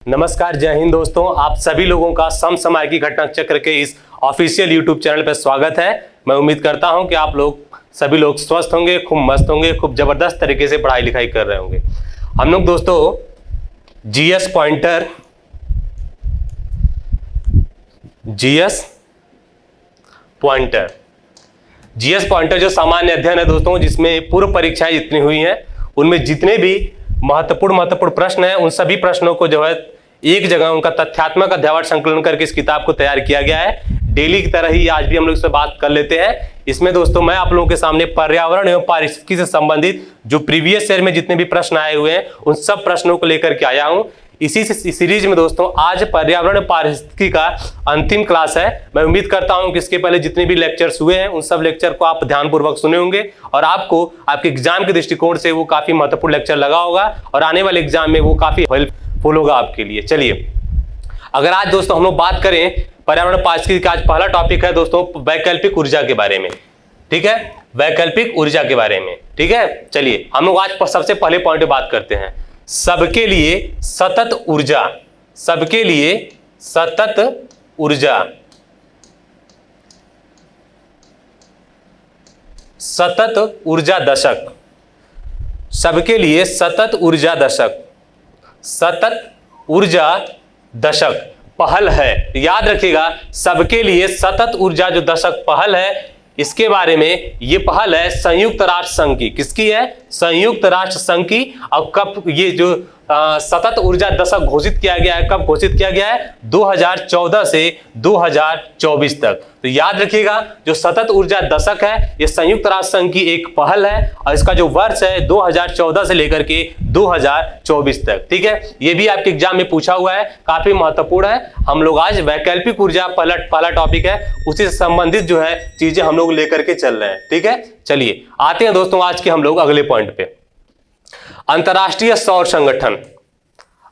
नमस्कार, जय हिंद दोस्तों। आप सभी लोगों का समसामयिक घटना चक्र के इस ऑफिशियल यूट्यूब चैनल पर स्वागत है। मैं उम्मीद करता हूं कि आप लोग सभी लोग स्वस्थ होंगे, खूब मस्त होंगे, खूब जबरदस्त तरीके से पढ़ाई लिखाई कर रहे होंगे। हम लोग दोस्तों जीएस पॉइंटर जो सामान्य अध्ययन है दोस्तों, जिसमें पूर्व परीक्षाएं जितनी हुई हैं उनमें जितने भी महत्वपूर्ण प्रश्न हैं उन सभी प्रश्नों को जो है एक जगह उनका तथ्यात्मक अध्यावत संकलन करके इस किताब को तैयार किया गया है। डेली की तरह ही आज भी हम लोग इस पर बात कर लेते हैं। इसमें दोस्तों मैं आप लोगों के सामने पर्यावरण एवं पारिस्थितिकी से संबंधित जो प्रीवियस ईयर में जितने भी प्रश्न आए हुए हैं उन सब प्रश्नों को लेकर के आया हूं। इसी सीरीज में दोस्तों आज पर्यावरण पारिस्थितिकी का अंतिम क्लास है। मैं उम्मीद करता हूं कि इसके पहले जितने भी लेक्चर्स हुए हैं उन सब लेक्चर को आप ध्यानपूर्वक सुने होंगे और आपको आपके एग्जाम के दृष्टिकोण से वो काफी महत्वपूर्ण लेक्चर लगा होगा और आने वाले एग्जाम में वो काफी हेल्पफुल होगा आपके लिए। चलिए, अगर आज दोस्तों हम लोग बात करें पर्यावरण पारिस्थितिकी का, आज पहला टॉपिक है दोस्तों वैकल्पिक ऊर्जा के बारे में। ठीक है, वैकल्पिक ऊर्जा के बारे में। ठीक है, चलिए हम लोग आज सबसे पहले पॉइंट पे बात करते हैं। सबके लिए सतत ऊर्जा, सबके लिए सतत ऊर्जा, सतत ऊर्जा दशक, सबके लिए सतत ऊर्जा दशक, सतत ऊर्जा दशक पहल है। याद रखिएगा, सबके लिए सतत ऊर्जा जो दशक पहल है, इसके बारे में ये पहल है संयुक्त राष्ट्र संघ की। किसकी है? संयुक्त राष्ट्र संघ की। अब कब ये जो सतत ऊर्जा दशक घोषित किया गया है, कब घोषित किया गया है? 2014 से 2024 तक। तो याद रखिएगा, जो सतत ऊर्जा दशक है ये संयुक्त राष्ट्र संघ की एक पहल है और इसका जो वर्ष है 2014 से लेकर के 2024 तक। ठीक है, ये भी आपके एग्जाम में पूछा हुआ है, काफी महत्वपूर्ण है। हम लोग आज वैकल्पिक ऊर्जा पहला टॉपिक है, उसी से संबंधित जो है चीजें हम लोग लेकर के चल रहे हैं। ठीक है, चलिए आते हैं दोस्तों आज के हम लोग अगले पॉइंट पे। अंतर्राष्ट्रीय सौर संगठन,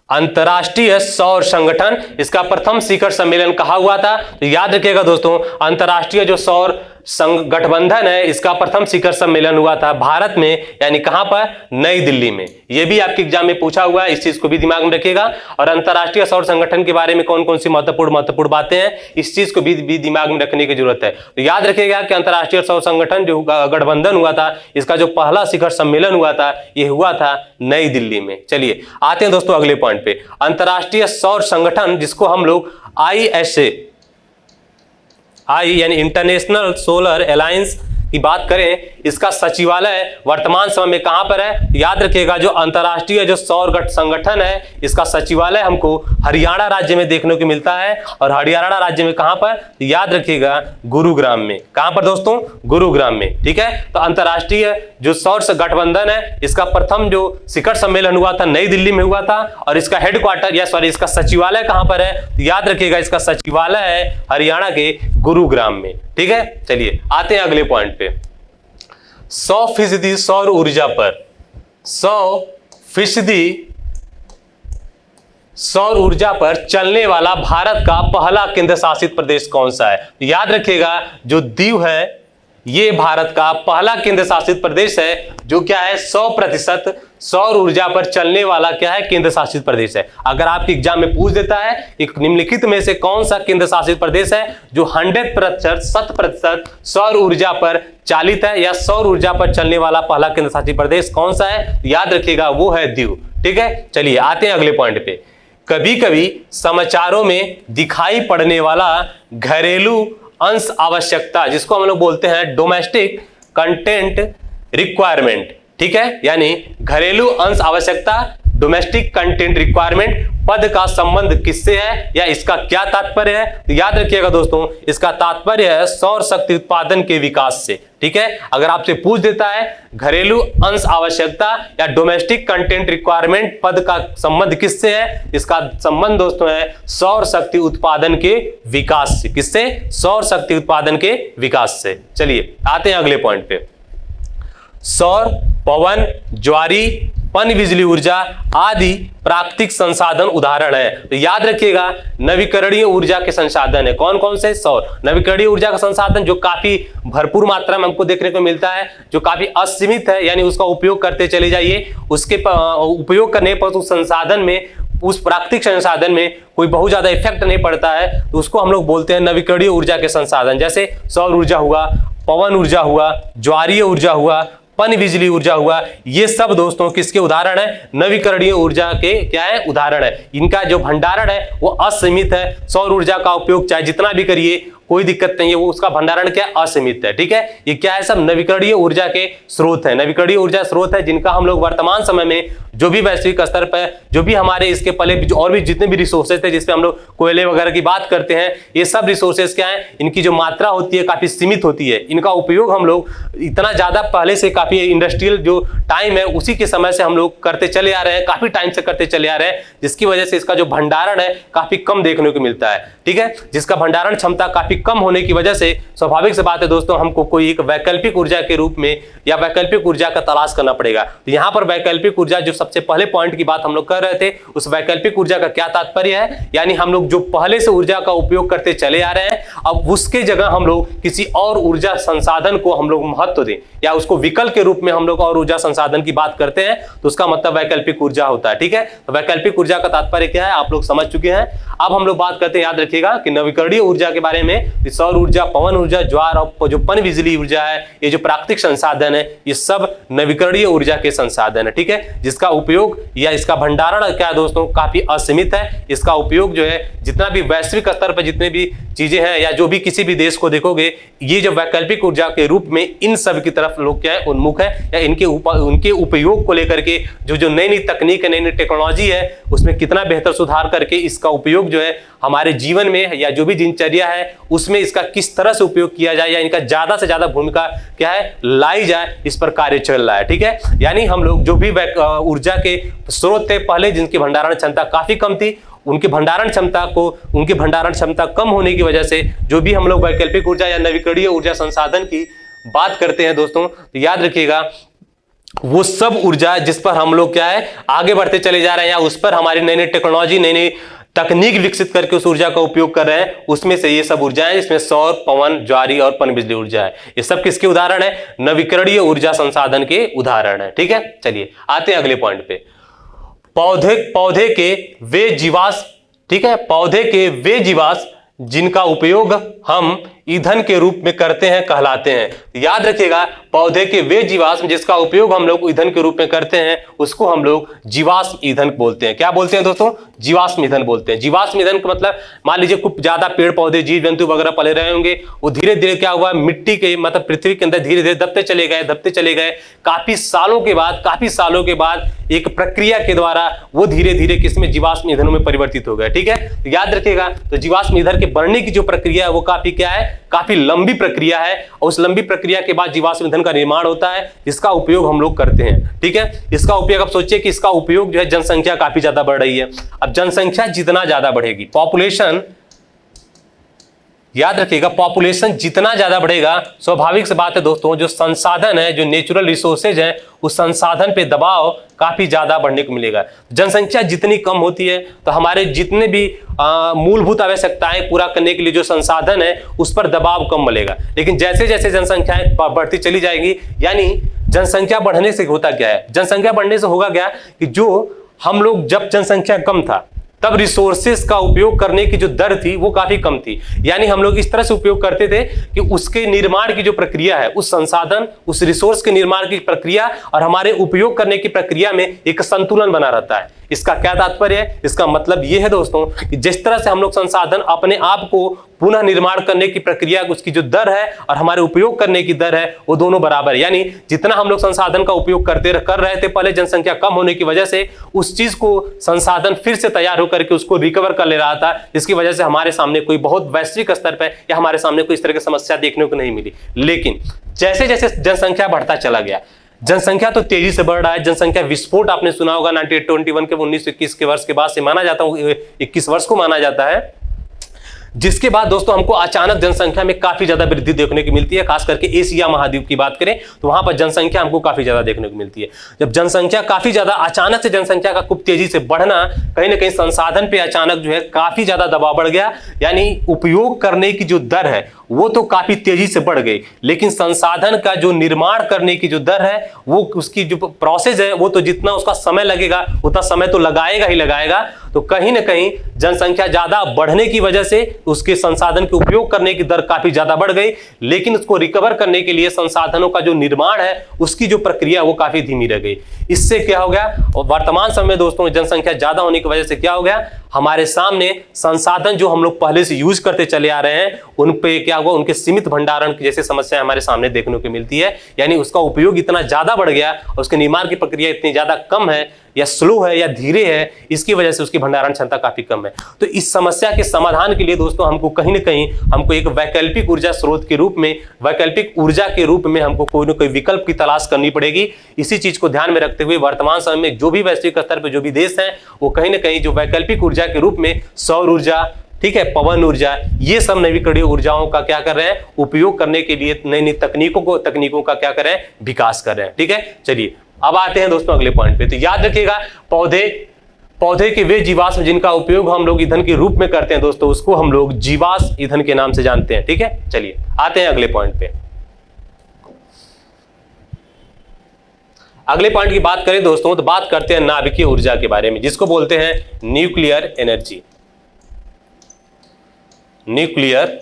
अंतर्राष्ट्रीय सौर संगठन, इसका प्रथम शिखर सम्मेलन कहा हुआ था। तो याद रखिएगा दोस्तों, अंतर्राष्ट्रीय जो सौर गठबंधन है इसका प्रथम शिखर सम्मेलन हुआ था भारत में, यानी कहां पर? नई दिल्ली में। यह भी आपके एग्जाम में पूछा हुआ है, इस चीज को भी दिमाग में रखिएगा। और अंतर्राष्ट्रीय सौर संगठन के बारे में कौन कौन सी महत्वपूर्ण बातें हैं, इस चीज को भी दिमाग में रखने की जरूरत है। तो याद रखिएगा कि अंतर्राष्ट्रीय सौर संगठन जो गठबंधन हुआ था, इसका जो पहला शिखर सम्मेलन हुआ था ये हुआ था नई दिल्ली में। चलिए आते हैं दोस्तों अगले पॉइंट पे। अंतर्राष्ट्रीय सौर संगठन, जिसको हम लोग ISA यानी इंटरनेशनल सोलर अलायंस की बात करें, इसका सचिवालय वर्तमान समय में कहां पर है? याद रखिएगा, जो अंतर्राष्ट्रीय जो सौर संगठन है इसका सचिवालय हमको हरियाणा राज्य में देखने को मिलता है। और हरियाणा राज्य में कहां पर? याद रखिएगा, गुरुग्राम में। कहां पर दोस्तों? गुरुग्राम में। ठीक है, तो अंतर्राष्ट्रीय जो सौर गठबंधन है इसका प्रथम जो शिखर सम्मेलन हुआ था नई दिल्ली में हुआ था और इसका हेडक्वार्टर इसका सचिवालय कहां पर है? याद रखिएगा, इसका सचिवालय है हरियाणा के गुरुग्राम में। ठीक है, चलिए आते हैं अगले पॉइंट पे। 100% सौर ऊर्जा पर, 100% सौर ऊर्जा पर चलने वाला भारत का पहला केंद्र शासित प्रदेश कौन सा है? याद रखिएगा, जो दीव है ये भारत का पहला केंद्र शासित प्रदेश है, जो क्या है? 100% सौर ऊर्जा पर चलने वाला क्या है? केंद्र शासित प्रदेश है। अगर आपके एग्जाम में पूछ देता है एक निम्नलिखित में से कौन सा केंद्र शासित प्रदेश है जो 100% 100% सौर ऊर्जा पर चालित है या सौर ऊर्जा पर चलने वाला पहला केंद्र शासित प्रदेश कौन सा है? याद रखिएगा, वो है दीव। ठीक है, चलिए आते हैं अगले पॉइंट पे। कभी कभी समाचारों में दिखाई पड़ने वाला घरेलू अंश आवश्यकता, जिसको हम लोग बोलते हैं डोमेस्टिक कंटेंट रिक्वायरमेंट। ठीक है, यानी घरेलू अंश आवश्यकता, डोमेस्टिक कंटेंट रिक्वायरमेंट पद का संबंध किससे है या इसका क्या तात्पर्य है? तो याद रखिएगा दोस्तों, इसका तात्पर्य है सौर शक्ति उत्पादन के विकास से। ठीक है, अगर आपसे पूछ देता है घरेलू अंश आवश्यकता या डोमेस्टिक कंटेंट रिक्वायरमेंट पद का संबंध किससे है, इसका संबंध दोस्तों है सौर शक्ति उत्पादन के विकास से। किससे? सौर शक्ति उत्पादन के विकास से। चलिए आते हैं अगले पॉइंट पे। सौर, पवन, ज्वारी, पन बिजली ऊर्जा आदि प्राकृतिक संसाधन उदाहरण है। तो याद रखिएगा, नवीकरणीय ऊर्जा के संसाधन है। कौन कौन से? सौर। नवीकरणीय ऊर्जा का संसाधन जो काफी भरपूर मात्रा में हमको देखने को मिलता है, जो काफी असीमित है, यानी उसका उपयोग करते चले जाइए। उसके उपयोग करने पर उस संसाधन में उस प्राकृतिक संसाधन में कोई बहुत ज्यादा इफेक्ट नहीं पड़ता है, तो उसको हम लोग बोलते हैं नवीकरणीय ऊर्जा के संसाधन। जैसे सौर ऊर्जा हुआ, पवन ऊर्जा हुआ, ज्वारीय ऊर्जा हुआ, पन बिजली ऊर्जा हुआ, ये सब दोस्तों किसके उदाहरण है? नवीकरणीय ऊर्जा के क्या है? उदाहरण है। इनका जो भंडारण है वो असीमित है। सौर ऊर्जा का उपयोग चाहे जितना भी करिए कोई दिक्कत नहीं है, वो उसका भंडारण क्या है? असीमित है। ठीक है, ये क्या है? सब नवीकरणीय ऊर्जा के स्रोत है। नवीकरणीय ऊर्जा स्रोत है जिनका हम लोग वर्तमान समय में जो भी वैश्विक स्तर पर जो भी हमारे इसके पहले और भी जितने भी रिसोर्सेज थे जिसपे हम लोग कोयले वगैरह की बात करते हैं, ये सब रिसोर्सेज क्या है? इनकी जो मात्रा होती है काफी सीमित होती है। इनका उपयोग हम लोग इतना ज्यादा पहले से काफी इंडस्ट्रियल जो टाइम है उसी के समय से हम लोग करते चले आ रहे हैं, काफी टाइम से करते चले आ रहे हैं, जिसकी वजह से इसका जो भंडारण है काफी कम देखने को मिलता है। ठीक है, जिसका भंडारण क्षमता काफी कम होने की वजह से स्वाभाविक से बात है दोस्तों, हमको कोई एक वैकल्पिक ऊर्जा के रूप में या वैकल्पिक ऊर्जा का तलाश करना पड़ेगा। तो यहां पर वैकल्पिक ऊर्जा जो सबसे पहले पॉइंट की बात हम लोग कर रहे थे, उस वैकल्पिक ऊर्जा का क्या तात्पर्य है? यानी हम लोग जो पहले से ऊर्जा का उपयोग करते चले आ रहे हैं, अब उसके जगह हम लोग किसी और ऊर्जा संसाधन को हम लोग महत्व दें या उसको विकल्प के रूप में हम लोग और ऊर्जा संसाधन की बात करते हैं, तो उसका मतलब वैकल्पिक ऊर्जा होता है। ठीक है, तो वैकल्पिक ऊर्जा का तात्पर्य क्या है आप लोग समझ चुके हैं। अब हम लोग बात करते हैं, याद रखिएगा कि नवीकरणीय ऊर्जा के बारे में, सौर ऊर्जा, पवन ऊर्जा, ज्वार और जो पन बिजली ऊर्जा है, ये जो प्राकृतिक संसाधन है, ये सब नवीकरणीय ऊर्जा के संसाधन है। ठीक है, जिसका उपयोग या इसका भंडारण क्या है दोस्तों? काफी असीमित है। इसका उपयोग जो है जितना भी वैश्विक स्तर पर जितने भी चीजें हैं या जो भी किसी भी देश को देखोगे, ये जो वैकल्पिक ऊर्जा के रूप में इन सब की तरफ लोग क्या है? उन्मुख है, या उनके उपयोग को लेकर के जो नई नई तकनीक है, नई नई टेक्नोलॉजी है, उसमें कितना बेहतर सुधार करके इसका उपयोग जो है हमारे जीवन में या जो भी दिनचर्या है उसमें इसका किस तरह से उपयोग किया जाए या इनका ज्यादा से ज्यादा भूमिका क्या है लाई जाए, इस पर कार्य चल रहा है। ठीक है, यानी हम लोग जो भी ऊर्जा के स्रोत थे पहले जिनकी भंडारण क्षमता काफी कम थी, उनके भंडारण क्षमता कम होने की वजह से जो भी हम लोग वैकल्पिक ऊर्जा या नवीकरणीय ऊर्जा संसाधन की बात करते हैं दोस्तों, तो याद रखिएगा वो सब ऊर्जा जिस पर हम लोग क्या है आगे बढ़ते चले जा रहे हैं या उस पर हमारी नई नई टेक्नोलॉजी, नई नई तकनीक विकसित करके उस ऊर्जा का उपयोग कर रहे हैं, उसमें से ये सब ऊर्जा है, इसमें सौर, पवन, ज्वारी और पन बिजली ऊर्जा है। ये सब किसके उदाहरण है? नवीकरणीय ऊर्जा संसाधन के उदाहरण है। ठीक है, चलिए आते हैं अगले पॉइंट पे। पौधे के वे जीवाश्म, ठीक है, पौधे के वे जीवाश्म जिनका उपयोग हम ईंधन के रूप में करते हैं कहलाते हैं। याद रखिएगा, पौधे के वे जीवाश्म जिसका उपयोग हम लोग ईंधन के रूप में करते हैं उसको हम लोग जीवाश्म ईंधन बोलते हैं। क्या बोलते हैं दोस्तों? जीवाश्म ईंधन बोलते हैं। जीवाश्म ईंधन का मतलब मान लीजिए खूब ज्यादा पेड़ पौधे, जीव जंतु वगैरह पले रहे होंगे, वो धीरे धीरे क्या हुआ, मिट्टी के मतलब पृथ्वी के अंदर धीरे धीरे दबते चले गए। काफी सालों के बाद एक प्रक्रिया के द्वारा वो धीरे धीरे किसमें? जीवाश्म ईंधनों में परिवर्तित हो गए। ठीक है, तो याद रखिएगा, तो जीवाश्म ईंधन के बनने की जो प्रक्रिया है वो काफी क्या है? काफी लंबी प्रक्रिया है, और उस लंबी प्रक्रिया के बाद जीवाश्म ईंधन का निर्माण होता है, जिसका उपयोग हम लोग करते हैं। ठीक है, इसका उपयोग आप सोचिए कि इसका उपयोग जो है, जनसंख्या काफी ज्यादा बढ़ रही है। अब जनसंख्या जितना ज्यादा बढ़ेगी, पॉपुलेशन, याद रखिएगा, पॉपुलेशन जितना ज्यादा बढ़ेगा, स्वाभाविक सी बात है दोस्तों, जो संसाधन है, जो नेचुरल रिसोर्सेज है, उस संसाधन पे दबाव काफी ज्यादा बढ़ने को मिलेगा। जनसंख्या जितनी कम होती है तो हमारे जितने भी मूलभूत आवश्यकताएं पूरा करने के लिए जो संसाधन है उस पर दबाव कम मिलेगा। लेकिन जैसे जैसे जनसंख्याएं बढ़ती चली जाएगी, यानी जनसंख्या बढ़ने से होता क्या है? जनसंख्या बढ़ने से होगा क्या कि जो हम लोग जब जनसंख्या कम था तब रिसोर्सेस का उपयोग करने की जो दर थी वो काफी कम थी। यानी हम लोग इस तरह से उपयोग करते थे कि उसके निर्माण की जो प्रक्रिया है, उस संसाधन, उस रिसोर्स के निर्माण की प्रक्रिया और हमारे उपयोग करने की प्रक्रिया में एक संतुलन बना रहता है। इसका क्या तात्पर्य है? इसका मतलब यह है दोस्तों कि जिस तरह से हम लोग संसाधन अपने आप को पुनः निर्माण करने की प्रक्रिया, उसकी जो दर है और हमारे उपयोग करने की दर है वो दोनों बराबर है। यानी जितना हम लोग संसाधन का उपयोग कर रहे थे पहले, जनसंख्या कम होने की वजह से उस चीज को संसाधन फिर से तैयार होकर के उसको रिकवर कर ले रहा था, जिसकी वजह से हमारे सामने कोई बहुत वैश्विक स्तर पर या हमारे सामने कोई इस तरह की समस्या देखने को नहीं मिली। लेकिन जैसे जैसे जनसंख्या बढ़ता चला गया, जनसंख्या तो तेजी से बढ़ रहा है। जनसंख्या विस्फोट आपने सुना होगा 1921 के 1921 के वर्ष के बाद से माना जाता है, 21 वर्ष को माना जाता है। जिसके बाद दोस्तों हमको अचानक जनसंख्या में काफी ज्यादा वृद्धि देखने को मिलती है। खास करके एशिया महाद्वीप की बात करें तो वहां पर जनसंख्या हमको काफी ज्यादा देखने को मिलती है। जब जनसंख्या काफी ज्यादा अचानक से जनसंख्या का खूब तेजी से बढ़ना, कहीं ना कहीं संसाधन पे अचानक जो है काफी ज्यादा दबाव बढ़ गया, यानी उपयोग करने की जो दर है वो तो काफी तेजी से बढ़ गई, लेकिन संसाधन का जो निर्माण करने की जो दर है, वो उसकी जो प्रोसेस है, वो तो जितना उसका समय लगेगा उतना समय तो लगाएगा ही लगाएगा। तो कहीं ना कहीं जनसंख्या ज्यादा बढ़ने की वजह से उसके संसाधन के उपयोग करने की दर काफी ज्यादा बढ़ गई, लेकिन उसको रिकवर करने के लिए संसाधनों का जो निर्माण है उसकी जो प्रक्रिया वो काफी धीमी रह गई। इससे क्या हो गया, और वर्तमान समय में दोस्तों जनसंख्या ज्यादा होने की वजह से क्या हो गया, हमारे सामने संसाधन जो हम लोग पहले से यूज करते चले आ रहे हैं उन पे क्या हुआ, उनके सीमित भंडारण की जैसे समस्या हमारे सामने देखने को मिलती है। यानी उसका उपयोग इतना ज्यादा बढ़ गया और उसके निर्माण की प्रक्रिया इतनी ज्यादा कम है या स्लो है या धीरे है, इसकी वजह से उसकी भंडारण क्षमता काफी कम है। तो इस समस्या के समाधान के लिए दोस्तों हमको कहीं ना कहीं हमको एक वैकल्पिक ऊर्जा स्रोत के रूप में, वैकल्पिक ऊर्जा के रूप में हमको कोई ना कोई विकल्प की तलाश करनी पड़ेगी। इसी चीज को ध्यान में रखते हुए वर्तमान समय में जो भी वैश्विक स्तर पर जो भी देश हैं वो कहीं ना कहीं जो वैकल्पिक ऊर्जा के रूप में सौर ऊर्जा, ठीक है, पवन ऊर्जा, ये सब नवीकरणीय ऊर्जाओं का क्या कर रहे हैं, उपयोग करने के लिए नई नई तकनीकों का क्या कर रहे हैं, विकास कर रहे हैं। ठीक है, चलिए अब आते हैं दोस्तों अगले पॉइंट पे। तो याद रखिएगा, पौधे के वे जीवाश्म जिनका उपयोग हम लोग ईंधन के रूप में करते हैं दोस्तों, उसको हम लोग जीवाश्म ईंधन के नाम से जानते हैं। ठीक है, चलिए आते हैं अगले पॉइंट पे। अगले पॉइंट की बात करें दोस्तों तो बात करते हैं नाभिकीय ऊर्जा के बारे में, जिसको बोलते हैं न्यूक्लियर एनर्जी। न्यूक्लियर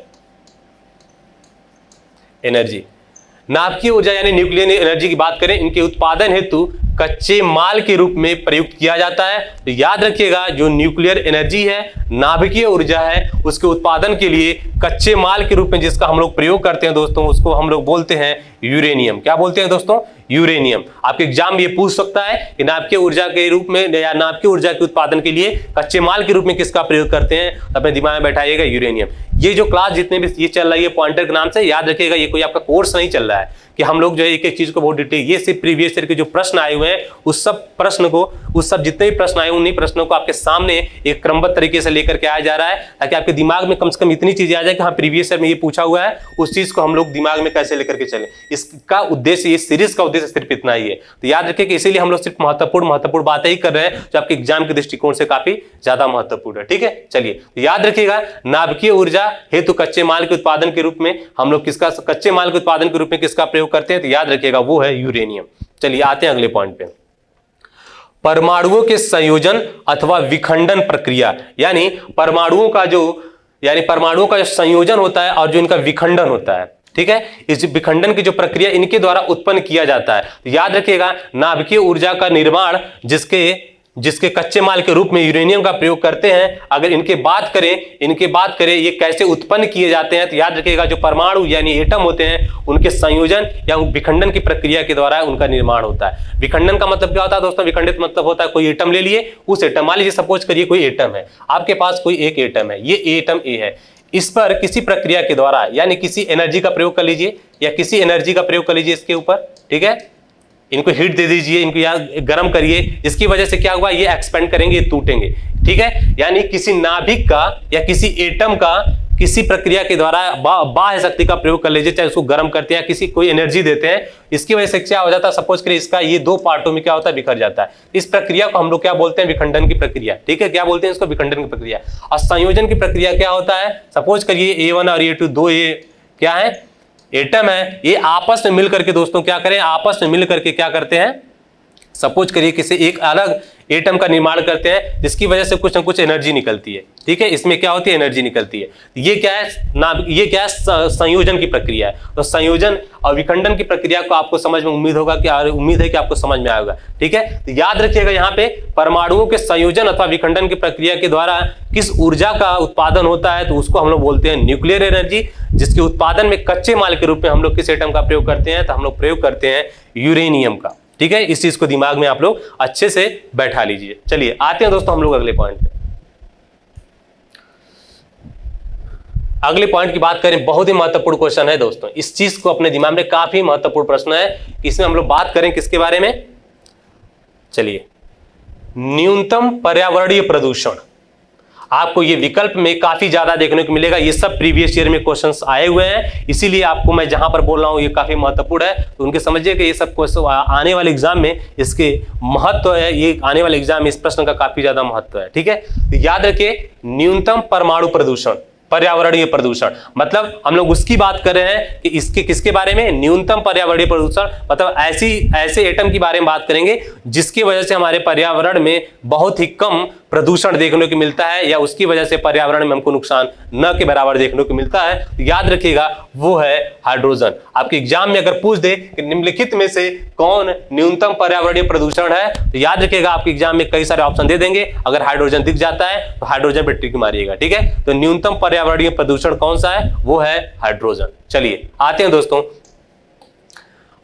एनर्जी, नाभिकीय ऊर्जा यानी न्यूक्लियर एनर्जी की बात करें, इनके उत्पादन हेतु कच्चे माल के रूप में प्रयुक्त किया जाता है। तो याद रखिएगा, जो न्यूक्लियर एनर्जी है, नाभिकीय ऊर्जा है, उसके उत्पादन के लिए कच्चे माल के रूप में जिसका हम लोग प्रयोग करते हैं दोस्तों, उसको हम लोग बोलते हैं यूरेनियम। क्या बोलते हैं दोस्तों, यूरेनियम। आपके एग्जाम ये पूछ सकता है कि नाभिकीय ऊर्जा के रूप में या नाभिकीय ऊर्जा के उत्पादन के लिए कच्चे माल के रूप में किसका प्रयोग करते हैं, तो अपने दिमाग में बैठाइएगा यूरेनियम। ये जो क्लास जितने भी ये चल रही है पॉइंटर के नाम से, याद रखिएगा ये कोई आपका कोर्स नहीं चल रहा है कि हम लोग जो है एक एक चीज को बहुत डिटेल, ये सिर्फ प्रीवियस ईयर के जो प्रश्न आए हुए हैं उस सब जितने भी प्रश्न आए उन्हीं प्रश्नों को आपके सामने एक क्रमबद्ध तरीके से लेकर के आया जा रहा है, ताकि आपके दिमाग में कम से कम इतनी चीजें आ जाए कि हाँ प्रीवियस ईयर में ये पूछा हुआ है, उस चीज को हम लोग दिमाग में कैसे लेकर के चले। इसका उद्देश्य, इस सीरीज का उद्देश्य सिर्फ इतना ही है। तो याद रखिए कि इसीलिए हम लोग सिर्फ महत्वपूर्ण बातें ही कर रहे हैं जो आपके एग्जाम के दृष्टिकोण से काफी ज्यादा महत्वपूर्ण है। ठीक है, चलिए तो याद रखिएगा, नाभिकीय ऊर्जा हेतु कच्चे माल के उत्पादन के रूप में हम लोग किसका, कच्चे माल के उत्पादन के रूप में किसका प्रयोग करते हैं, तो याद रखिएगा वो है यूरेनियम। चलिए आते हैं अगले पॉइंट पे। परमाणुओं के संयोजन अथवा विखंडन प्रक्रिया, यानी परमाणुओं का जो संयोजन होता है और जो इनका विखंडन होता है। ठीक है, इस विखंडन की जो प्रक्रिया इनके द्वारा उत्पन्न किया जाता है। याद रखिएगा, नाभिकीय ऊर्जा का निर्माण जिसके कच्चे माल के रूप में यूरेनियम का प्रयोग करते हैं, अगर इनके बात करें ये कैसे उत्पन्न किए जाते हैं, तो याद रखिएगा जो परमाणु यानी एटम होते हैं उनके संयोजन या विखंडन की प्रक्रिया के द्वारा उनका निर्माण होता है। विखंडन का मतलब क्या होता है दोस्तों, विखंडित मतलब होता है कोई एटम ले लिए, उस एटम, मान लीजिए सपोज करिए कोई एटम है, आपके पास कोई एक एटम है, ये एटम ए है, इस पर किसी प्रक्रिया के द्वारा यानी किसी एनर्जी का प्रयोग कर लीजिए या किसी एनर्जी का प्रयोग कर लीजिए इसके ऊपर, ठीक है, इनको हीट दे दीजिए, इनको यहाँ गर्म करिए, इसकी वजह से क्या हुआ, ये एक्सपेंड करेंगे, ये टूटेंगे। ठीक है, यानी किसी नाभिक का या किसी एटम का किसी प्रक्रिया के द्वारा बाह्य शक्ति का प्रयोग कर लीजिए, चाहे उसको गर्म करते हैं किसी कोई एनर्जी देते हैं, इसकी वजह से क्या हो जाता है, सपोज करिए इसका ये दो पार्टों में क्या होता है, बिखर जाता है। इस प्रक्रिया को हम लोग क्या बोलते हैं, विखंडन की प्रक्रिया। ठीक है, क्या बोलते हैं इसको, विखंडन की प्रक्रिया। और संयोजन की प्रक्रिया क्या होता है, सपोज करिए A1 और A2 दो ये क्या है, एटम है, ये आपस में मिलकर के दोस्तों क्या करें, आपस में मिलकर के क्या करते हैं, सपोज करिए किसी एक अलग एटम का निर्माण करते हैं जिसकी वजह से कुछ ना कुछ एनर्जी निकलती है। ठीक है, इसमें क्या होती है, एनर्जी निकलती है। ये क्या है, संयोजन की प्रक्रिया है। तो संयोजन और विखंडन की प्रक्रिया को आपको समझ में उम्मीद है कि आपको समझ में आएगा। ठीक है, तो याद रखिएगा यहाँ पे परमाणुओं के संयोजन अथवा विखंडन की प्रक्रिया के द्वारा किस ऊर्जा का उत्पादन होता है, तो उसको हम लोग बोलते हैं न्यूक्लियर एनर्जी, जिसके उत्पादन में कच्चे माल के रूप में हम लोग किस एटम का प्रयोग करते हैं, तो हम लोग प्रयोग करते हैं यूरेनियम का। ठीक है, इस चीज को दिमाग में आप लोग अच्छे से बैठा लीजिए। चलिए आते हैं दोस्तों हम लोग अगले पॉइंट पे। अगले पॉइंट की बात करें, बहुत ही महत्वपूर्ण क्वेश्चन है दोस्तों, इस चीज को अपने दिमाग में, काफी महत्वपूर्ण प्रश्न है। इसमें हम लोग बात करें किसके बारे में, चलिए न्यूनतम पर्यावरणीय प्रदूषण। आपको ये विकल्प में काफी ज्यादा देखने को मिलेगा। ये सब प्रीवियस ईयर में क्वेश्चंस आए हुए हैं, इसीलिए आपको मैं जहां पर बोल रहा हूं ये काफी महत्वपूर्ण है, तो उनके समझिए कि ये सब क्वेश्चन आने वाले एग्जाम में इसके महत्व है, ये आने वाले एग्जाम में इस प्रश्न का काफी ज्यादा महत्व है। ठीक है, तो याद रखिए न्यूनतम परमाणु प्रदूषण, पर्यावरणीय प्रदूषण, मतलब हम लोग उसकी बात कर रहे हैं कि इसके किसके बारे में, न्यूनतम पर्यावरणीय प्रदूषण, मतलब ऐसे एटम के बारे में बात करेंगे जिसकी वजह से हमारे पर्यावरण में बहुत ही कम प्रदूषण देखने को मिलता है या उसकी वजह से पर्यावरण में हमको नुकसान न के बराबर देखने को मिलता है। तो याद रखिएगा वो है हाइड्रोजन। आपके एग्जाम में अगर पूछ दे कि निम्नलिखित में से कौन न्यूनतम पर्यावरणीय प्रदूषण है, तो याद रखिएगा आपके एग्जाम में कई सारे ऑप्शन दे देंगे, अगर हाइड्रोजन दिख जाता है तो हाइड्रोजन पे टिक मारिएगा। ठीक है, तो न्यूनतम पर्यावरणीय प्रदूषण कौन सा है, वो है हाइड्रोजन। चलिए आते हैं दोस्तों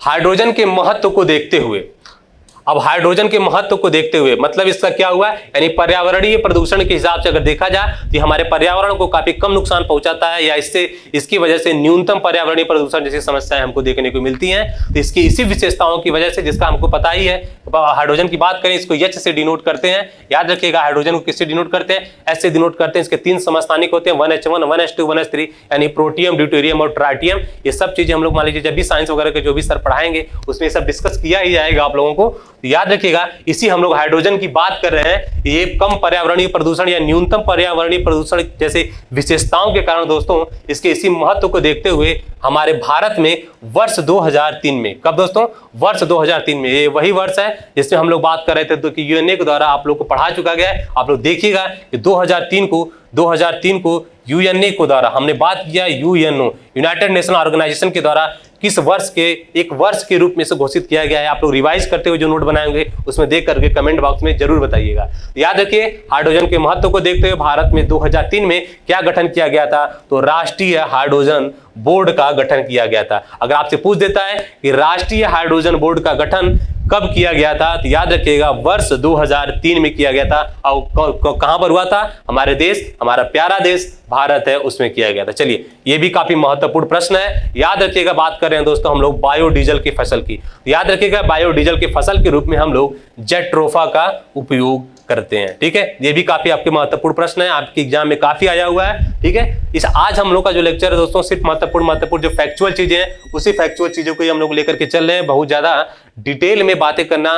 हाइड्रोजन के महत्व को देखते हुए। अब हाइड्रोजन के महत्व को देखते हुए मतलब इसका क्या हुआ, यानी पर्यावरणीय प्रदूषण के हिसाब से अगर देखा जाए तो हमारे पर्यावरण को काफी कम नुकसान पहुंचाता है या इसकी वजह से न्यूनतम पर्यावरणीय प्रदूषण जैसी समस्याएं हमको देखने को मिलती हैं। तो इसकी इसी विशेषताओं की वजह से, जिसका हमको पता ही है, हाइड्रोजन की बात करें इसको H से डिनोट करते हैं। याद रखिएगा हाइड्रोजन को किससे डिनोट करते हैं, S से डिनोट करते हैं। इसके 3 समस्थानिक होते हैं, 1H1, 1H2, 1H3, यानी प्रोटियम, ड्यूटेरियम और ट्राइटियम। ये सब चीजें हम लोग मान लीजिए जब भी साइंस वगैरह के जो भी सर पढ़ाएंगे उसमें सब डिस्कस किया ही जाएगा आप लोगों को। याद रखिएगा इसी हम लोग हाइड्रोजन की बात कर रहे हैं। ये कम पर्यावरणीय प्रदूषण या न्यूनतम पर्यावरणीय प्रदूषण जैसे विशेषताओं के कारण दोस्तों इसके इसी महत्व को देखते हुए हमारे भारत में वर्ष 2003 में, कब दोस्तों, वर्ष 2003 में, ये वही वर्ष है जिसमें हम लोग बात कर रहे थे तो कि यूएनए के द्वारा आप लोग को पढ़ा चुका गया है। आप लोग देखिएगा कि 2003 को यूएनए को द्वारा हमने बात किया, यूएनओ यूनाइटेड नेशन ऑर्गेनाइजेशन के द्वारा किस वर्ष के एक वर्ष के रूप में से घोषित किया गया है। आप लोग रिवाइज करते हुए जो नोट बनाएंगे उसमें देख करके कमेंट बॉक्स में जरूर बताइएगा। याद रखिए हाइड्रोजन के महत्व को देखते हुए भारत में 2003 में क्या गठन किया गया था, तो राष्ट्रीय हाइड्रोजन बोर्ड का गठन किया गया था। अगर आपसे पूछ देता है कि राष्ट्रीय हाइड्रोजन बोर्ड का गठन कब किया गया था, तो याद रखिएगा वर्ष 2003 में किया गया था। और कहां पर हुआ था, हमारे देश, हमारा प्यारा देश भारत है, उसमें किया गया था। चलिए ये भी काफी महत्वपूर्ण प्रश्न है। याद रखिएगा बात कर रहे हैं दोस्तों हम लोग बायोडीजल की फसल की। याद रखिएगा बायोडीजल की फसल के रूप में हम लोग जेट्रोफा का उपयोग करते हैं। ठीक है, ये भी काफी आपके महत्वपूर्ण प्रश्न है, आपके एग्जाम में काफी आया हुआ है। ठीक है, इस आज हम लोग का जो लेक्चर है दोस्तों सिर्फ महत्वपूर्ण जो फैक्चुअल चीजें हैं उसी फैक्चुअल चीजों को ही हम लोग लेकर के चल रहे हैं। बहुत ज्यादा डिटेल में बातें करना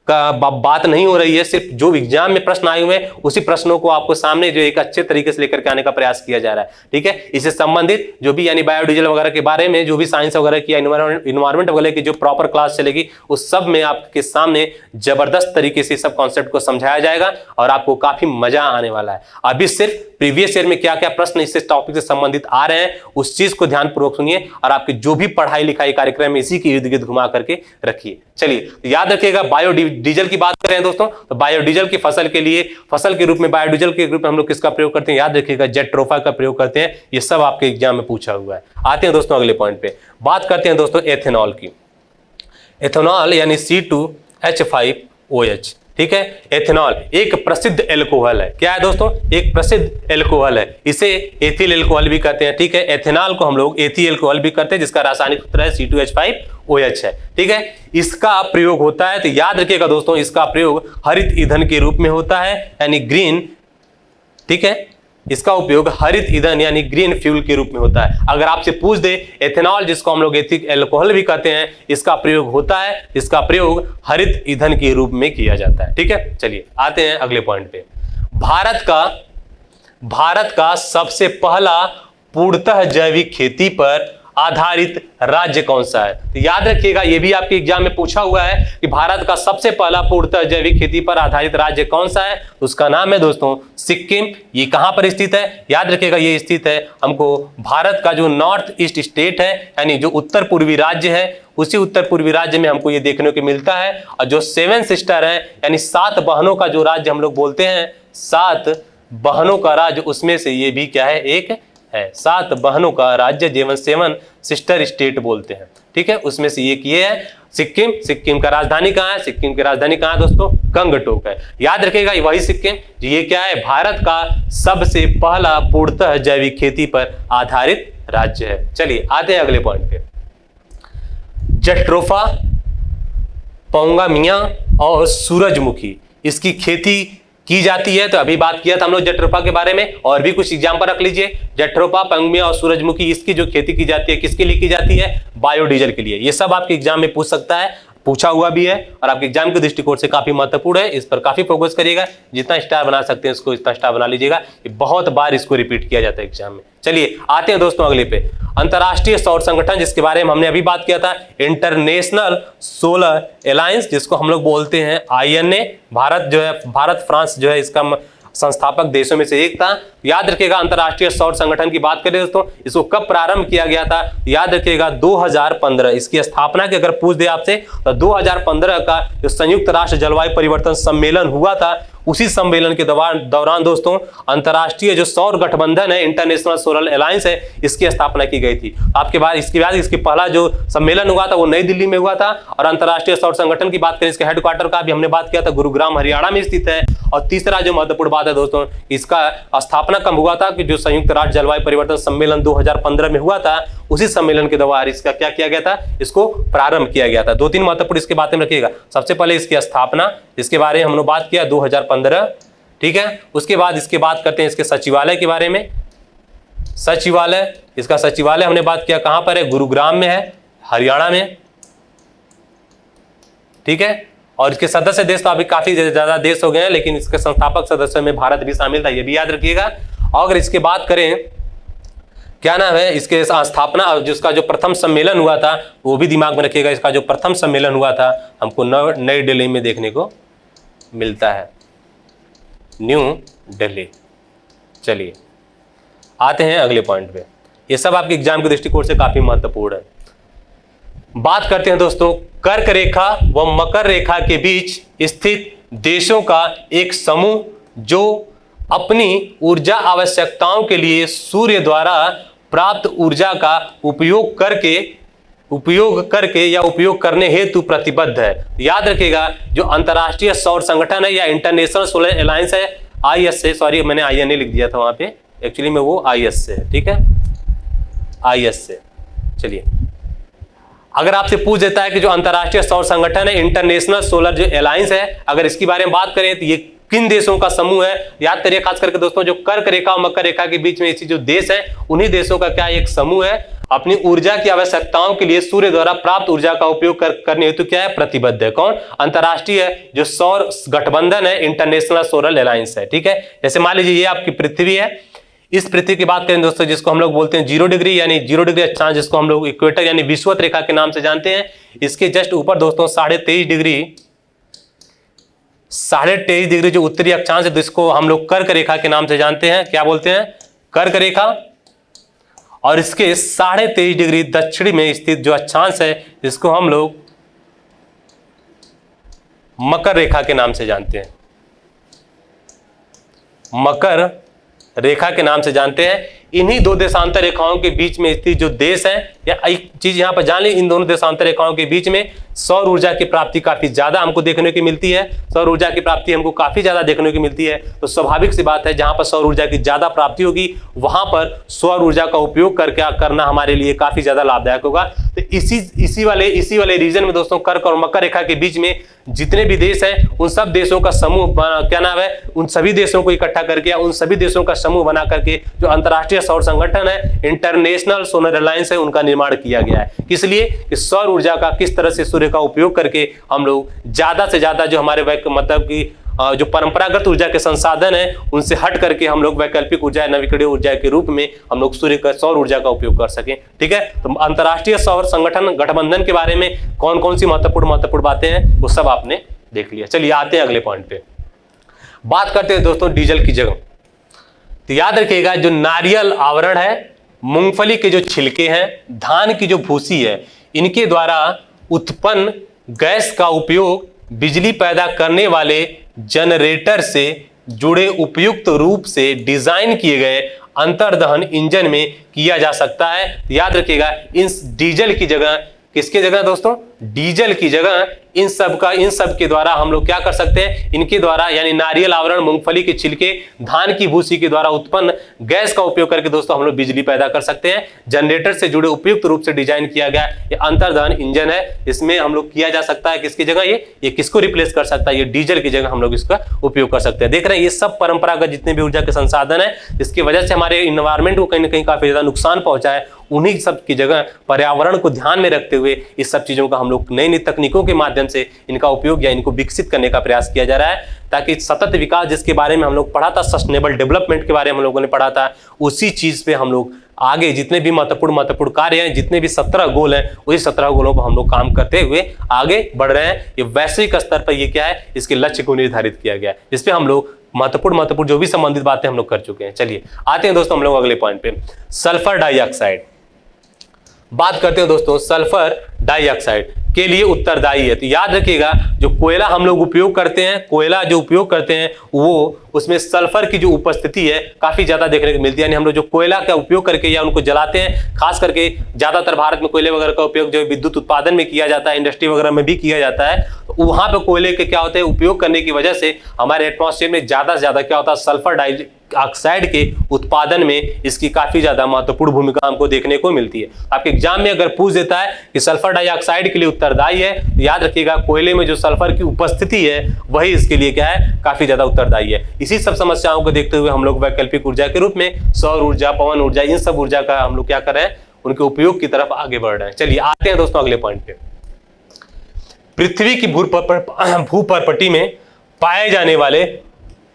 का बात नहीं हो रही है, सिर्फ जो एग्जाम में प्रश्न आए हुए हैं उसी प्रश्नों को आपको सामने जो एक अच्छे तरीके से लेकर के आने का प्रयास किया जा रहा है। ठीक है, इससे संबंधित जो भी यानी बायोडीजल वगैरह के बारे में जो भी साइंस वगैरह की इन्वायरमेंट वगैरह की जो प्रॉपर क्लास चलेगी उस सब में आपके सामने जबरदस्त तरीके से सब कॉन्सेप्ट को समझाया जाएगा और आपको काफी मजा आने वाला है। अभी सिर्फ प्रीवियस ईयर में क्या क्या प्रश्न इससे टॉपिक से संबंधित आ रहे हैं उस चीज को ध्यानपूर्वक सुनिए और आपके जो भी पढ़ाई लिखाई कार्यक्रम में इसी के इर्द गिर्द घुमा करके रखिए। चलिए याद रखिएगा बायोडीजल की बात कर रहे हैं दोस्तों, तो बायोडीजल की फसल के लिए फसल के रूप में बायोडीजल के रूप में हम लोग किसका प्रयोग करते हैं, याद रखिएगा जेट्रोफा का प्रयोग करते हैं। ये सब आपके एग्जाम में पूछा हुआ है। आते हैं दोस्तों अगले पॉइंट पे, बात करते हैं दोस्तों एथेनॉल की। एथेनॉल यानी C2H5OH। ठीक है, एथेनॉल एक प्रसिद्ध एल्कोहल है। क्या है दोस्तों, एक प्रसिद्ध एल्कोहल है। इसे एथिल एल्कोहल भी कहते हैं। ठीक है, एथेनॉल को हम लोग एथी एल्कोहल भी कहते हैं जिसका रासायनिक सूत्र है C2H5OH है। ठीक है, इसका प्रयोग होता है, तो याद रखिएगा दोस्तों इसका प्रयोग हरित ईंधन के रूप में होता है यानी ग्रीन। ठीक है, इसका उपयोग हरित ईंधन यानी ग्रीन फ्यूल के रूप में होता है। अगर आपसे पूछ दे एथेनॉल जिसको हम लोग एथिल एल्कोहल भी कहते हैं इसका प्रयोग होता है, इसका प्रयोग हरित ईंधन के रूप में किया जाता है। ठीक है, चलिए आते हैं अगले पॉइंट पे। भारत का सबसे पहला पूर्णतः जैविक खेती पर आधारित राज्य कौन सा है, तो याद रखिएगा ये भी आपके एग्जाम में पूछा हुआ है कि भारत का सबसे पहला पूर्णतः जैविक खेती पर आधारित राज्य कौन सा है, उसका नाम है दोस्तों सिक्किम। ये कहां पर स्थित है, याद रखिएगा ये स्थित है हमको भारत का जो नॉर्थ ईस्ट स्टेट है यानी जो उत्तर पूर्वी राज्य है उसी उत्तर पूर्वी राज्य में हमको ये देखने को मिलता है। और जो 7 सिस्टर है यानी 7 बहनों का जो राज्य हम लोग बोलते हैं, 7 बहनों का राज्य, उसमें से ये भी क्या है, एक है। 7 बहनों का राज्य जीवन 7 सिस्टर स्टेट बोलते हैं। ठीक है, उसमें से एक ये है सिक्किम। सिक्किम का राजधानी कहाँ है, सिक्किम की राजधानी कहाँ है दोस्तों, गंगटोक है। याद रखिएगा वही सिक्किम, ये क्या है, भारत का सबसे पहला पूर्णतः जैविक खेती पर आधारित राज्य है। चलिए आते हैं अगले पॉइंट पे। जेट्रोफा, पौंगा मियां और सूरजमुखी, इसकी खेती की जाती है। तो अभी बात किया था हम लोग जट्रोफा के बारे में, और भी कुछ एग्जाम्पल रख लीजिए। जट्रोफा, पंगमिया और सूरजमुखी, इसकी जो खेती की जाती है किसके लिए की जाती है? बायोडीजल के लिए। ये सब आपके एग्जाम में पूछ सकता है, पूछा हुआ भी है, और आपके एग्जाम के दृष्टिकोण से काफी महत्वपूर्ण है। इस पर काफी फोकस करिएगा, जितना स्टार बना सकते हैं इसको इतना स्टार बना लीजिएगा। बहुत बार इसको रिपीट किया जाता है एग्जाम में। चलिए आते हैं दोस्तों अगले पे, अंतरराष्ट्रीय सौर संगठन, जिसके बारे में हमने अभी बात किया था, इंटरनेशनल सोलर अलायंस, जिसको हम लोग बोलते हैं INA। भारत जो है, भारत फ्रांस जो है इसका संस्थापक देशों में से एक था। याद रखिएगा, अंतरराष्ट्रीय सौर संगठन की बात करें दोस्तों, इसको कब प्रारंभ किया गया था? याद रखिएगा 2015। इसकी स्थापना की अगर पूछ दे आपसे तो 2015 का जो संयुक्त राष्ट्र जलवायु परिवर्तन सम्मेलन हुआ था, उसी सम्मेलन के दौरान दोस्तों अंतरराष्ट्रीय जो सौर गठबंधन है, इंटरनेशनल सोलर अलायंस है, इसकी स्थापना की गई थी। आपके बाद इसकी पहला जो सम्मेलन हुआ था वो नई दिल्ली में हुआ था। और अंतरराष्ट्रीय सौर संगठन की बात करें, इसके हेडक्वार्टर का भी हमने बात किया था, गुरुग्राम हरियाणा में स्थित है। और तीसरा जो महत्वपूर्ण बात है दोस्तों, इसका स्थापना कब हुआ था? कि जो संयुक्त राष्ट्र जलवायु परिवर्तन सम्मेलन 2015 में हुआ था, उसी सम्मेलन के दौरान इसका क्या किया गया था? इसको प्रारंभ किया गया था। 2-3 महत्वपूर्ण इसके बारे में रखिएगा। सबसे पहले इसकी स्थापना, जिसके बारे में हमने बात किया 2015, ठीक है। उसके बाद इसके बात करते हैं इसके सचिवालय के बारे में। सचिवालय, इसका सचिवालय हमने बात किया कहां पर है? गुरुग्राम में है, हरियाणा में, ठीक है। और इसके सदस्य देश तो अभी काफी ज्यादा देश हो गए हैं, लेकिन इसके संस्थापक सदस्यों में भारत भी शामिल था, ये भी याद रखिएगा। और अगर इसके बात करें, क्या नाम है इसके स्थापना, जिसका जो प्रथम सम्मेलन हुआ था वो भी दिमाग में रखिएगा। इसका जो प्रथम सम्मेलन हुआ था हमको नई दिल्ली में देखने को मिलता है, न्यू दिल्ली। चलिए आते हैं अगले पॉइंट पे। ये सब आपके एग्जाम के दृष्टिकोण से काफी महत्वपूर्ण है। बात करते हैं दोस्तों कर्क रेखा व मकर रेखा के बीच स्थित देशों का एक समूह, जो अपनी ऊर्जा आवश्यकताओं के लिए सूर्य द्वारा प्राप्त ऊर्जा का उपयोग करके या उपयोग करने हेतु प्रतिबद्ध है। याद रखिएगा, जो अंतरराष्ट्रीय सौर संगठन है या इंटरनेशनल सोलर अलायंस है, ISA, सॉरी मैंने INA लिख दिया था वहां पे, एक्चुअली में वो ISA है, ठीक है, ISA। चलिए, अगर आपसे पूछ देता है कि जो अंतरराष्ट्रीय सौर संगठन है, इंटरनेशनल सोलर जो अलायंस है, अगर इसके बारे में बात करें तो ये किन देशों का समूह है? याद करिए, खास करके दोस्तों जो कर्क रेखा और मकर रेखा के बीच में ऐसी जो देश है, उन्हीं देशों का क्या एक समूह है, अपनी ऊर्जा की आवश्यकताओं के लिए सूर्य द्वारा प्राप्त ऊर्जा का उपयोग करने हेतु क्या है? प्रतिबद्ध है। कौन? अंतरराष्ट्रीय जो सौर गठबंधन है, इंटरनेशनल सोलर अलायंस है, ठीक है। जैसे मान लीजिए ये आपकी पृथ्वी है, इस पृथ्वी की बात करें दोस्तों, जिसको हम लोग बोलते हैं 0 डिग्री यानी 0 डिग्री अक्षांश, जिसको हम लोग इक्वेटर यानी विषुवत रेखा के नाम से जानते हैं। इसके जस्ट ऊपर दोस्तों 23.5 डिग्री जो उत्तरी अक्षांश है, जिसको हम लोग कर्क रेखा के नाम से जानते हैं। क्या बोलते हैं? कर्क रेखा। और इसके 23.5 डिग्री दक्षिण में स्थित जो अक्षांश है, जिसको हम लोग मकर रेखा के नाम से जानते हैं, मकर रेखा के नाम से जानते हैं। इन्हीं दो देशांतर रेखाओं के बीच में स्थित जो देश है, या एक चीज यहां पर जान ली, इन दोनों देशांतर रेखाओं के बीच में सौर ऊर्जा की प्राप्ति काफी ज्यादा हमको देखने की मिलती है। सौर ऊर्जा की प्राप्ति हमको काफी ज्यादा देखने की मिलती है। तो स्वाभाविक सी बात है, जहां पर सौर ऊर्जा की ज्यादा प्राप्ति होगी, वहां पर सौर ऊर्जा का उपयोग करना हमारे लिए काफी ज्यादा लाभदायक होगा। तो इसी वाले रीजन में दोस्तों, कर्क और मकर रेखा के बीच में जितने भी देश हैं, उन सब देशों का समूह, क्या नाम है, उन सभी देशों को इकट्ठा करके या उन सभी देशों का समूह बना करके जो अंतरराष्ट्रीय सौर संगठन है, इंटरनेशनल सोलर अलायंस है, उनका निर्माण किया गया है। किस लिए? कि सौर ऊर्जा का किस तरह से सूर्य का उपयोग करके हम लोग ज्यादा से ज्यादा जो हमारे मतलब की जो परंपरागत ऊर्जा के संसाधन है, उनसे हट करके हम लोग वैकल्पिक ऊर्जा, नवीकरणीय ऊर्जा के रूप में हम लोग सूर्य का सौर ऊर्जा का उपयोग कर सकें, ठीक है। तो अंतरराष्ट्रीय सौर संगठन गठबंधन के बारे में कौन कौन सी महत्वपूर्ण बातें हैं, वो सब आपने देख लिया। चलिए आते हैं अगले पॉइंट पे। बात करते हैं दोस्तों डीजल की जगह। तो याद रखिएगा, जो नारियल आवरण है, मूंगफली के जो छिलके हैं, धान की जो भूसी है, इनके द्वारा उत्पन्न गैस का उपयोग बिजली पैदा करने वाले जनरेटर से जुड़े उपयुक्त रूप से डिजाइन किए गए अंतर्दहन इंजन में किया जा सकता है। याद रखिएगा, इन डीजल की जगह किसकी जगह दोस्तों? डीजल की जगह इन सब के द्वारा हम लोग क्या कर सकते हैं, इनके द्वारा यानी नारियल आवरण, मूंगफली के छिलके, धान की भूसी के द्वारा उत्पन्न गैस का उपयोग करके दोस्तों हम लोग बिजली पैदा कर सकते हैं। जनरेटर से जुड़े उपयुक्त रूप से डिजाइन किया गया ये अंतर्दहन इंजन है, इसमें हम लोग किया जा सकता है किसकी जगह, ये किसको रिप्लेस कर सकता है, ये डीजल की जगह हम लोग इसका उपयोग कर सकते हैं। देख रहे हैं ये सब परंपरागत जितने भी ऊर्जा के संसाधन है, इसकी वजह से हमारे इन्वायरमेंट को कहीं ना कहीं काफी ज्यादा नुकसान पहुंचा है, उन्हीं सब की जगह पर्यावरण को ध्यान में रखते हुए इस सब चीजों का हम लोग नई नई तकनीकों के माध्यम से इनका उपयोग या इनको विकसित करने का प्रयास किया जा रहा है, ताकि सतत विकास जिसके बारे में हम लोग पढ़ा था, सस्टेनेबल डेवलपमेंट के बारे में हम लोगों ने पढ़ा था, उसी चीज पे हम लोग आगे जितने भी महत्वपूर्ण कार्य हैं, जितने भी 17 गोल हैं, उसी 17 गोलों को हम लोग काम करते हुए आगे बढ़ रहे हैं। ये वैश्विक स्तर पर ये क्या है, इसके लक्ष्य को निर्धारित किया गया है, जिसपे हम लोग महत्वपूर्ण जो भी संबंधित बातें हम लोग कर चुके हैं। चलिए आते हैं दोस्तों हम लोग अगले पॉइंट पे, सल्फर डाइऑक्साइड। बात करते हैं दोस्तों सल्फर डाइऑक्साइड के लिए उत्तरदायी है। तो याद रखिएगा जो कोयला हम लोग उपयोग करते हैं, कोयला जो उपयोग करते हैं वो उसमें सल्फर की जो उपस्थिति है काफी ज्यादा देखने को मिलती है। यानी हम लोग जो कोयला का उपयोग करके या उनको जलाते हैं, खास करके ज्यादातर भारत में कोयले वगैरह का उपयोग जो विद्युत उत्पादन में किया जाता है, इंडस्ट्री वगैरह में भी किया जाता है, तो वहां पे कोयले के क्या होते हैं, उपयोग करने की वजह से हमारे एटमॉस्फेयर में ज्यादा से ज्यादा क्या होता है, सल्फर डाइऑक्साइड के उत्पादन में इसकी काफी ज्यादा महत्वपूर्ण भूमिका हमको देखने को मिलती है। आपके एग्जाम में अगर पूछ देता है कि सल्फर डाइऑक्साइड के लिए उत्तरदायी है, तो याद रखिएगा कोयले में जो सल्फर की उपस्थिति है वही इसके लिए क्या है, काफी ज्यादा उत्तरदायी है। इसी सब समस्याओं को देखते हुए हम लोग वैकल्पिक ऊर्जा के रूप में सौर ऊर्जा, पवन ऊर्जा, इन सब ऊर्जा का हम लोग क्या कर रहे हैं, उनके उपयोग की तरफ आगे बढ़ रहे हैं। चलिए आते हैं दोस्तों अगले पॉइंट पे, पृथ्वी की भूपर्पटी में पाए जाने वाले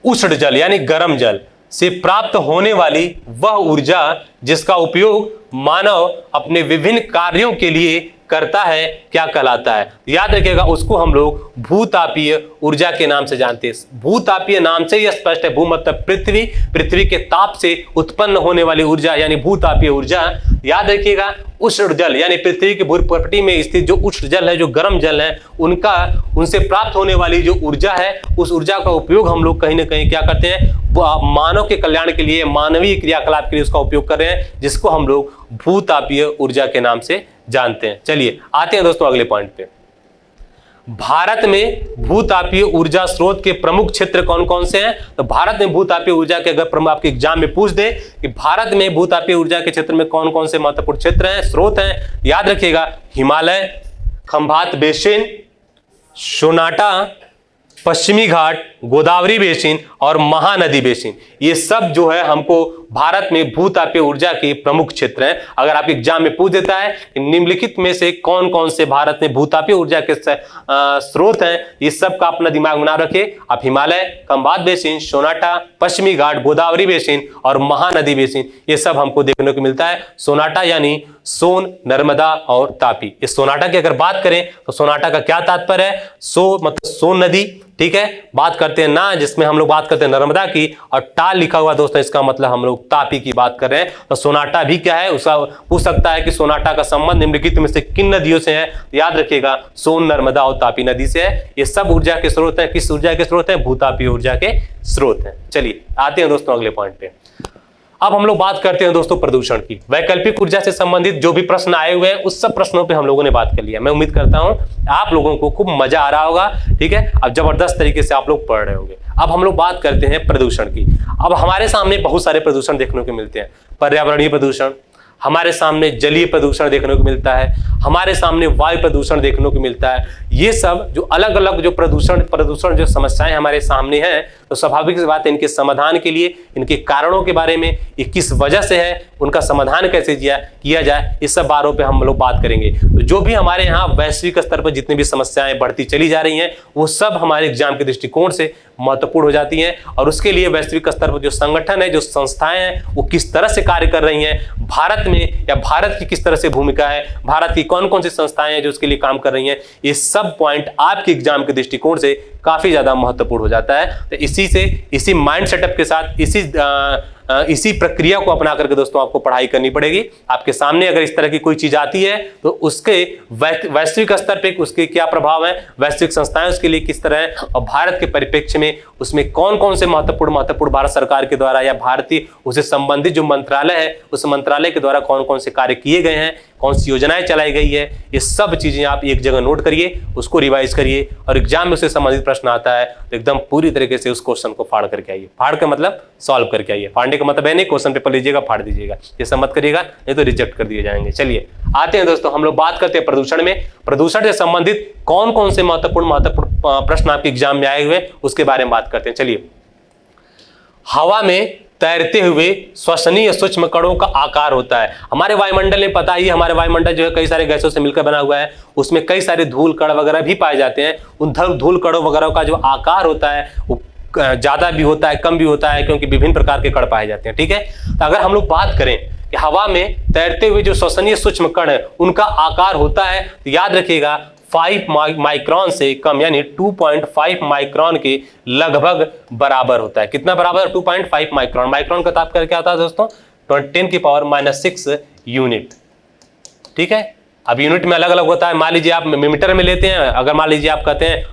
उष्ण जल यानी गर्म जल से प्राप्त होने वाली वह ऊर्जा जिसका उपयोग मानव अपने विभिन्न कार्यों के लिए करता है क्या कहलाता है। याद रखिएगा उसको हम लोग भूतापीय ऊर्जा के नाम से जानते हैं। भूतापीय नाम से ही स्पष्ट है, भू मतलब पृथ्वी, पृथ्वी के ताप से उत्पन्न होने वाली ऊर्जा यानी भूतापीय ऊर्जा। याद रखिएगा उष्ण जल यानी पृथ्वी की भूपर्पटी में स्थित जो उष्ण जल है, जो गर्म जल है, उनसे प्राप्त होने वाली जो ऊर्जा है, उस ऊर्जा का उपयोग हम लोग कहीं ना कहीं क्या करते हैं, मानव के कल्याण के लिए, मानवीय क्रियाकलाप के लिए उसका उपयोग कर रहे हैं, जिसको हम लोग भूतापीय ऊर्जा के नाम से जानते हैं। चलिए आते हैं दोस्तों अगले पॉइंट पे, भारत में भूतापीय ऊर्जा स्रोत के प्रमुख क्षेत्र कौन कौन से हैं। तो भारत में भूतापीय ऊर्जा के अगर आपके एग्जाम में पूछ दे कि भारत में भूतापीय ऊर्जा के क्षेत्र में कौन कौन से महत्वपूर्ण क्षेत्र हैं, स्रोत हैं, याद रखिएगा हिमालय, खंभात बेसिन, सोनाटा, पश्चिमी घाट, गोदावरी बेसिन और महानदी बेसिन, ये सब जो है हमको भारत में भूतापीय ऊर्जा के प्रमुख क्षेत्र हैं। अगर आप एग्जाम में पूछ देता है कि निम्नलिखित में से कौन कौन से भारत में भूतापीय ऊर्जा के स्रोत हैं, ये सब का अपना दिमाग में ना रखे आप, हिमालय, खंभात बेसिन, सोनाटा, पश्चिमी घाट, गोदावरी बेसिन और महानदी बेसिन, ये सब हमको देखने को मिलता है। सोनाटा यानी सोन, नर्मदा और तापी। इस सोनाटा की अगर बात करें तो सोनाटा का क्या तात्पर्य है, सो मतलब सोन नदी, ठीक है। बात करते हैं ना, जिसमें हम लोग बात करते हैं नर्मदा की, और टा लिखा हुआ दोस्तों, इसका मतलब हम लोग तापी की बात कर रहे हैं। तो सोनाटा भी क्या है, उसका पूछ सकता है कि सोनाटा का संबंध निम्नलिखित में से किन नदियों से है। याद रखिएगा सोन, नर्मदा और तापी नदी से है। ये सब ऊर्जा के स्रोत हैं। किस ऊर्जा के स्रोत हैं, भूतापीय ऊर्जा के स्रोत हैं। चलिए आते हैं दोस्तों अगले पॉइंट पे। अब हम लोग बात करते हैं दोस्तों प्रदूषण की। वैकल्पिक ऊर्जा से संबंधित जो भी प्रश्न आए हुए हैं उस सब प्रश्नों पे हम लोगों ने बात कर लिया। मैं उम्मीद करता हूं आप लोगों को खूब मजा आ रहा होगा, ठीक है। अब जबरदस्त तरीके से आप लोग पढ़ रहे होंगे। अब हम लोग बात करते हैं प्रदूषण की। अब हमारे सामने बहुत सारे प्रदूषण देखने को मिलते हैं। पर्यावरणीय प्रदूषण, हमारे सामने जलीय प्रदूषण देखने को मिलता है, हमारे सामने वायु प्रदूषण देखने को मिलता है। ये सब जो अलग अलग जो प्रदूषण जो समस्याएं हमारे सामने हैं, तो स्वाभाविक सी बात है इनके समाधान के लिए, इनके कारणों के बारे में, ये किस वजह से है, उनका समाधान कैसे किया जाए, इस सब बारों पे हम लोग बात करेंगे। तो जो भी हमारे यहाँ वैश्विक स्तर पर जितनी भी समस्याएं बढ़ती चली जा रही हैं, वो सब हमारे एग्जाम के दृष्टिकोण से महत्वपूर्ण हो जाती हैं। और उसके लिए वैश्विक स्तर पर जो संगठन है, जो संस्थाएं हैं, वो किस तरह से कार्य कर रही हैं, भारत में या भारत की किस तरह से भूमिका है, भारत की कौन कौन सी संस्थाएं हैं जो उसके लिए काम कर रही हैं, ये सब पॉइंट आपके एग्जाम के दृष्टिकोण से काफी ज्यादा महत्वपूर्ण हो जाता है। तो इसी माइंड सेटअप के साथ इसी प्रक्रिया को अपना करके दोस्तों आपको पढ़ाई करनी पड़ेगी। आपके सामने अगर इस तरह की कोई चीज आती है तो उसके वैश्विक स्तर पे उसके क्या प्रभाव है, वैश्विक संस्थाएं उसके लिए किस तरह है, और भारत के परिप्रेक्ष्य में उसमें कौन कौन से महत्वपूर्ण भारत सरकार के द्वारा या भारतीय उससे संबंधित जो मंत्रालय है, उस मंत्रालय के द्वारा कौन कौन से कार्य किए गए हैं, कौन सी योजनाएं चलाई गई है, ये सब चीजें आप एक जगह नोट करिए, उसको रिवाइज करिए और एग्जाम में उससे संबंधित प्रश्न आता है तो एकदम पूरी तरीके से उस क्वेश्चन को फाड़ करके आइए। फाड़ का मतलब सॉल्व करके आइए, फाड़ने का मतलब है नहीं क्वेश्चन पेपर लीजिएगा फाड़ दीजिएगा, ये सब मत करिएगा, नहीं तो रिजेक्ट कर दिए जाएंगे। चलिए आते हैं दोस्तों, हम लोग बात करते हैं प्रदूषण में। प्रदूषण से संबंधित कौन कौन से महत्वपूर्ण प्रश्न आपके एग्जाम में आए हुए उसके बारे में बात करते हैं। चलिए, हवा में तैरते हुए श्वसनीय सूक्ष्म कणों का आकार होता है। हमारे वायुमंडल में पता ही, हमारे वायुमंडल जो है कई सारे गैसों से मिलकर बना हुआ है, उसमें कई सारे धूल कण वगैरह भी पाए जाते हैं। उन धूल कणों वगैरह का जो आकार होता है वो ज्यादा भी होता है, कम भी होता है, क्योंकि विभिन्न प्रकार के कण पाए जाते हैं। ठीक है, तो अगर हम लोग बात करें कि हवा में तैरते हुए जो श्वसनीय सूक्ष्म कण है उनका आकार होता है, तो याद रखिएगा 5 माइक्रोन से कम, यानी 2.5 माइक्रोन के लगभग बराबर होता है। कितना बराबर? 2.5 माइक्रोन। माइक्रोन का तात्पर्य क्या होता है दोस्तों? 10⁻⁻⁶ यूनिट। ठीक है, अब यूनिट में अलग अलग होता है। मान लीजिए आप मीटर में लेते हैं, अगर मान लीजिए आप कहते हैं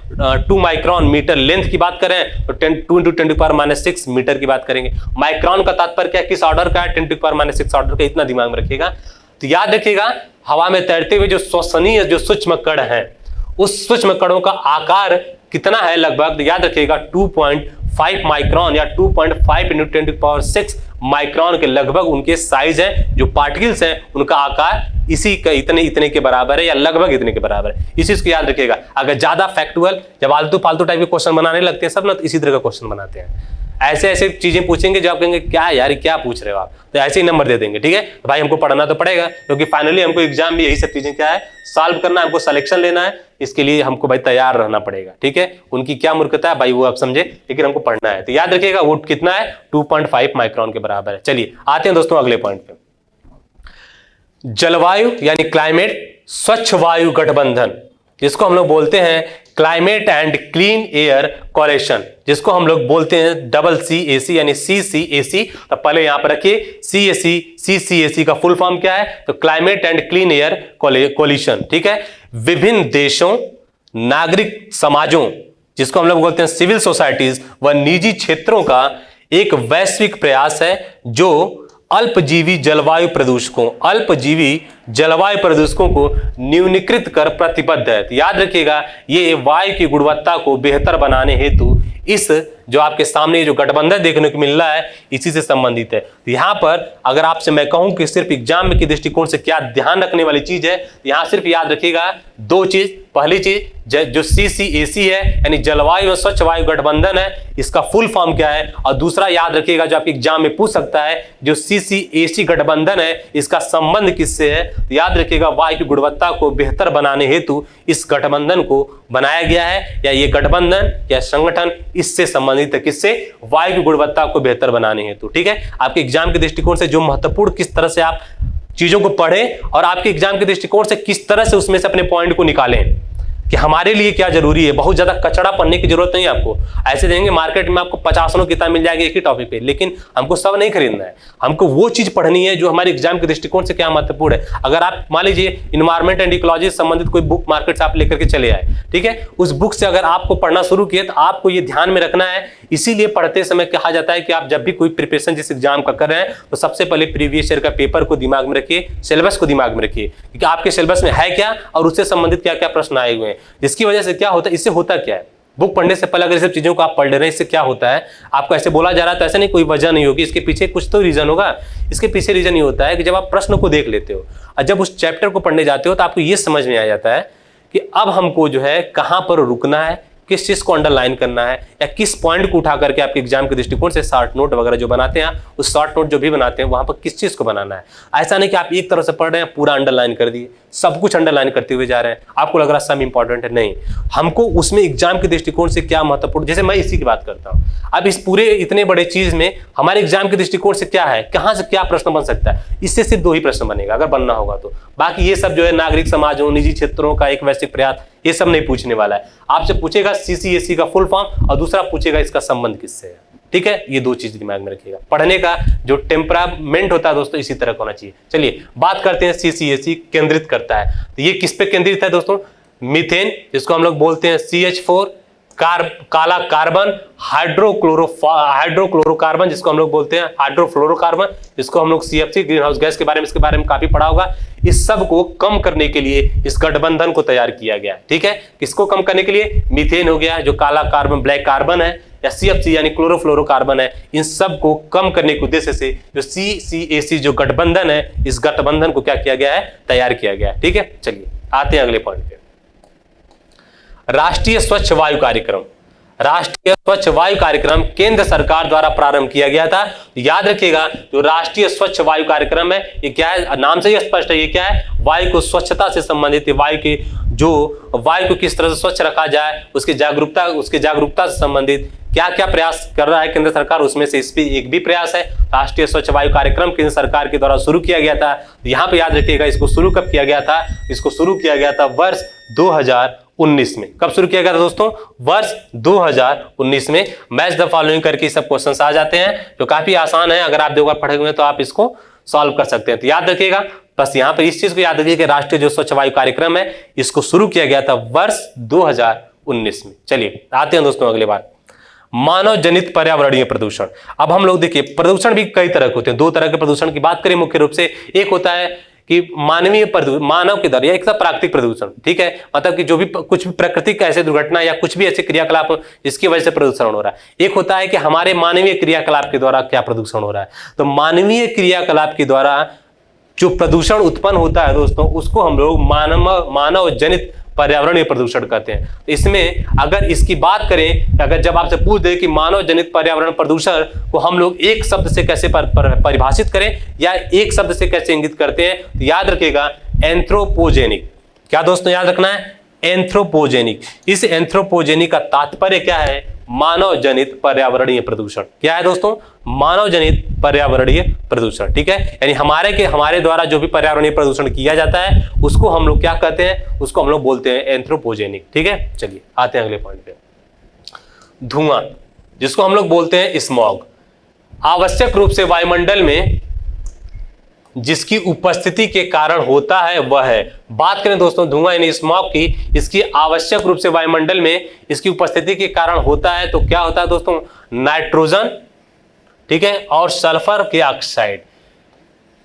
2 माइक्रोन मीटर लेंथ की बात करें तो 2 × 10⁻⁶ मीटर की बात करेंगे। माइक्रोन का तात्पर्य क्या, किस ऑर्डर का है? 10⁻⁶ ऑर्डर का। इतना दिमाग में रखिएगा। तो याद रखिएगा, हवा में तैरते हुए जो श्वसनीय जो सूक्ष्म कण हैं, उस सूक्ष्म कणों का आकार कितना है लगभग? तो याद रखिएगा 2.5 माइक्रोन या 2.5 × 10⁻⁶ माइक्रोन के लगभग उनके साइज है। जो पार्टिकल्स हैं उनका आकार इसी का इतने के बराबर है या लगभग इतने के बराबर है। इस चीज को याद रखिएगा। अगर ज्यादा फैक्टुअल, जब आलतू फालतू टाइप के क्वेश्चन बनाने लगते हैं सब ना, तो इसी तरह का क्वेश्चन बनाते हैं। ऐसे ऐसे चीजें पूछेंगे जो आप कहेंगे क्या यार क्या पूछ रहे हो आप, तो ऐसे ही नंबर दे देंगे। ठीक है, तो भाई हमको पढ़ना तो पड़ेगा, क्योंकि फाइनली हमको एग्जाम में यही सब चीजें क्या है, सॉल्व करना है, हमको सिलेक्शन लेना है। इसके लिए हमको भाई तैयार रहना पड़ेगा। ठीक है, उनकी क्या मूर्खता है भाई वो आप समझे, लेकिन हमको पढ़ना है। तो याद रखिएगा वो कितना है, 2.5 माइक्रोन के बराबर है। चलिए आते हैं दोस्तों अगले पॉइंट पे। जलवायु यानी क्लाइमेट, स्वच्छ वायु गठबंधन, जिसको हम लोग बोलते हैं क्लाइमेट एंड क्लीन एयर कोalition, जिसको हम लोग बोलते हैं CCAC यानी CCAC। तो पहले यहां पर रखिए CCAC का फुल फॉर्म क्या है, तो क्लाइमेट एंड क्लीन एयर कोalition। ठीक है, विभिन्न देशों, नागरिक समाजों, जिसको हम लोग बोलते हैं सिविल सोसाइटीज व निजी क्षेत्रों का एक वैश्विक प्रयास है जो अल्पजीवी जलवायु प्रदूषकों को न्यूनीकृत कर प्रतिबद्ध है। तो याद रखिएगा, ये वायु की गुणवत्ता को बेहतर बनाने हेतु इस जो आपके सामने जो गठबंधन देखने को मिल रहा है इसी से संबंधित है। तो यहां पर अगर आपसे मैं कहूं कि सिर्फ एग्जाम के दृष्टिकोण से क्या ध्यान रखने वाली चीज है, यहां सिर्फ याद रखिएगा 2 चीज। पहली चीज जो CCAC है यानी जलवायु और स्वच्छ वायु गठबंधन है, इसका फुल फॉर्म क्या है, और दूसरा याद रखिएगा जो आपके एग्जाम में पूछ सकता है जो CCAC गठबंधन है इसका संबंध किससे है। तो याद रखिएगा वायु की गुणवत्ता को बेहतर बनाने हेतु इस गठबंधन को बनाया गया है, या ये गठबंधन या संगठन इससे संबंधित है। किससे? वायु की गुणवत्ता को बेहतर बनाने हेतु। ठीक है, आपके एग्जाम के दृष्टिकोण से जो महत्वपूर्ण किस तरह से आप चीजों को पढ़ें और आपके एग्जाम के दृष्टिकोण से किस तरह से उसमें से अपने पॉइंट को निकालें कि हमारे लिए क्या जरूरी है। बहुत ज्यादा कचड़ा पढ़ने की जरूरत नहीं है आपको। ऐसे देंगे मार्केट में आपको 50 किताब मिल जाएगी एक ही टॉपिक पे, लेकिन हमको सब नहीं खरीदना है। हमको वो चीज पढ़नी है जो हमारे एग्जाम के दृष्टिकोण से क्या महत्वपूर्ण है। अगर आप मान लीजिए इन्वायरमेंट एंड इकोलॉजी से संबंधित कोई बुक मार्केट से आप लेकर के चले आए, ठीक है, उस बुक से अगर आपको पढ़ना शुरू किए तो आपको ये ध्यान में रखना है। इसीलिए पढ़ते समय कहा जाता है कि आप जब भी कोई प्रिपरेशन जिस एग्जाम का कर रहे हैं तो सबसे पहले प्रीवियस ईयर का पेपर को दिमाग में रखिए, सिलेबस को दिमाग में रखिए कि आपके सिलेबस में है क्या और उससे संबंधित क्या क्या प्रश्न आए हुए हैं। जिसकी वजह से क्या होता है, इससे होता क्या है, बुक पढ़ने से पहले अगर ये सब चीजों को आप पढ़ ले रहे हैं, इससे क्या होता है, आपको ऐसे बोला जा रहा है तो ऐसे नहीं, कोई वजह नहीं होगी, इसके पीछे कुछ तो रीजन होगा। इसके पीछे रीजन ये होता है कि जब आप प्रश्न को देख लेते हो और जब उस चैप्टर को पढ़ने जाते हो तो आपको ये समझ में आ जाता है कि अब हमको जो है कहां पर रुकना है, किस चीज को अंडरलाइन करना है, या किस पॉइंट को उठा करके आपके एग्जाम के दृष्टिकोण से शॉर्ट नोट वगैरह जो बनाते हैं, उस शॉर्ट नोट जो भी बनाते हैं वहां पर किस चीज को बनाना है। ऐसा नहीं कि आप एक तरह से पढ़ रहे हैं पूरा अंडरलाइन कर दिए, सब कुछ अंडरलाइन करते हुए जा रहे हैं, आपको लग रहा है सब इंपॉर्टेंट है। नहीं, हमको उसमें एग्जाम के दृष्टिकोण से क्या महत्वपूर्ण, जैसे मैं इसी की बात करता हूं, अब इस पूरे इतने बड़े चीज में हमारे एग्जाम के दृष्टिकोण से क्या है, कहां से क्या प्रश्न बन सकता है, इससे सिर्फ 2 ही प्रश्न बनेगा अगर बनना होगा तो। बाकी ये सब जो है नागरिक समाजों, निजी क्षेत्रों का एक वैश्विक प्रयास, ये सब नहीं पूछने वाला है। आपसे पूछेगा CCAC का फुल फॉर्म और दूसरा पूछेगा इसका संबंध किससे है। ठीक है, ये 2 चीज दिमाग में रखिएगा। पढ़ने का जो टेम्परामेंट होता है दोस्तों इसी तरह का होना चाहिए। चलिए बात करते हैं CCAC केंद्रित करता है, तो ये किस पे केंद्रित है दोस्तों, मीथेन जिसको हम लोग बोलते हैं CH4, काला कार्बन, हाइड्रोक्लोरोकार्बन जिसको हम लोग बोलते हैं हाइड्रोफ्लोरोकार्बन, जिसको हम लोग CFC ग्रीन हाउस गैस के बारे में, इसके बारे में काफी पढ़ा होगा। इस सब को कम करने के लिए इस गठबंधन को तैयार किया गया। ठीक है, किसको कम करने के लिए? मीथेन हो गया, जो काला कार्बन ब्लैक कार्बन है, या CFC यानी क्लोरोफ्लोरोकार्बन है, इन सब को कम करने के उद्देश्य से जो CCAC जो गठबंधन है, इस गठबंधन को क्या किया गया है? तैयार किया गया है। ठीक है, चलिए आते हैं अगले पॉइंट पे। राष्ट्रीय स्वच्छ वायु कार्यक्रम। राष्ट्रीय स्वच्छ वायु कार्यक्रम केंद्र सरकार द्वारा प्रारंभ किया गया था। याद रखिएगा, जो राष्ट्रीय स्वच्छ वायु कार्यक्रम है, ये क्या है? नाम से ही स्पष्ट है, ये क्या है? वायु को स्वच्छता से संबंधित, वायु की जो वायु को किस तरह से स्वच्छ रखा जाए उसकी जागरूकता से संबंधित क्या क्या प्रयास कर रहा है केंद्र सरकार, उसमें से इस पे एक भी प्रयास है राष्ट्रीय स्वच्छ वायु कार्यक्रम केंद्र सरकार के द्वारा शुरू किया गया था। यहाँ पे याद रखिएगा, इसको शुरू कब किया गया था? इसको शुरू किया गया था वर्ष 2019 में। कब शुरू किया गया था दोस्तों? वर्ष 2019 में। मैच द फॉलोइंग करके सब क्वेश्चंस आ जाते हैं, जो काफी आसान है। अगर आप 2 बार पढ़े हुए हैं तो आप इसको सॉल्व कर सकते हैं। तो याद रखिएगा, बस यहाँ पर इस चीज को याद रखिए कि राष्ट्रीय जो स्वच्छ वायु कार्यक्रम है, इसको शुरू किया गया था वर्ष 2019 में। चलिए आते हैं दोस्तों अगले बार, मानव जनित पर्यावरणीय प्रदूषण। अब हम लोग देखिए, प्रदूषण भी कई तरह के होते हैं। 2 तरह के प्रदूषण की बात करें मुख्य रूप से। एक होता है कि मानव के द्वारा, एक प्राकृतिक प्रदूषण। ठीक है, मतलब कि जो भी कुछ भी प्राकृतिक ऐसे दुर्घटना या कुछ भी ऐसे क्रियाकलाप जिसकी वजह से प्रदूषण हो रहा है। एक होता है कि हमारे मानवीय क्रियाकलाप के द्वारा क्या प्रदूषण हो रहा है। तो मानवीय क्रियाकलाप के द्वारा जो प्रदूषण उत्पन्न होता है दोस्तों, उसको हम लोग मानव जनित पर्यावरणीय प्रदूषण कहते हैं। इसमें अगर इसकी बात करें, अगर जब आपसे पूछ दे कि मानव जनित पर्यावरण प्रदूषण को हम लोग एक शब्द से कैसे परिभाषित करें या एक शब्द से कैसे इंगित करते हैं, तो याद रखिएगा एंथ्रोपोजेनिक। क्या दोस्तों याद रखना है? एंथ्रोपोजेनिक। इस एंथ्रोपोजेनिक का तात्पर्य क्या है? मानव जनित पर्यावरणीय प्रदूषण। क्या है दोस्तों? मानव जनित पर्यावरणीय प्रदूषण। ठीक है, यानी हमारे द्वारा जो भी पर्यावरणीय प्रदूषण किया जाता है उसको हम लोग क्या कहते हैं? उसको हम लोग बोलते हैं एंथ्रोपोजेनिक। ठीक है, चलिए आते हैं अगले पॉइंट पे। धुआं, जिसको हम लोग बोलते हैं स्मॉग, आवश्यक रूप से वायुमंडल में जिसकी उपस्थिति के कारण होता है वह है। बात करें दोस्तों धुआं यानी स्मॉग की, इसकी आवश्यक रूप से वायुमंडल में इसकी उपस्थिति के कारण होता है। तो क्या होता है दोस्तों? नाइट्रोजन, ठीक है, और सल्फर के ऑक्साइड।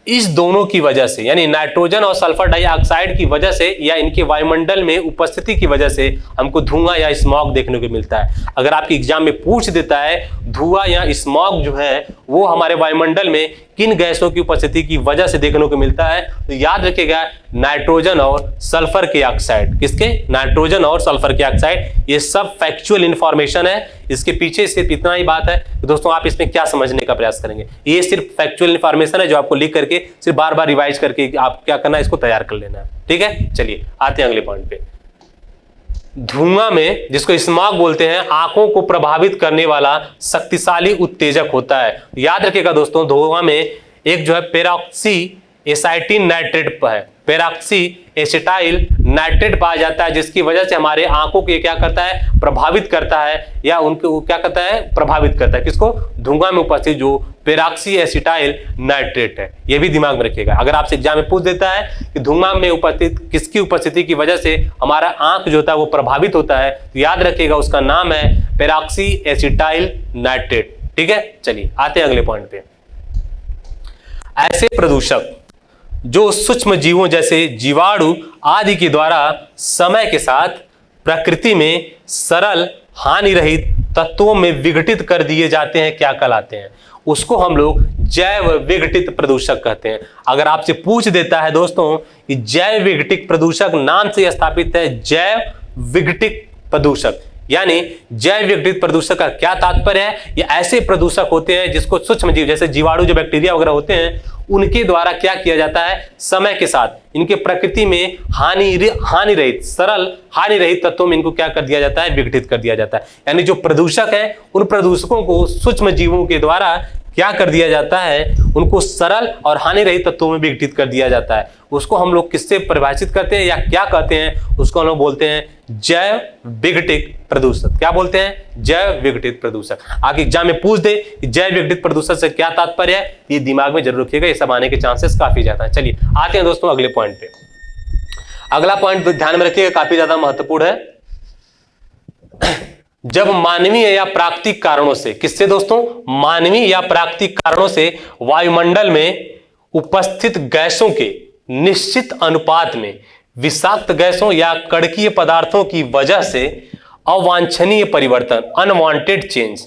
इस दोनों की वजह से, यानी नाइट्रोजन और सल्फर डाइऑक्साइड की वजह से या इनके वायुमंडल में उपस्थिति की वजह से हमको धुआं या स्मॉग देखने को मिलता है। अगर आपके एग्जाम में पूछ देता है धुआं या स्मॉग जो है वो हमारे वायुमंडल में किन गैसों की उपस्थिति की वजह से देखने को मिलता है, तो याद रखिएगा नाइट्रोजन और सल्फर के ऑक्साइड। किसके? नाइट्रोजन और सल्फर के ऑक्साइड। ये सब फैक्चुअल इंफॉर्मेशन है, इसके पीछे सिर्फ इतना ही बात है कि दोस्तों आप इसमें क्या समझने का प्रयास करेंगे। ये सिर्फ फैक्चुअल इंफॉर्मेशन है जो आपको लिख करके सिर्फ बार बार रिवाइज करके आप क्या करना है, इसको तैयार कर लेना है। ठीक है, चलिए आते हैं अगले पॉइंट पे। धुआं में, जिसको स्मॉग बोलते हैं, आंखों को प्रभावित करने वाला शक्तिशाली उत्तेजक होता है। याद रखिएगा दोस्तों, धुआं में एक जो है पेरोक्सी एसाइटिन नाइट्रेट है, पेरोक्सी एसिटाइल नाइट्रेट पाया जाता है, जिसकी वजह से हमारे आंखों को क्या करता है? प्रभावित करता है, या उनको क्या करता है? प्रभावित करता है। किसको? धुआं में उपस्थित जो पेरोक्सी एसिटाइल नाइट्रेट है। यह भी दिमाग में रखिएगा। अगर आपसे एग्जाम में पूछ देता है कि धुआं में उपस्थित किसकी उपस्थिति की वजह से हमारा आंख जो होता है वो प्रभावित होता है, तो याद रखिएगा उसका नाम है पेरोक्सी एसिटाइल नाइट्रेट। ठीक है, चलिए आते हैं अगले पॉइंट पे। ऐसे प्रदूषक जो सूक्ष्म जीवों जैसे जीवाणु आदि के द्वारा समय के साथ प्रकृति में सरल हानि रहित तत्वों में विघटित कर दिए जाते हैं, क्या कहलाते हैं? उसको हम लोग जैव विघटित प्रदूषक कहते हैं। अगर आपसे पूछ देता है दोस्तों कि जैव विघटित प्रदूषक नाम से स्थापित है जैव विघटित प्रदूषक, यानी जैव विघटित प्रदूषक का क्या तात्पर्य है? ये ऐसे प्रदूषक होते हैं जिसको सूक्ष्म जीव जैसे जीवाणु जो बैक्टीरिया वगैरह होते हैं उनके द्वारा क्या किया जाता है? समय के साथ इनके प्रकृति में हानि रहित सरल हानि रहित तत्वों में इनको क्या कर दिया जाता है? विघटित कर दिया जाता है। यानी जो प्रदूषक है उन प्रदूषकों को सूक्ष्म जीवों के द्वारा क्या कर दिया जाता है? उनको सरल और हानि रहित तत्वों में विघटित कर दिया जाता है। उसको हम लोग किससे परिभाषित करते हैं या क्या कहते हैं? उसको हम लोग बोलते हैं जैव विघटित प्रदूषक। क्या बोलते हैं? जैव विघटित प्रदूषक। आगे एग्जाम में पूछ दे कि जैव विघटित प्रदूषक से क्या तात्पर्य है, ये दिमाग में जरूर रखिएगा, ये सब आने के चांसेस काफी ज्यादा है। चलिए आते हैं दोस्तों अगले पॉइंट पे। अगला पॉइंट ध्यान में रखिएगा, काफी ज्यादा महत्वपूर्ण है। जब मानवीय या प्राकृतिक कारणों से, किससे दोस्तों? मानवीय या प्राकृतिक कारणों से वायुमंडल में उपस्थित गैसों के निश्चित अनुपात में विषाक्त गैसों या कड़कीय पदार्थों की वजह से अवांछनीय परिवर्तन, अनवांटेड चेंज,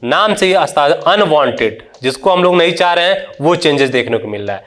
नाम से ही अनवांटेड, जिसको हम लोग नहीं चाह रहे हैं वो चेंजेस देखने को मिल रहा है,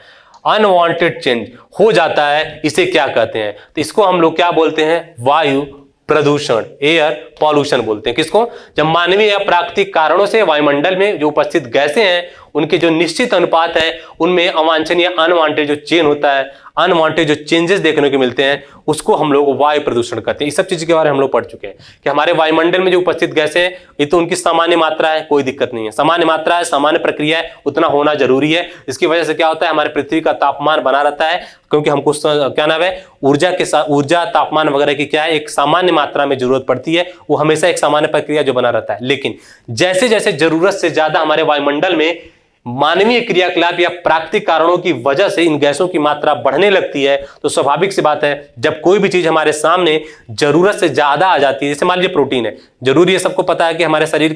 अनवांटेड चेंज हो जाता है, इसे क्या कहते हैं? तो इसको हम लोग क्या बोलते हैं? वायु प्रदूषण, एयर पॉल्यूशन बोलते हैं। किसको? जब मानवीय या प्राकृतिक कारणों से वायुमंडल में जो उपस्थित गैसें हैं उनके जो निश्चित अनुपात है उनमें अवांछनीय अनवांटेड जो चेंज होता है, अनवांटेड जो चेंजेस देखने को मिलते हैं उसको हम लोग वायु प्रदूषण कहते हैं। इस सब चीज के बारे में हम लोग पढ़ चुके हैं कि हमारे वायुमंडल में जो उपस्थित गैसें हैं ये तो उनकी सामान्य मात्रा है, कोई दिक्कत नहीं है, सामान्य मात्रा है, सामान्य प्रक्रिया है, उतना होना जरूरी है। इसकी वजह से क्या होता है? हमारे पृथ्वी का तापमान बना रहता है, क्योंकि हमको क्या नाम है, ऊर्जा तापमान वगैरह की क्या है, एक सामान्य मात्रा में जरूरत पड़ती है, वो हमेशा एक सामान्य प्रक्रिया जो बना रहता है। लेकिन जैसे जैसे जरूरत से ज्यादा हमारे वायुमंडल में मानवीय क्रियाकलाप या प्राकृतिक कारणों की वजह से इन गैसों की मात्रा बढ़ने लगती है, तो स्वाभाविक सी बात है जब कोई भी चीज हमारे सामने जरूरत से ज्यादा आ जाती है, जैसे मान लीजिए प्रोटीन है, जरूरी है, सबको पता है कि हमारे शरीर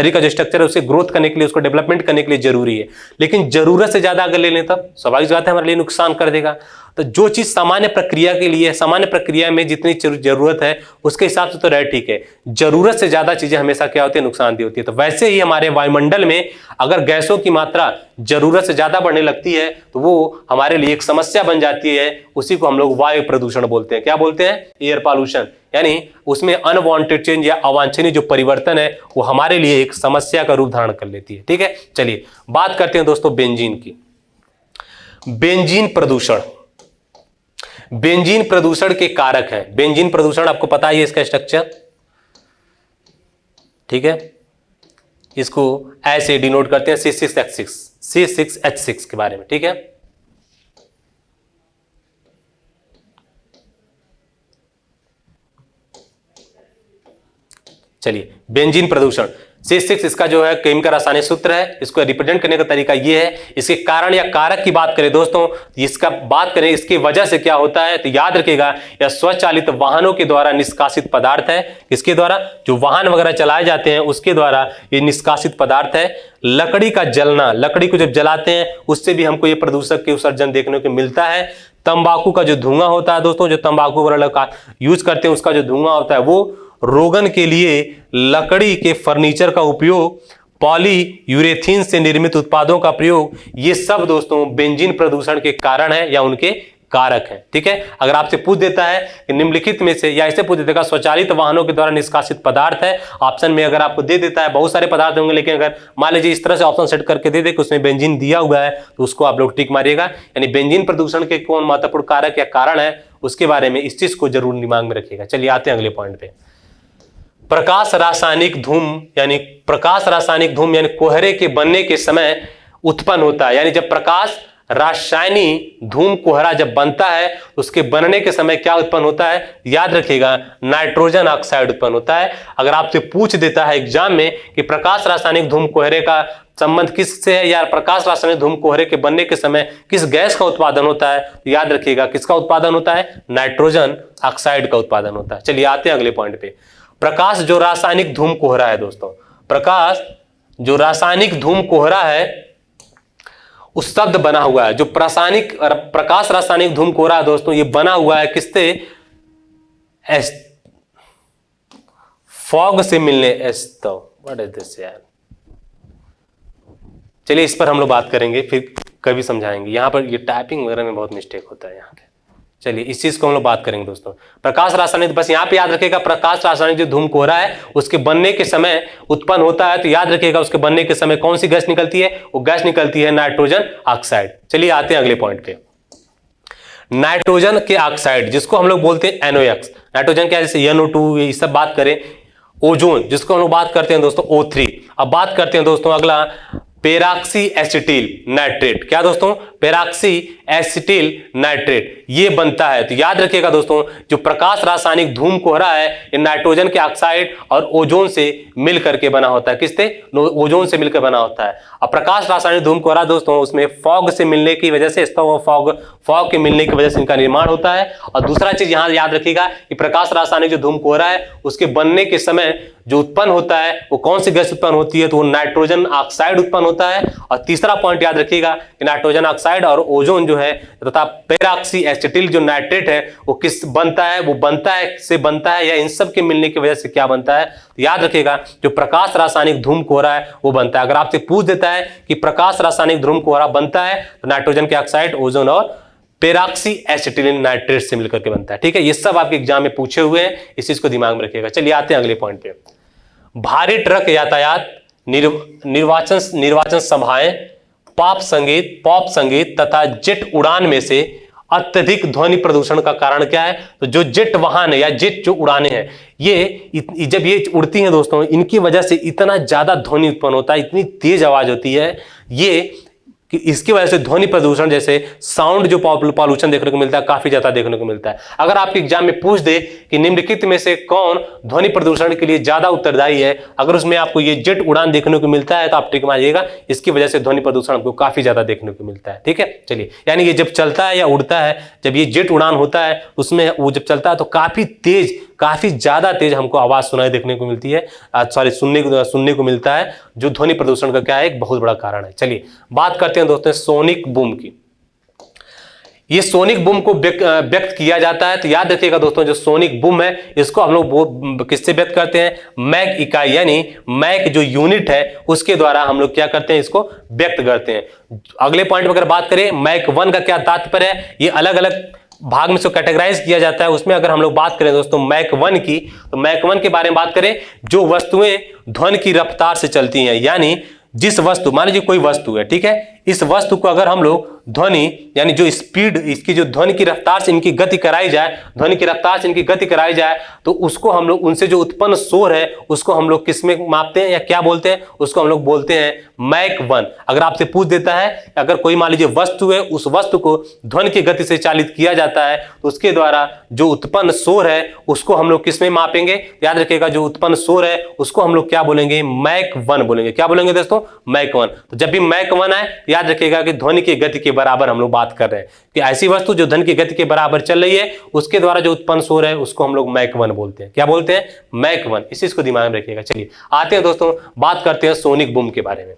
का जो स्ट्रक्चर है उसे ग्रोथ करने के लिए, उसको डेवलपमेंट करने के लिए जरूरी है, लेकिन जरूरत से ज्यादा अगर ले लें तब स्वाभाविक बात है हमारे लिए नुकसान कर देगा। तो जो चीज सामान्य प्रक्रिया के लिए, सामान्य प्रक्रिया में जितनी जरूरत है उसके हिसाब से तो रहे ठीक है, जरूरत से ज्यादा चीजें हमेशा क्या होती है? नुकसानदेह होती है। तो वैसे ही हमारे वायुमंडल में अगर गैसों की मात्रा जरूरत से ज्यादा बढ़ने लगती है तो वो हमारे लिए एक समस्या बन जाती है, उसी को हम लोग वायु प्रदूषण बोलते हैं। क्या बोलते हैं? एयर पॉल्यूशन, यानी उसमें अनवांटेड चेंज या अवांछनीय जो परिवर्तन है वो हमारे लिए एक समस्या का रूप धारण कर लेती है। ठीक है, चलिए बात करते हैं दोस्तों बेंजीन की। बेंजीन प्रदूषण, बेंजीन प्रदूषण के कारक हैं। बेंजीन प्रदूषण आपको पता ही है इसका स्ट्रक्चर, ठीक है, इसको ऐसे डिनोट करते हैं C6H6 के बारे में। ठीक है, चलिए बेंजीन प्रदूषण C6 इसका जो है केमिकल रासायनिक सूत्र है, इसको रिप्रेजेंट करने का तरीका ये है। इसके कारण या कारक की बात करें दोस्तों, इसका बात करें इसकी वजह से क्या होता है, तो याद रखिएगा यह स्वचालित वाहनों के द्वारा निष्कासित पदार्थ है। किसके द्वारा? जो वाहन वगैरह चलाए जाते हैं उसके द्वारा ये निष्कासित पदार्थ है। लकड़ी का जलना, लकड़ी को जब जलाते हैं उससे भी हमको ये प्रदूषक के उत्सर्जन देखने को मिलता है। तंबाकू का जो धुआं होता है दोस्तों, जो तंबाकू वगैरह यूज करते हैं उसका जो धुआं होता है वो रोगन के लिए लकड़ी के फर्नीचर का उपयोग, पॉलीयूरेथीन से निर्मित उत्पादों का प्रयोग, ये सब दोस्तों बेंजीन प्रदूषण के कारण है या उनके कारक है। ठीक है, अगर आपसे पूछ देता है कि निम्नलिखित में से, या ऐसे पूछ देगा स्वचालित वाहनों के द्वारा निष्कासित पदार्थ है, ऑप्शन में अगर आपको दे देता है बहुत सारे पदार्थ होंगे, लेकिन अगर मान लीजिए इस तरह से ऑप्शन सेट करके दे दे कि उसमें बेंजीन दिया हुआ है तो उसको आप लोग टिक मारिएगा। यानी बेंजीन प्रदूषण के कौन महत्वपूर्ण कारक या कारण है उसके बारे में इस चीज को जरूर दिमाग में रखिएगा। चलिए आते हैं अगले पॉइंट पे। प्रकाश रासायनिक धूम, यानी प्रकाश रासायनिक धूम यानी कोहरे के बनने के समय उत्पन्न होता है। यानी जब प्रकाश रासायनिक धूम कोहरा जब बनता है उसके बनने के समय क्या उत्पन्न होता है? याद रखिएगा नाइट्रोजन ऑक्साइड उत्पन्न होता है। अगर आपसे पूछ देता है एग्जाम में कि प्रकाश रासायनिक धूम कोहरे का संबंध किससे है, या प्रकाश रासायनिक धूम कोहरे के बनने के समय किस गैस का उत्पादन होता है, तो याद रखिएगा किसका उत्पादन होता है? नाइट्रोजन ऑक्साइड का उत्पादन होता है। चलिए आते हैं अगले पॉइंट पे। प्रकाश जो रासायनिक धूम कोहरा है दोस्तों, प्रकाश जो रासायनिक धूम कोहरा है उस शब्द बना हुआ है, जो प्रकाश रासायनिक धूम कोहरा है दोस्तों, ये बना हुआ है किससे? फॉग से मिलने, व्हाट इज दिस यार। चलिए इस पर हम लोग बात करेंगे, फिर कभी समझाएंगे। यहां पर ये टाइपिंग वगैरह में बहुत मिस्टेक होता है यहाँ पे। चलिए इस चीज को हम लोग बात करेंगे दोस्तों। प्रकाश रासायनिक, बस यहाँ पे याद रखिएगा प्रकाश रासायनिक जो धूम कोहरा है उसके बनने के समय उत्पन्न होता है, तो याद रखिएगा उसके बनने के समय कौन सी गैस निकलती है? वो गैस निकलती है नाइट्रोजन ऑक्साइड। चलिए आते हैं अगले पॉइंट पे। नाइट्रोजन के ऑक्साइड जिसको हम लोग बोलते हैं NOx, नाइट्रोजन क्या, जैसे NO2 ये सब बात करें। ओजोन जिसको हम लोग बात करते हैं दोस्तों O3। अब बात करते हैं दोस्तों अगला पेरॉक्सी एसिटिल नाइट्रेट। क्या दोस्तों? पेरॉक्सी एसिटिल नाइट्रेट ये बनता है। तो याद रखिएगा दोस्तों जो प्रकाश रासायनिक धूम कोहरा है ये नाइट्रोजन के ऑक्साइड और ओजोन से मिल करके बना होता है। किससे? ओजोन से मिलकर बना होता है। अब प्रकाश रासायनिक धूम कोहरा दोस्तों उसमें फॉग से मिलने की वजह से, फॉग के मिलने की वजह से इनका निर्माण होता है। और दूसरा चीज यहां याद रखिएगा कि प्रकाश रासायनिक जो धूम कोहरा है उसके बनने के समय जो उत्पन्न होता है वो कौन सी गैस उत्पन्न होती है? तो वो नाइट्रोजन ऑक्साइड उत्पन्न होता है। और तीसरा पॉइंट याद रखिएगा कि नाइट्रोजन ऑक्साइड ऑक्साइड और ओजोन जो है तथा पेरॉक्सी एसिटिल जो नाइट्रेट है वो किस बनता है, वो बनता है या इन सब के मिलने की वजह से क्या बनता है? तो याद रखिएगा जो प्रकाश रासायनिक धूम कोहरा है वो बनता है। अगर आपसे पूछ देता है कि प्रकाश रासायनिक धूम कोहरा बनता है तो नाइट्रोजन के ऑक्साइड, ओजोन और पेरॉक्सी एसिटिलीन नाइट्रेट से मिलकर के बनता है। ठीक है, ये सब आपके एग्जाम में पूछे हुए हैं, इस चीज को दिमाग में रखिएगा। चलिए आते हैं अगले पॉइंट पे। भारी ट्रक यातायात, निर्वाचन सभाएं, पॉप संगीत तथा जेट उड़ान में से अत्यधिक ध्वनि प्रदूषण का कारण क्या है? तो जो जेट वाहन है या जेट जो उड़ाने हैं ये जब ये उड़ती हैं दोस्तों, इनकी वजह से इतना ज्यादा ध्वनि उत्पन्न होता है, इतनी तेज आवाज होती है ये कि इसकी वजह से ध्वनि प्रदूषण जैसे साउंड जो पॉल्यूशन देखने को मिलता है काफी ज्यादा देखने को मिलता है। अगर आपके एग्जाम में पूछ दे कि निम्नलिखित में से कौन ध्वनि प्रदूषण के लिए ज्यादा उत्तरदायी है, अगर उसमें आपको ये जेट उड़ान देखने को मिलता है तो आप टिक मारिएगा, इसकी वजह से ध्वनि प्रदूषण आपको काफी ज्यादा देखने को मिलता है। ठीक है, चलिए, यानी ये जब चलता है या उड़ता है, जब ये जेट उड़ान होता है उसमें वो जब चलता है तो काफी ज्यादा तेज हमको आवाज सुनाई देखने को मिलती है, सुनने को मिलता है, जो ध्वनि प्रदूषण का क्या है? एक बहुत बड़ा कारण है। चलिए बात करते हैं दोस्तों सोनिक बूम की। ये सोनिक बूम को व्यक्त किया जाता है, तो याद रखिएगा दोस्तों जो सोनिक बूम है इसको हम लोग किससे व्यक्त करते हैं? मैक इकाई यानी मैक जो यूनिट है उसके द्वारा हम लोग क्या करते हैं? इसको व्यक्त करते हैं। अगले पॉइंट में अगर बात करें मैक 1 का क्या तात्पर्य है, ये अलग अलग भाग में से कैटेगराइज किया जाता है। उसमें अगर हम लोग बात करें दोस्तों मैक 1 की, तो मैक 1 के बारे में बात करें जो वस्तुएं ध्वनि की रफ्तार से चलती हैं, यानी जिस वस्तु, मान लीजिए कोई वस्तु है, ठीक है, इस वस्तु को अगर हम लोग ध्वनि यानी जो स्पीड इसकी जो ध्वनि की रफ्तार से इनकी गति कराई जाए, तो उसको हम लोग उनसे जो उत्पन्न शोर है उसको हम लोग किस में मापते हैं या क्या बोलते हैं? उसको हम लोग बोलते हैं मैक 1। अगर आपसे पूछ देता है अगर कोई मान लीजिए वस्तु है, उस वस्तु को ध्वनि की गति से चालित किया जाता है तो उसके द्वारा जो उत्पन्न शोर है उसको हम लोग किस में मापेंगे? याद रखिएगा जो उत्पन्न शोर है उसको हम लोग क्या बोलेंगे? मैक 1 बोलेंगे। क्या बोलेंगे दोस्तों? मैक 1। तो जब भी मैक 1 आए याद रखिएगा कि ध्वनि की गति के बराबर हम लोग बात कर रहे हैं कि ऐसी वस्तु जो ध्वनि की गति के बराबर चल रही है उसके द्वारा जो उत्पन्न शोर है उसको हम लोग मैक 1 बोलते हैं। क्या बोलते हैं? मैक 1। इस चीज को दिमाग में रखिएगा। चलिए आते हैं दोस्तों, बात करते हैं सोनिक बूम के बारे में।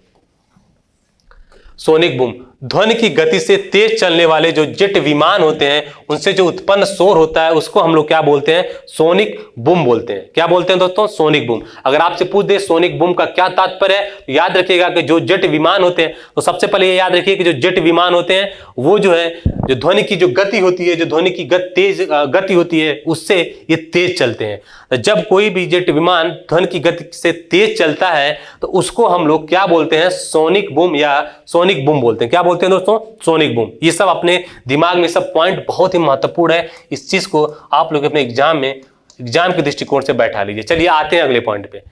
सोनिक बूम ध्वनि की गति से तेज चलने वाले जो जेट विमान होते हैं उनसे जो उत्पन्न शोर होता है उसको हम लोग क्या बोलते हैं? सोनिक बूम बोलते हैं। क्या बोलते हैं दोस्तों? Sonic boom. अगर आपसे पूछ दे सोनिक बूम का क्या तात्पर्य है, तो याद रखिएगा कि जो जेट विमान होते हैं, तो सबसे पहले ये याद रखिए कि जो जेट विमान होते हैं वो जो है जो ध्वनि की जो गति होती है, जो ध्वनि की तेज गति होती है उससे ये तेज चलते हैं। तो जब कोई भी जेट विमान ध्वनि की गति से तेज चलता है तो उसको हम लोग क्या बोलते हैं? सोनिक बूम या सोनिक बूम बोलते हैं। क्या बोलते हैं दोस्तों? Sonic boom. ये सब अपने दिमाग में सब पॉइंट बहुत ही महत्वपूर्ण है, इस चीज को आप लोग अपने एग्जाम के दृष्टिकोण से बैठा लीजिए। चलिए आते हैं अगले पॉइंट पे।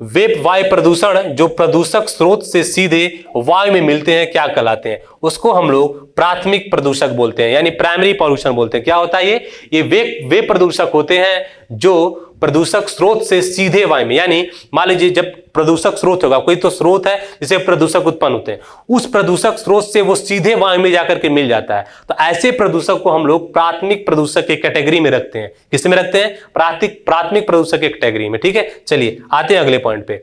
वे वायु प्रदूषण जो प्रदूषक स्रोत से सीधे वायु में मिलते हैं क्या कहलाते हैं? उसको हम लोग प्राथमिक प्रदूषक बोलते हैं, यानी प्राइमरी पॉल्यूशन बोलते हैं। क्या होता है ये वे प्रदूषक होते हैं जो प्रदूषक स्रोत से सीधे वायु में, यानी मान लीजिए जब प्रदूषक स्रोत होगा, कोई तो स्रोत है जिससे प्रदूषक उत्पन्न होते हैं, उस प्रदूषक स्रोत से वो सीधे वायु में जाकर के मिल जाता है, तो ऐसे प्रदूषक को हम लोग प्राथमिक प्रदूषक के कैटेगरी में रखते हैं। किस में रखते हैं? प्राथमिक प्रदूषक के कैटेगरी में। ठीक है, चलिए आते हैं अगले पॉइंट पे।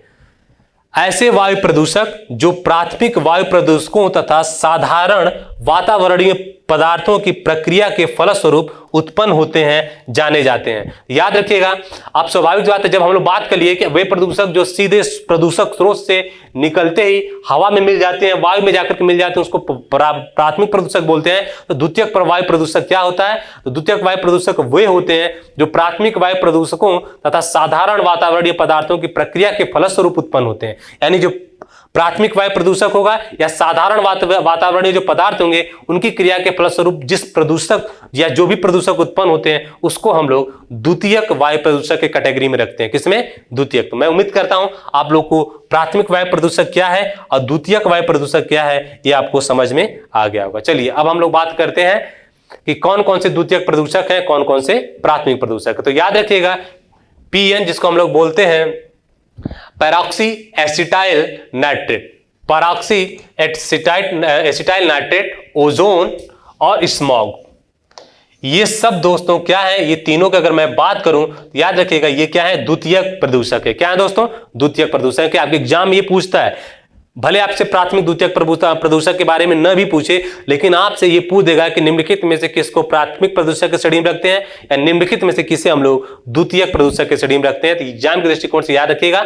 ऐसे वायु प्रदूषक जो प्राथमिक वायु प्रदूषकों तथा साधारण वातावरणीय पदार्थों की प्रक्रिया के फलस्वरूप उत्पन्न होते हैं जाने जाते हैं। याद रखिएगा, आप स्वाभाविक बात है जब हम लोग बात कर लिए कि वे प्रदूषक जो सीधे प्रदूषक स्रोत से निकलते ही हवा में मिल जाते हैं, वायु में जाकर के मिल जाते हैं, उसको प्राथमिक प्रदूषक बोलते हैं। तो द्वितीयक वायु प्रदूषक क्या होता है? तो द्वितीयक वायु प्रदूषक वे होते हैं जो प्राथमिक वायु प्रदूषकों तथा साधारण वातावरणीय पदार्थों की प्रक्रिया के फलस्वरूप उत्पन्न होते हैं। यानी जो प्राथमिक वायु प्रदूषक होगा या साधारण वातावरणीय जो पदार्थ होंगे उनकी क्रिया के फलस्वरूप जिस प्रदूषक या जो भी प्रदूषक उत्पन्न होते हैं उसको हम लोग द्वितीयक वायु प्रदूषक के कैटेगरी में रखते हैं। किसमें? द्वितीयक। तो मैं उम्मीद करता हूं आप लोग को प्राथमिक वायु प्रदूषक क्या है और द्वितीयक वायु प्रदूषक क्या है ये आपको समझ में आ गया होगा। चलिए अब हम लोग बात करते हैं कि कौन कौन से द्वितीयक प्रदूषक हैं, कौन कौन से प्राथमिक प्रदूषक। तो याद रखिएगा PN जिसको हम लोग बोलते हैं पैरोक्सी एसिटाइल नाइट्रेट, ओजोन और स्मॉग, ये सब दोस्तों क्या है? ये तीनों की अगर मैं बात करूं तो याद रखिएगा ये क्या है? द्वितीयक प्रदूषक है। क्या है दोस्तों? द्वितीयक प्रदूषक है। आपके एग्जाम ये पूछता है भले आपसे प्राथमिक द्वितीयक प्रदूषक के बारे में न भी पूछे, लेकिन आपसे ये पूछ देगा कि निम्नलिखित में से किसको प्राथमिक प्रदूषक के श्रेणी में रखते हैं या निम्नलिखित में से किसे हम लोग द्वितीयक प्रदूषक के श्रेणी में रखते हैं। तो एग्जाम के दृष्टिकोण से याद रखिएगा,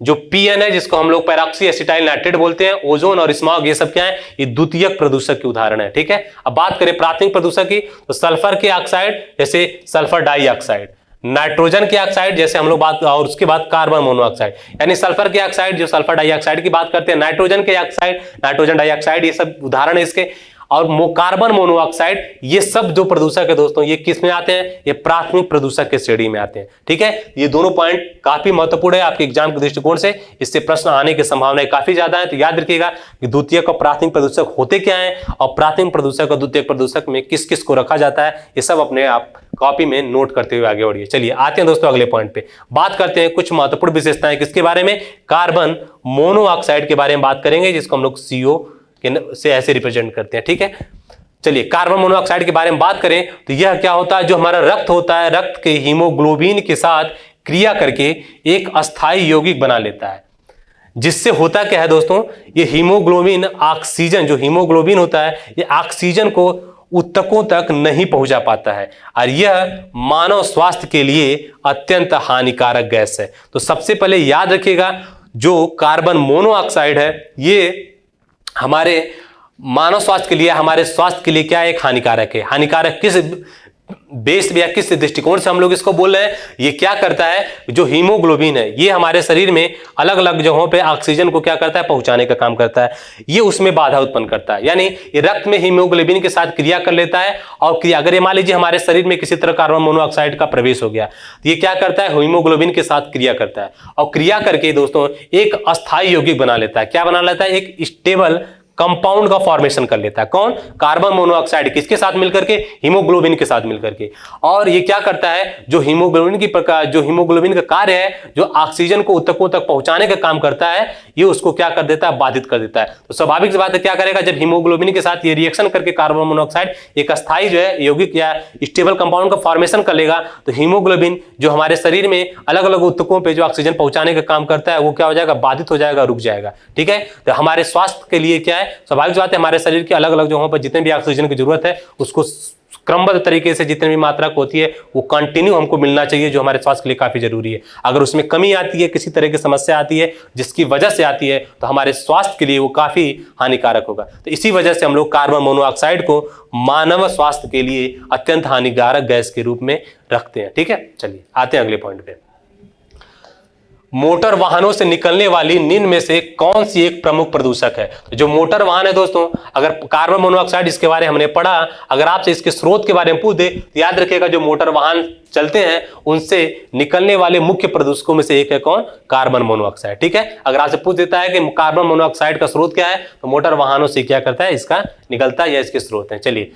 जो पीएन है जिसको हम लोग पैरोक्सी एसिटाइल नाइट्रेट बोलते हैं, ओजोन और स्मॉग, ये सब क्या है, ये द्वितीयक प्रदूषक के उदाहरण है। ठीक है, अब बात करें प्राथमिक प्रदूषक की, तो सल्फर के ऑक्साइड जैसे सल्फर डाइऑक्साइड, नाइट्रोजन के ऑक्साइड जैसे हम लोग बात, और उसके बाद कार्बन मोनोऑक्साइड, यानी सल्फर के ऑक्साइड जो सल्फर डाइऑक्साइड की बात करते हैं, नाइट्रोजन के ऑक्साइड नाइट्रोजन डाइऑक्साइड, ये सब उदाहरण है इसके, और कार्बन मोनोऑक्साइड, ये सब जो प्रदूषक है दोस्तों ये किस में आते हैं, ये प्राथमिक प्रदूषक के श्रेणी में आते हैं। ठीक है, ये दोनों पॉइंट काफी महत्वपूर्ण है आपके एग्जाम के दृष्टिकोण से, इससे प्रश्न आने की संभावनाएं काफी ज्यादा है। तो याद रखिएगा कि द्वितीयक और प्राथमिक प्रदूषक होते क्या है और प्राथमिक प्रदूषक और द्वितीयक प्रदूषक में किस किस को रखा जाता है, ये सब अपने आप कॉपी में नोट करते हुए आगे बढ़िए। चलिए आते हैं दोस्तों अगले पॉइंट पे, बात करते हैं कुछ महत्वपूर्ण विशेषताएं किसके बारे में, कार्बन मोनोऑक्साइड के बारे में बात करेंगे, जिसको हम लोग CO से ऐसे रिप्रेजेंट करते हैं। ठीक है, चलिए कार्बन मोनोऑक्साइड के बारे में बात करें तो यह क्या होता है, जो हमारा रक्त होता है, रक्त के हीमोग्लोबिन के साथ क्रिया करके एक अस्थायी यौगिक बना लेता है, जिससे होता क्या है दोस्तों, ये हीमोग्लोबिन ऑक्सीजन, जो हीमोग्लोबिन होता है ये ऑक्सीजन को ऊतकों तक नहीं पहुंचा पाता है, और यह मानव स्वास्थ्य के लिए अत्यंत हानिकारक गैस है। तो सबसे पहले याद रखिएगा, जो कार्बन मोनोऑक्साइड है ये हमारे मानव स्वास्थ्य के लिए, हमारे स्वास्थ्य के लिए क्या एक हानिकारक है। हानिकारक किस बेस या किस दृष्टिकोण से हम लोग इसको बोल रहे हैं, ये क्या करता है, जो हीमोग्लोबिन है ये हमारे शरीर में अलग अलग जगहों पे ऑक्सीजन को क्या करता है, पहुंचाने का काम करता है, ये उसमें बाधा उत्पन्न करता है, यानी ये रक्त में हीमोग्लोबिन के साथ क्रिया कर लेता है, और क्रिया अगर ये मान लीजिए हमारे शरीर में किसी तरह कार्बन मोनोऑक्साइड का प्रवेश हो गया, तो ये क्या करता है, हीमोग्लोबिन के साथ क्रिया करता है, और क्रिया करके दोस्तों एक अस्थायी यौगिक बना लेता है। क्या बना लेता है, एक स्टेबल कंपाउंड का फॉर्मेशन कर लेता है। कौन, कार्बन मोनोऑक्साइड, किसके साथ मिलकर के, हीमोग्लोबिन के साथ मिलकर के। और ये क्या करता है, जो हीमोग्लोबिन की प्रकार, जो हीमोग्लोबिन का कार्य है, जो ऑक्सीजन को ऊतकों तक पहुंचाने का काम करता है, ये उसको क्या कर देता है, बाधित कर देता है। तो स्वाभाविक सी बात है, क्या करेगा, जब हीमोग्लोबिन के साथ ये रिएक्शन करके कार्बन मोनोऑक्साइड एक अस्थायी जो है यौगिक या स्टेबल कंपाउंड का फॉर्मेशन कर लेगा, तो हीमोग्लोबिन जो हमारे शरीर में अलग अलग ऊतकों पर जो ऑक्सीजन पहुंचाने का काम करता है, वो क्या हो जाएगा, बाधित हो जाएगा, रुक जाएगा। ठीक है, तो हमारे स्वास्थ्य के लिए क्या है, स्वाभाविक बात है, हमारे शरीर के अलग अलग जगहों पर जितने भी ऑक्सीजन की जरूरत है उसको क्रमबद्ध तरीके से जितनी भी मात्रा होती है वो कंटिन्यू हमको मिलना चाहिए, जो हमारे स्वास्थ्य के लिए काफी जरूरी है। अगर उसमें कमी आती है, किसी तरह की समस्या आती है जिसकी वजह से आती है, तो हमारे स्वास्थ्य के लिए वो काफी हानिकारक होगा। तो इसी वजह से हम लोग कार्बन मोनोऑक्साइड को मानव स्वास्थ्य के लिए अत्यंत हानिकारक गैस के रूप में रखते हैं। ठीक है, चलिए आते हैं अगले पॉइंट पे। मोटर वाहनों से निकलने वाली निम्न में से कौन सी एक प्रमुख प्रदूषक है। तो जो मोटर वाहन है दोस्तों, अगर कार्बन मोनोऑक्साइड इसके बारे में हमने पढ़ा, अगर आपसे इसके स्रोत के बारे में पूछ दे तो याद रखिएगा, जो मोटर वाहन चलते हैं उनसे निकलने वाले मुख्य प्रदूषकों में से एक है कौन, कार्बन मोनोऑक्साइड। ठीक है, अगर आपसे पूछ देता है कि कार्बन मोनोऑक्साइड का स्रोत क्या है, तो मोटर वाहनों से क्या करता है, इसका निकलता है या इसके स्रोत है। चलिए,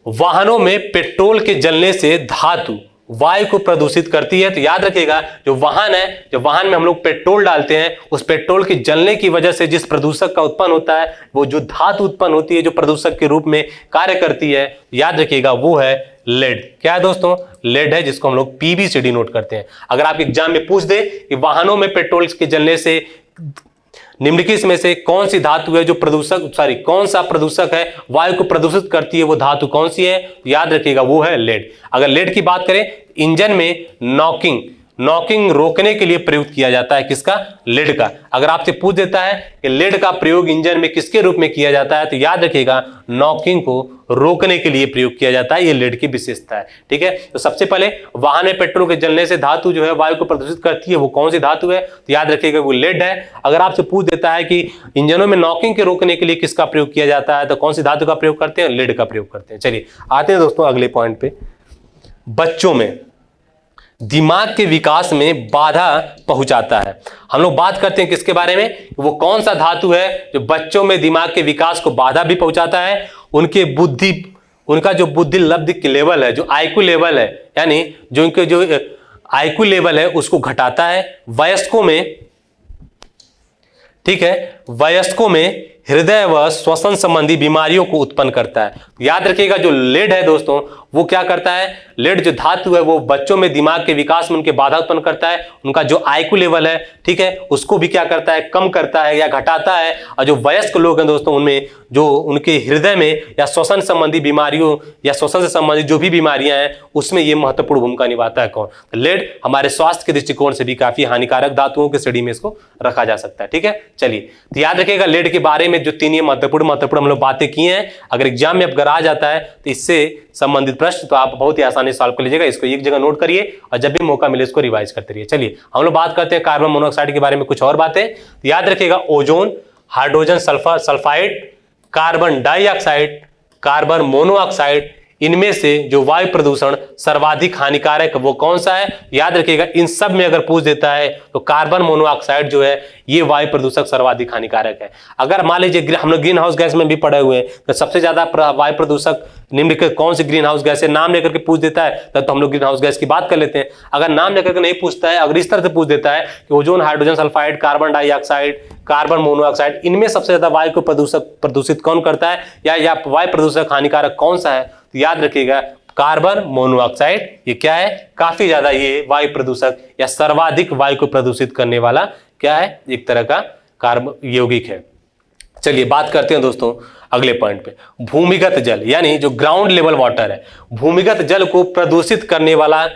वाहनों में पेट्रोल के जलने से धातु वायु को प्रदूषित करती है। तो याद रखिएगा, जो वाहन है, जो वाहन में हम लोग पेट्रोल डालते हैं, उस पेट्रोल के जलने की वजह से जिस प्रदूषक का उत्पन्न होता है, वो जो धातु उत्पन्न होती है, जो प्रदूषक के रूप में कार्य करती है, याद रखिएगा वो है लेड। क्या है दोस्तों, लेड है, जिसको हम लोग पीबी से डिनोट करते हैं। अगर आप एग्जाम में पूछ दे कि वाहनों में पेट्रोल के जलने से निम्नलिखित में से कौन सी धातु है जो कौन सा प्रदूषक है वायु को प्रदूषित करती है, वो धातु कौन सी है, याद रखिएगा वो है लेड। अगर लेड की बात करें, इंजन में नॉकिंग रोकने के लिए प्रयुक्त किया जाता है, किसका, लेड का। अगर आपसे पूछ देता है कि लेड का प्रयोग इंजन में किसके रूप में किया जाता है, तो याद रखिएगा नॉकिंग को रोकने के लिए प्रयोग किया जाता है, ये लेड की विशेषता है। ठीक है, तो सबसे पहले वाहन में पेट्रोल के जलने से धातु जो है वायु को प्रदूषित करती है, वो कौन सी धातु है, तो याद रखिएगा वो लेड है। अगर आपसे पूछ देता है कि इंजनों में नॉकिंग के रोकने के लिए किसका प्रयोग किया जाता है, तो कौन सी धातु का प्रयोग करते हैं, लेड का प्रयोग करते हैं। चलिए आते हैं दोस्तों अगले पॉइंट पे। बच्चों में दिमाग के विकास में बाधा पहुंचाता है। हम लोग बात करते हैं किसके बारे में, वो कौन सा धातु है जो बच्चों में दिमाग के विकास को बाधा भी पहुंचाता है, उनका जो बुद्धि लब्धि के लेवल है, जो आईक्यू लेवल है, यानी जो उनके जो आईक्यू लेवल है उसको घटाता है। वयस्कों में, ठीक है, वयस्कों में हृदय व श्वसन संबंधी बीमारियों को उत्पन्न करता है। याद रखिएगा जो लेड है दोस्तों वो क्या करता है, लेड जो धातु है वो बच्चों में दिमाग के विकास में उनके बाधा उत्पन्न करता है, उनका जो आईक्यू लेवल है ठीक है उसको भी क्या करता है, कम करता है या घटाता है। और जो वयस्क लोग हैं दोस्तों उनमें जो उनके हृदय में या श्वसन संबंधी बीमारियों या श्वसन से संबंधित जो भी बीमारियां हैं उसमें ये महत्वपूर्ण भूमिका निभाता है। कौन? लेड हमारे स्वास्थ्य के दृष्टिकोण से भी काफी हानिकारक धातुओं की श्रेणी में इसको रखा जा सकता है। ठीक है, चलिए तो याद रखिएगा लेड के बारे में जो तीन ये महत्वपूर्ण हम लोग बातें की हैं, अगर एग्जाम में अगर आ जाता है तो इससे संबंधित प्रश्न तो आप बहुत ही आसानी से सॉल्व कर लीजिएगा। इसको एक जगह नोट करिए और जब भी मौका मिले इसको रिवाइज करते रहिए। चलिए हम लोग बात करते हैं कार्बन मोनोऑक्साइड के बारे में कुछ और बातें। तो याद रखिएगा ozone, hydrogen sulphide, carbon dioxide, carbon monoxide, इनमें से जो वायु प्रदूषण सर्वाधिक हानिकारक वो कौन सा है? याद रखिएगा इन सब में अगर पूछ देता है तो कार्बन मोनोऑक्साइड जो है ये वायु प्रदूषक सर्वाधिक हानिकारक है। अगर मान लीजिए हम लोग ग्रीन हाउस गैस में भी पढ़े हुए हैं तो सबसे ज्यादा वायु प्रदूषक निम्नलिखित कौन सी ग्रीन हाउस गैस है, नाम लेकर के पूछ देता है तो हम लोग ग्रीन हाउस गैस की बात कर लेते हैं। अगर नाम लेकर के नहीं पूछता है, अगर इस तरह से पूछ देता है कि ozone, hydrogen sulphide, carbon dioxide, carbon monoxide, इनमें सबसे ज्यादा वायु को प्रदूषित कौन करता है या वायु प्रदूषक हानिकारक कौन सा है? तो याद रखिएगा कार्बन मोनोऑक्साइड ये क्या है, काफी ज्यादा ये वायु प्रदूषक या सर्वाधिक वायु को प्रदूषित करने वाला क्या है, एक तरह का कार्बन यौगिक है। चलिए बात करते हैं दोस्तों अगले पॉइंट पे, भूमिगत जल यानी जो ग्राउंड लेवल वाटर है, भूमिगत जल को प्रदूषित करने वाला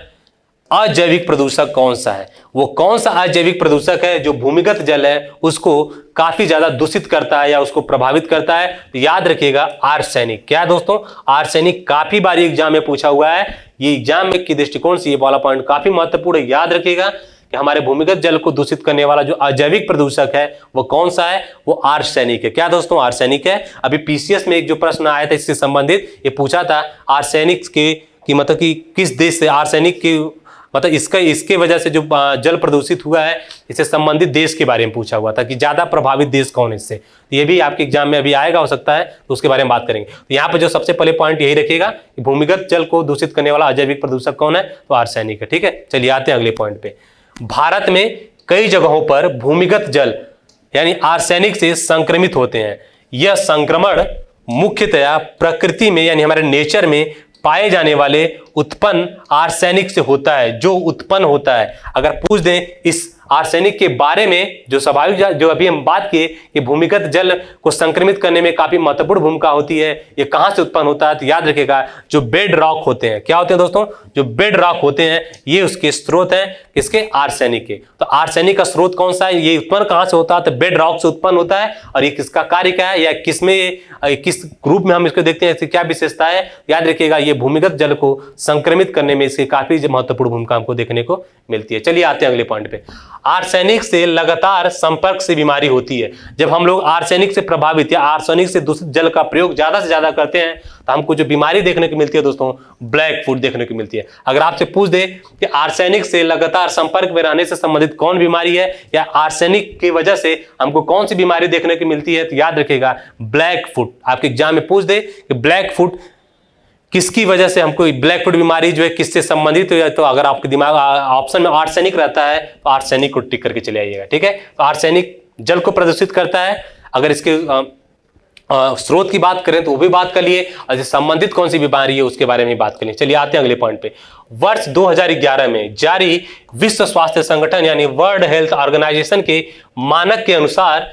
अजैविक प्रदूषक कौन सा है? वो कौन सा अजैविक प्रदूषक है जो भूमिगत जल है उसको काफी ज्यादा दूषित करता है या उसको प्रभावित करता है? तो याद रखिएगा आर्सेनिक। क्या है दोस्तों? आर्सेनिक काफी बार एग्जाम में पूछा हुआ है, ये एग्जाम में की दृष्टिकोण से ये वाला पॉइंट काफी महत्वपूर्ण है। याद रखिएगा कि हमारे भूमिगत जल को दूषित करने वाला जो अजैविक प्रदूषक है वो कौन सा है? वो आर्सेनिक है। क्या दोस्तों? आर्सेनिक है। अभी पीसीएस में एक जो प्रश्न आया था इससे संबंधित ये पूछा था आर्सेनिक की मतलब कि किस देश से आर्सेनिक की मतलब इसके वजह से जो जल प्रदूषित हुआ है इससे संबंधित देश के बारे में पूछा हुआ था कि ज्यादा प्रभावित देश कौन है इससे। तो ये भी आपके एग्जाम में अभी आएगा, हो सकता है तो उसके बारे में बात करेंगे। तो यहाँ पे जो सबसे पहले पॉइंट यही रखिएगा कि भूमिगत जल को दूषित करने वाला अजैविक प्रदूषक कौन है? तो आर्सेनिक है। ठीक है, चलिए आते हैं अगले पॉइंट पे। भारत में कई जगहों पर भूमिगत जल यानी आर्सेनिक से संक्रमित होते हैं। यह संक्रमण मुख्यतया प्रकृति में यानी हमारे नेचर में पाए जाने वाले उत्पन्न आर्सेनिक से होता है, जो उत्पन्न होता है। अगर पूछ दें इस आर्सेनिक के बारे में जो स्वाभाविक जो अभी हम बात किए कि भूमिगत जल को संक्रमित करने में काफी महत्वपूर्ण भूमिका होती है, ये कहां से उत्पन्न होता है? तो याद रखिएगा जो बेड रॉक होते हैं। क्या होते हैं दोस्तों? जो बेड रॉक होते हैं ये उसके स्रोत हैं किसके? आर्सेनिक के। तो आर्सेनिक का स्रोत कौन सा है? ये उत्पन्न कहां से होता है? तो बेड रॉक से उत्पन्न होता है। और ये किसका कार्य क्या है या किस ग्रुप में हम इसको देखते हैं, इसकी क्या विशेषता है? याद रखिएगा ये भूमिगत जल को संक्रमित करने में इसकी काफी महत्वपूर्ण भूमिका हमको देखने को मिलती है। चलिए आते हैं अगले पॉइंट पे। आर्सेनिक से लगातार संपर्क से बीमारी होती है। जब हम लोग आर्सेनिक से प्रभावित या आर्सेनिक से दूषित जल का प्रयोग ज्यादा से ज्यादा करते हैं तो हमको जो बीमारी देखने को मिलती है दोस्तों, ब्लैक फुट देखने को मिलती है। अगर आपसे पूछ दे कि आर्सेनिक से लगातार संपर्क में रहने से संबंधित कौन बीमारी है या आर्सेनिक की वजह से हमको कौन सी बीमारी देखने को मिलती है, तो याद रखिएगा ब्लैक फुट। आपके एग्जाम में पूछ दे कि ब्लैक फुट किसकी वजह से हमको ब्लैक फुट बीमारी जो है किससे संबंधित है, तो अगर आपके दिमाग ऑप्शन में आर्सेनिक रहता है तो आर्सेनिक को टिक करके चले आइएगा। ठीक है, तो आर्सेनिक जल को प्रदूषित करता है। अगर इसके स्रोत की बात करें तो वो भी बात कर लिए, और संबंधित कौन सी बीमारी है उसके बारे में बात करें। चलिए आते हैं अगले पॉइंट पे। वर्ष 2011 में जारी विश्व स्वास्थ्य संगठन यानी वर्ल्ड हेल्थ ऑर्गेनाइजेशन के मानक के अनुसार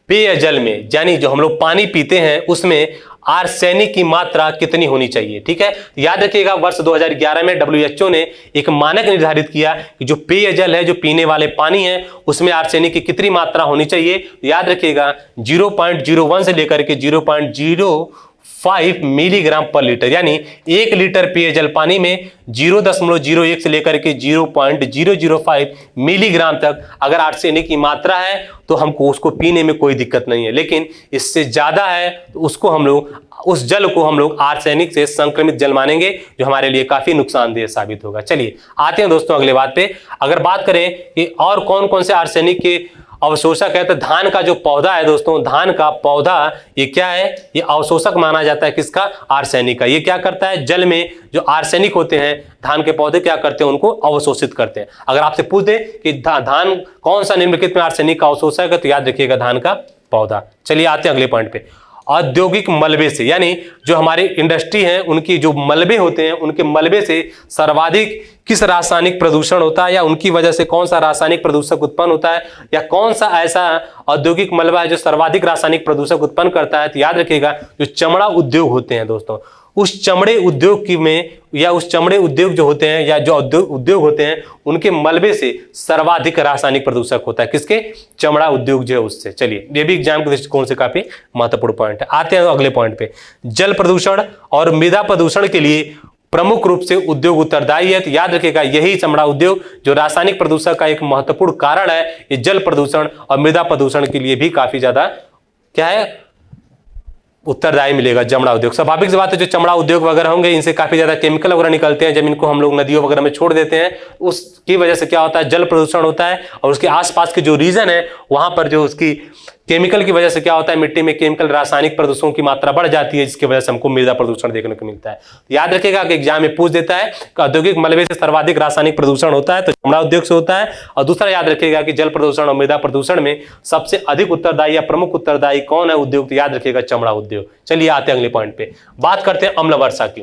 पेयजल में यानी जो हम लोग पानी पीते हैं उसमें आर्सेनिक की मात्रा कितनी होनी चाहिए? ठीक है, याद रखिएगा वर्ष 2011 में WHO ने एक मानक निर्धारित किया कि जो पेयजल है, जो पीने वाले पानी है, उसमें आर्सेनिक की कितनी मात्रा होनी चाहिए। याद रखिएगा 0.01 से लेकर के 0.05 मिलीग्राम पर लीटर, यानी 1 लीटर पेयजल पानी में 0.01 से लेकर के 0.005 मिलीग्राम तक अगर आर्सेनिक की मात्रा है तो हमको उसको पीने में कोई दिक्कत नहीं है। लेकिन इससे ज्यादा है तो उसको हम लोग उस जल को हम लोग आर्सेनिक से संक्रमित जल मानेंगे, जो हमारे लिए काफी नुकसानदेह साबित होगा। चलिए आते हैं दोस्तों अगले बात पे। अगर बात करें कि और कौन कौन से आर्सेनिक के अवशोषक है, तो धान का जो पौधा है दोस्तों, धान का पौधा ये क्या है? ये अवशोषक माना जाता है किसका? आर्सेनिक का। ये क्या करता है? जल में जो आर्सेनिक होते हैं धान के पौधे क्या करते हैं? उनको अवशोषित करते हैं। अगर आपसे पूछ दे कि धान कौन सा निम्नलिखित में आर्सेनिक का अवशोषक है, तो याद रखिएगा धान का पौधा। चलिए आते हैं अगले पॉइंट पे। औद्योगिक मलबे से, यानी जो हमारी इंडस्ट्री है उनकी जो मलबे होते हैं, उनके मलबे से सर्वाधिक किस रासायनिक प्रदूषण होता है, या उनकी वजह से कौन सा रासायनिक प्रदूषक उत्पन्न होता है, या कौन सा ऐसा औद्योगिक मलबा है जो सर्वाधिक रासायनिक प्रदूषक उत्पन्न करता है। तो याद रखिएगा जो चमड़ा उद्योग होते हैं दोस्तों, उस चमड़े उद्योग की में, या उस चमड़े उद्योग जो होते हैं, या जो उद्योग होते हैं, उनके मलबे से सर्वाधिक रासायनिक प्रदूषक होता है। किसके? चमड़ा उद्योग जो है उससे। चलिए ये भी एग्जाम के दृष्टिकोण से काफी महत्वपूर्ण पॉइंट है। आते हैं अगले पॉइंट पे। जल प्रदूषण और मृदा प्रदूषण के लिए प्रमुख रूप से उद्योग उत्तरदायी है। तो याद रखिएगा यही चमड़ा उद्योग जो रासायनिक प्रदूषण का एक महत्वपूर्ण कारण है, ये जल प्रदूषण और मृदा प्रदूषण के लिए भी काफी ज्यादा क्या है, उत्तरदायी मिलेगा चमड़ा उद्योग। स्वाभाविक सी बात है, जो चमड़ा उद्योग वगैरह होंगे इनसे काफी ज्यादा केमिकल वगैरह निकलते हैं, जब इनको हम लोग नदियों वगैरह में छोड़ देते हैं, उसकी वजह से क्या होता है, जल प्रदूषण होता है। और उसके आसपास के जो रीजन है वहां पर जो उसकी केमिकल की वजह से क्या होता है, मिट्टी में केमिकल रासायनिक प्रदूषकों की मात्रा बढ़ जाती है, जिसकी वजह से हमको मृदा प्रदूषण देखने को मिलता है। तो याद रखिएगा कि एग्जाम में पूछ देता है कि औद्योगिक मलबे से सर्वाधिक रासायनिक प्रदूषण होता है, तो चमड़ा उद्योग से होता है। और दूसरा याद रखिएगा कि जल प्रदूषण और मृदा प्रदूषण में सबसे अधिक उत्तरदायी या प्रमुख उत्तरदायी कौन है उद्योग? तो याद रखिएगा चमड़ा उद्योग। चलिए आते हैं अगले पॉइंट पे। बात करते हैं अम्ल वर्षा की,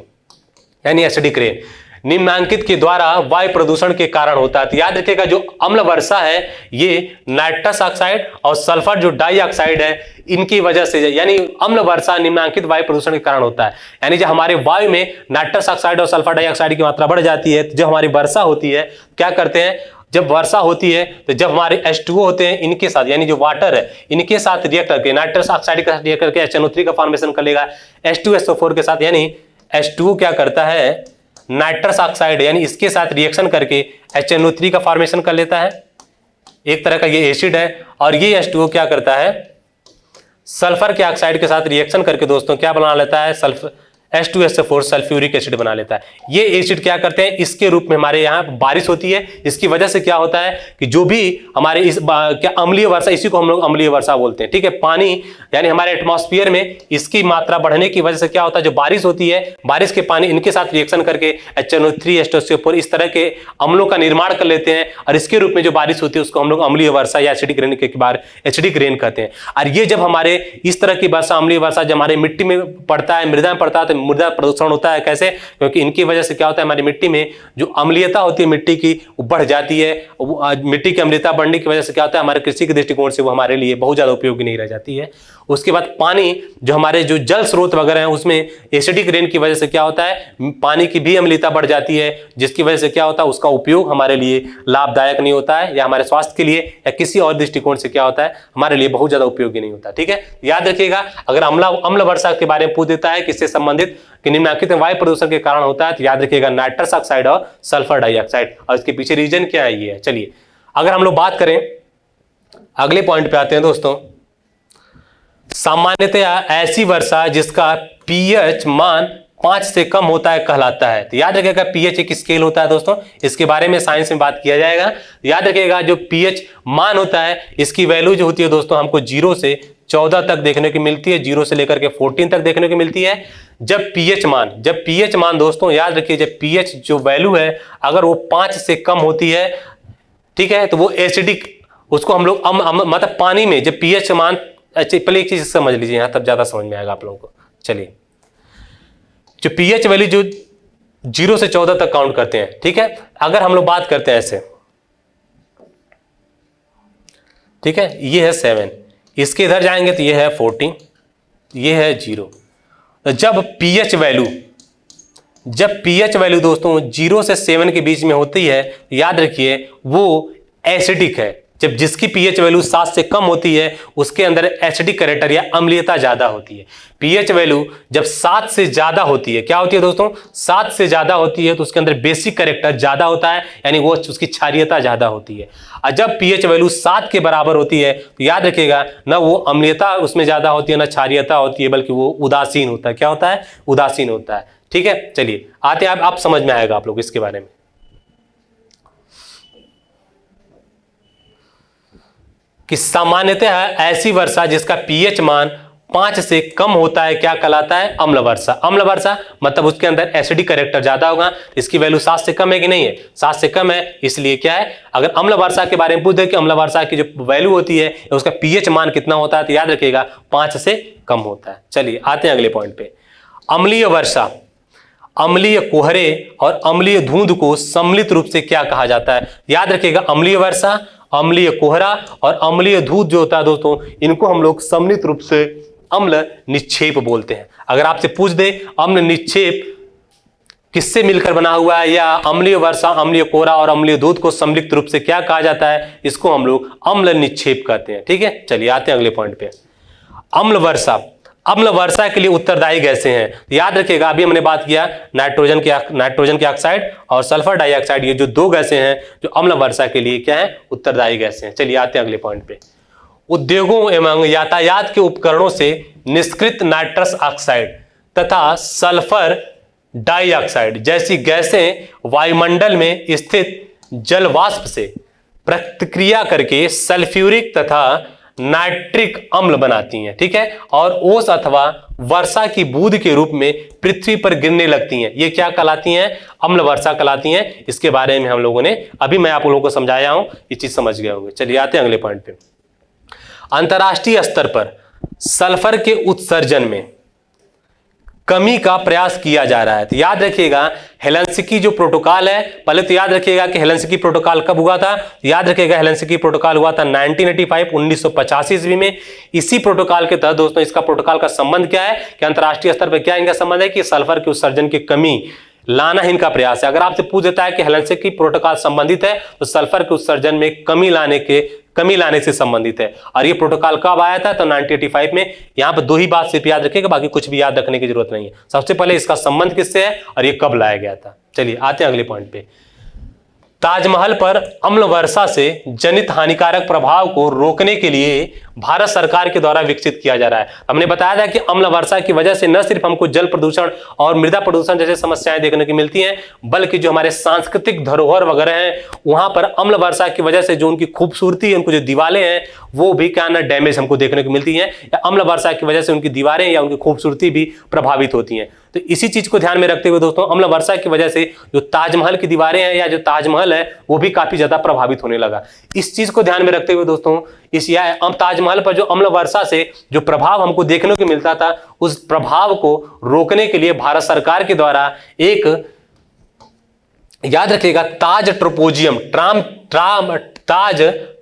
यानी एसिडिक रेन। निम्नांकित के द्वारा वायु प्रदूषण के कारण होता है। तो याद रखिएगा जो अम्ल वर्षा है ये नाइट्रस ऑक्साइड और सल्फर जो डाइऑक्साइड है इनकी वजह से, यानी अम्ल वर्षा निम्नांकित वायु प्रदूषण के कारण होता है। यानी जब हमारे वायु में नाइट्रस ऑक्साइड और सल्फर डाइऑक्साइड की मात्रा बढ़ जाती है, तो जब हमारी वर्षा होती है क्या करते हैं, जब वर्षा होती है तो जब हमारे H2O होते हैं इनके साथ, यानी जो वाटर है इनके साथ रिएक्ट करके नाइट्रस ऑक्साइड के साथ रिएक्ट करके HNO3 का फॉर्मेशन कर लेगा H2SO4 के साथ। यानी H2O क्या करता है, नाइट्रस ऑक्साइड यानी इसके साथ रिएक्शन करके HNO3 का फॉर्मेशन कर लेता है। एक तरह का ये एसिड है। और ये H2O क्या करता है, सल्फर के ऑक्साइड के साथ रिएक्शन करके दोस्तों क्या बना लेता है, सल्फर H2SO4 सल्फ्यूरिक एसिड बना लेता है। ये एसिड क्या करते हैं, इसके रूप में हमारे यहाँ बारिश होती है। इसकी वजह से क्या होता है कि जो भी हमारे इस क्या अम्लीय वर्षा, इसी को हम लोग अम्लीय वर्षा बोलते हैं, ठीक है। पानी यानी हमारे एटमॉस्फेयर में इसकी मात्रा बढ़ने की वजह से क्या होता है, जो बारिश होती है, बारिश के पानी इनके साथ रिएक्शन करके HNO3 H2SO4 इस तरह के अम्लों का निर्माण कर लेते हैं, और इसके रूप में जो बारिश होती है उसको हम लोग अम्लीय वर्षा या एसिडिक रेन के बार एसिडिक रेन कहते हैं। और ये जब हमारे इस तरह की वर्षा, अम्लीय वर्षा जब हमारे मिट्टी में पड़ता है, मृदा में पड़ता है, तो मृदा प्रदूषण होता है। कैसे? क्योंकि इनकी वजह से क्या होता है, हमारी मिट्टी में जो अम्लीयता होती है मिट्टी की वो बढ़ जाती है। मिट्टी की अम्लीयता बढ़ने की वजह से क्या होता है, हमारे कृषि के दृष्टिकोण से वो हमारे लिए बहुत ज्यादा उपयोगी नहीं रह जाती है। उसके बाद पानी, जो हमारे जो जल स्रोत वगैरह हैं उसमें एसिडिक रेन की वजह से क्या होता है, पानी की भी अम्लीयता बढ़ जाती है, जिसकी वजह से क्या होता है, उसका उपयोग हमारे लिए लाभदायक नहीं होता है, या हमारे स्वास्थ्य के लिए या किसी और दृष्टिकोण से क्या होता है, हमारे लिए बहुत ज्यादा उपयोगी नहीं होता। ठीक है, याद रखिएगा अगर अम्ल वर्षा के बारे में पूछ देता है किससे संबंधित, कि निम्नलिखित वायु प्रदूषण के कारण होता है, तो याद रखिएगा नाइट्रस ऑक्साइड और सल्फर डाइऑक्साइड। और इसके पीछे रीजन क्या है, ये है। चलिए अगर हम लोग बात करें अगले पॉइंट पे आते हैं दोस्तों। सामान्यतया ऐसी वर्षा जिसका पीएच मान 5 से कम होता है कहलाता है। तो याद रखिएगा पीएच एक स्केल होता है दोस्तों, इसके बारे में साइंस में बात किया जाएगा। याद रखिएगा जो पीएच मान होता है इसकी वैल्यू जो होती है दोस्तों हमको 0 से 14 तक देखने को मिलती है, 0 से लेकर के 14 तक देखने को मिलती है। जब पीएच मान दोस्तों याद रखिए, जब पीएच जो वैल्यू है अगर वो 5 से कम होती है, ठीक है, तो वो एसिडिक, उसको हम लोग मतलब पानी में जब पीएच मान, अच्छा पहले एक चीज समझ लीजिए यहां, तब ज्यादा समझ में आएगा आप लोगों को। चलिए जो पीएच वैल्यू जो 0 से 14 तक काउंट करते हैं, ठीक है, अगर हम लोग बात करते हैं ऐसे, ठीक है, ये है 7, इसके इधर जाएंगे तो ये है 14, ये है 0। तो जब पीएच वैल्यू दोस्तों 0 से 7 के बीच में होती है, याद रखिए वो एसिडिक है। जब जिसकी पीएच वैल्यू 7 से कम होती है उसके अंदर एसिडिक कैरेक्टर या अम्लीयता ज्यादा होती है। पीएच वैल्यू जब 7 से ज्यादा होती है, क्या होती है दोस्तों, 7 से ज्यादा होती है तो उसके अंदर बेसिक कैरेक्टर ज्यादा होता है, यानी वो उसकी क्षारीयता ज्यादा होती है। और जब पीएच वैल्यू 7 के बराबर होती है तो याद रखिएगा ना वो अम्लीयता उसमें ज्यादा होती है ना क्षारीयता होती है, बल्कि वो उदासीन होता है। क्या होता है, उदासीन होता है। ठीक है, चलिए आते हैं, आप समझ में आएगा आप लोग इसके बारे में। कि सामान्यतः ऐसी वर्षा जिसका पीएच मान 5 से कम होता है क्या कहलाता है? अम्ल वर्षा। अम्ल वर्षा मतलब उसके अंदर एसिडिक कैरेक्टर ज्यादा होगा। इसकी वैल्यू 7 से कम है कि नहीं है? 7 से कम है, इसलिए क्या है, अगर अम्ल वर्षा के बारे में पूछ दे कि अम्ल वर्षा की जो वैल्यू होती है उसका पीएच मान कितना होता है, तो याद रखिएगा 5 से कम होता है। चलिए आते हैं अगले पॉइंट पे। अम्लीय वर्षा, अम्लीय कोहरे और अम्लीय धुंध को सम्मिलित रूप से क्या कहा जाता है? याद रखिएगा अम्लीय वर्षा, अम्लीय कोहरा और अम्लीय धूध जो होता है दोस्तों, इनको हम लोग सम्मिलित रूप से अम्ल निक्षेप बोलते हैं। अगर आपसे पूछ दे अम्ल निक्षेप किससे मिलकर बना हुआ है, या अम्लीय वर्षा, अम्लीय कोहरा और अम्लीय धूध को सम्मिलित रूप से क्या कहा जाता है, इसको हम लोग अम्ल निक्षेप कहते हैं। ठीक है, चलिए आते हैं अगले पॉइंट पे। अम्ल वर्षा, अम्ल वर्षा के लिए उत्तरदायी गैसें हैं। याद रखिएगा अभी हमने बात किया नाइट्रोजन के ऑक्साइड और सल्फर डाइऑक्साइड, ये जो 2 गैसें हैं जो अम्ल वर्षा के लिए क्या है, उत्तरदायी गैसें हैं। चलिए आते हैं अगले पॉइंट पे। उद्योगों एवं यातायात के उपकरणों से निष्कृत नाइट्रस ऑक्साइड तथा सल्फर डाइऑक्साइड जैसी गैसें वायुमंडल में स्थित जलवाष्प से प्रतिक्रिया करके सल्फ्यूरिक तथा नाइट्रिक अम्ल बनाती हैं। ठीक है, और ओस अथवा वर्षा की बूंद के रूप में पृथ्वी पर गिरने लगती हैं। ये क्या कहलाती हैं? अम्ल वर्षा कहलाती हैं। इसके बारे में हम लोगों ने अभी मैं आप लोगों को समझाया हूं, ये चीज समझ गए होंगे। चलिए आते हैं अगले पॉइंट पे। अंतर्राष्ट्रीय स्तर पर सल्फर के उत्सर्जन में कमी का प्रयास किया जा रहा है। तो याद रखिएगा हेलसिंकी जो प्रोटोकॉल है, पहले तो याद रखिएगा कि हेलसिंकी प्रोटोकॉल कब हुआ था। याद रखिएगा हेलसिंकी प्रोटोकॉल हुआ था 1985 1985 ईस्वी में। इसी प्रोटोकॉल के तहत दोस्तों इसका प्रोटोकॉल का संबंध क्या है कि अंतर्राष्ट्रीय स्तर पर क्या इनका संबंध है कि सल्फर के उत्सर्जन की कमी लाना इनका प्रयास है। अगर आपसे पूछ देता है कि हेलसिंकी प्रोटोकॉल संबंधित है तो सल्फर के उत्सर्जन में कमी लाने से संबंधित है। और ये प्रोटोकॉल कब आया था? तो 1985 में। यहां पर 2 ही बात सिर्फ याद रखिएगा, बाकी कुछ भी याद रखने की जरूरत नहीं है। सबसे पहले इसका संबंध किससे है और ये कब लाया गया था। चलिए आते हैं अगले पॉइंट पे। ताजमहल पर अम्ल वर्षा से जनित हानिकारक प्रभाव को रोकने के लिए भारत सरकार के द्वारा विकसित किया जा रहा है। हमने बताया था कि अम्ल वर्षा की वजह से न सिर्फ हमको जल प्रदूषण और मृदा प्रदूषण जैसे समस्याएं देखने की मिलती हैं, बल्कि जो हमारे सांस्कृतिक धरोहर वगैरह हैं वहां पर अम्ल वर्षा की वजह से जो उनकी खूबसूरती है, उनको जो दीवारें हैं वो भी क्या ना डैमेज हमको देखने को मिलती हैं, या अम्ल वर्षा की वजह से उनकी दीवारें या उनकी खूबसूरती भी प्रभावित होती हैं। तो इसी चीज को ध्यान में रखते हुए दोस्तों अम्ल वर्षा की वजह से जो ताजमहल की दीवारें हैं या जो ताजमहल है वो भी काफी ज्यादा प्रभावित होने लगा। इस चीज को ध्यान में रखते हुए दोस्तों ताजमहल पर जो अम्ल वर्षा से जो प्रभाव हमको देखने को मिलता था, उस प्रभाव को रोकने के लिए भारत सरकार के द्वारा एक, याद रखिएगा, ताज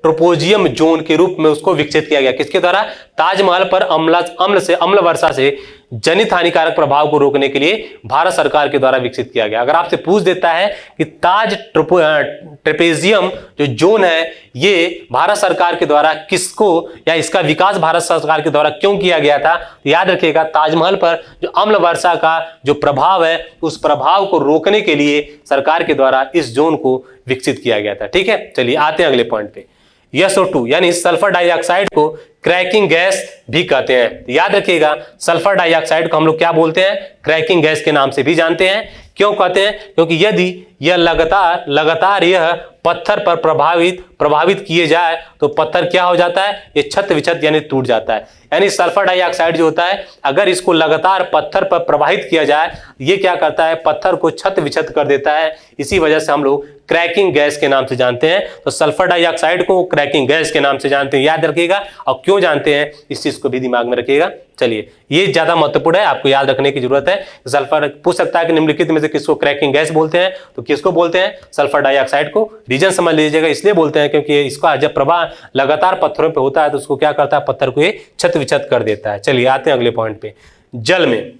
ट्रोपोजियम जोन के रूप में उसको विकसित किया गया। किसके द्वारा? ताजमहल पर अम्ल वर्षा से जनित हानिकारक प्रभाव को रोकने के लिए भारत सरकार के द्वारा विकसित किया गया। अगर आपसे पूछ देता है कि ताज ट्रेपेजियम जो जोन है ये भारत सरकार के द्वारा किसको, या इसका विकास भारत सरकार के द्वारा क्यों किया गया था, तो याद रखिएगा ताजमहल पर जो अम्ल वर्षा का जो प्रभाव है उस प्रभाव को रोकने के लिए सरकार के द्वारा इस जोन को विकसित किया गया था। ठीक है, चलिए आते हैं अगले पॉइंट पे। SO2 यानी सल्फर डाइऑक्साइड को क्रैकिंग गैस भी कहते हैं। याद रखिएगा सल्फर डाइऑक्साइड को हम लोग क्या बोलते हैं? क्रैकिंग गैस के नाम से भी जानते हैं। क्यों कहते हैं? क्योंकि यदि यह लगातार यह पत्थर पर प्रभावित किए जाए तो पत्थर क्या हो जाता है? ये छत विछत यानी टूट जाता है। यानी सल्फर डाइऑक्साइड जो होता है अगर इसको लगातार पत्थर पर प्रवाहित किया जाए, ये क्या करता है? पत्थर को छत विछत कर देता है। इसी वजह से हम लोग क्रैकिंग गैस के नाम से जानते हैं। तो सल्फर डाइऑक्साइड को क्रैकिंग गैस के नाम से जानते हैं, याद रखिएगा। और क्यों जानते हैं इस चीज को भी दिमाग में रखिएगा। चलिए ये ज्यादा महत्वपूर्ण है, आपको याद रखने की जरूरत है। सल्फर पूछ सकता है कि निम्नलिखित में से किसको क्रैकिंग गैस बोलते हैं, तो किसको बोलते हैं? सल्फर डाइऑक्साइड को। रीजन समझ लीजिएगा, इसलिए बोलते हैं क्योंकि इसका जब प्रभाव लगातार पत्थरों पे होता है तो उसको क्या करता है? पत्थर को ये छत विछत कर देता है। चलिए आते हैं अगले पॉइंट पे। जल में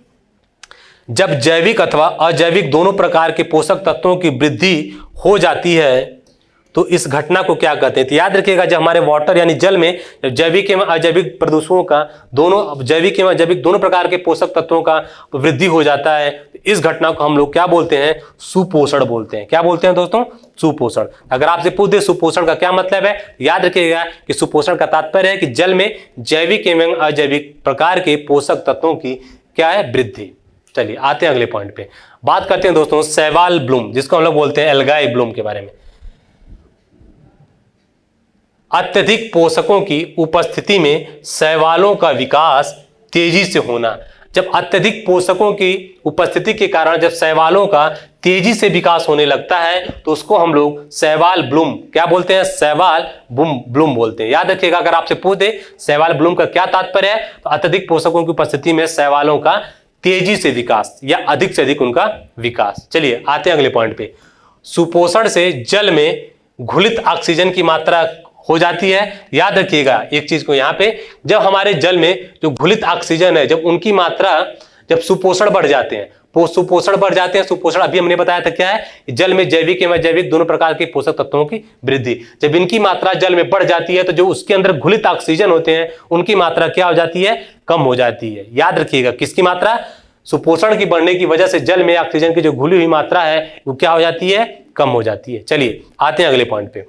जब जैविक अथवा अजैविक दोनों प्रकार के पोषक तत्वों की वृद्धि हो जाती है तो इस घटना को क्या कहते हैं? तो याद रखिएगा जब हमारे वाटर यानी जल में जैविक एवं अजैविक प्रदूषकों का जैविक एवं अजैविक दोनों प्रकार के पोषक तत्वों का वृद्धि हो जाता है, तो इस घटना को हम लोग क्या बोलते हैं? सुपोषण बोलते हैं। क्या बोलते हैं दोस्तों? सुपोषण। अगर आपसे पूछ दे सुपोषण का क्या मतलब है, याद रखिएगा कि सुपोषण का तात्पर्य है कि जल में जैविक एवं अजैविक प्रकार के पोषक तत्वों की क्या है? वृद्धि। चलिए आते हैं अगले पॉइंट पे। बात करते हैं दोस्तों शैवाल ब्लूम, जिसको हम लोग बोलते हैं एल्गाई ब्लूम के बारे में। अत्यधिक पोषकों की उपस्थिति में शैवालों का विकास तेजी से होना। जब अत्यधिक पोषकों की उपस्थिति के कारण जब शैवालों का तेजी से विकास होने लगता है तो उसको हम लोग शैवाल ब्लूम क्या बोलते हैं, शैवाल ब्लूम बोलते हैं। याद रखिएगा, अगर आपसे पूछ दे शैवाल ब्लूम का क्या तात्पर्य है, तो अत्यधिक पोषकों की उपस्थिति में शैवालों का तेजी से विकास या अधिक से अधिक उनका विकास। चलिए आते हैं अगले पॉइंट पे। सुपोषण से जल में घुलित ऑक्सीजन की मात्रा हो जाती है। याद रखिएगा एक चीज को यहाँ पे, जब हमारे जल में जो घुलित ऑक्सीजन है, जब उनकी मात्रा, जब सुपोषण बढ़ जाते हैं, सुपोषण बढ़ जाते हैं। सुपोषण अभी हमने बताया था क्या है, जल में जैविक एवं अजैविक दोनों प्रकार के पोषक तत्वों की वृद्धि। जब इनकी मात्रा जल में बढ़ जाती है तो जो उसके अंदर घुलित ऑक्सीजन होते हैं उनकी मात्रा क्या हो जाती है, कम हो जाती है। याद रखिएगा किसकी मात्रा, सुपोषण की बढ़ने की वजह से जल में ऑक्सीजन की जो घुली हुई मात्रा है वो क्या हो जाती है, कम हो जाती है। चलिए आते हैं अगले पॉइंट पे।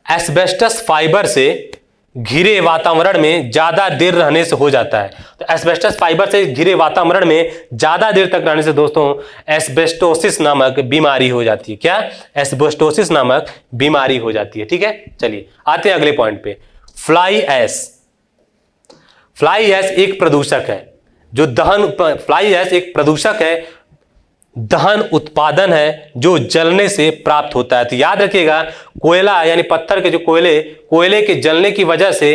एस्बेस्टस फाइबर से घिरे वातावरण में ज्यादा देर रहने से हो जाता है। तो एस्बेस्टस फाइबर से घिरे वातावरण में ज्यादा देर तक रहने से दोस्तों एस्बेस्टोसिस नामक बीमारी हो जाती है। क्या, एस्बेस्टोसिस नामक बीमारी हो जाती है। ठीक है, चलिए आते हैं अगले पॉइंट पे। Fly ash. फ्लाई ऐश एक प्रदूषक है जो दहन, फ्लाई ऐश एक प्रदूषक है, दहन उत्पादन है जो जलने से प्राप्त होता है। तो याद रखिएगा कोयला यानी पत्थर के जो कोयले के जलने की वजह से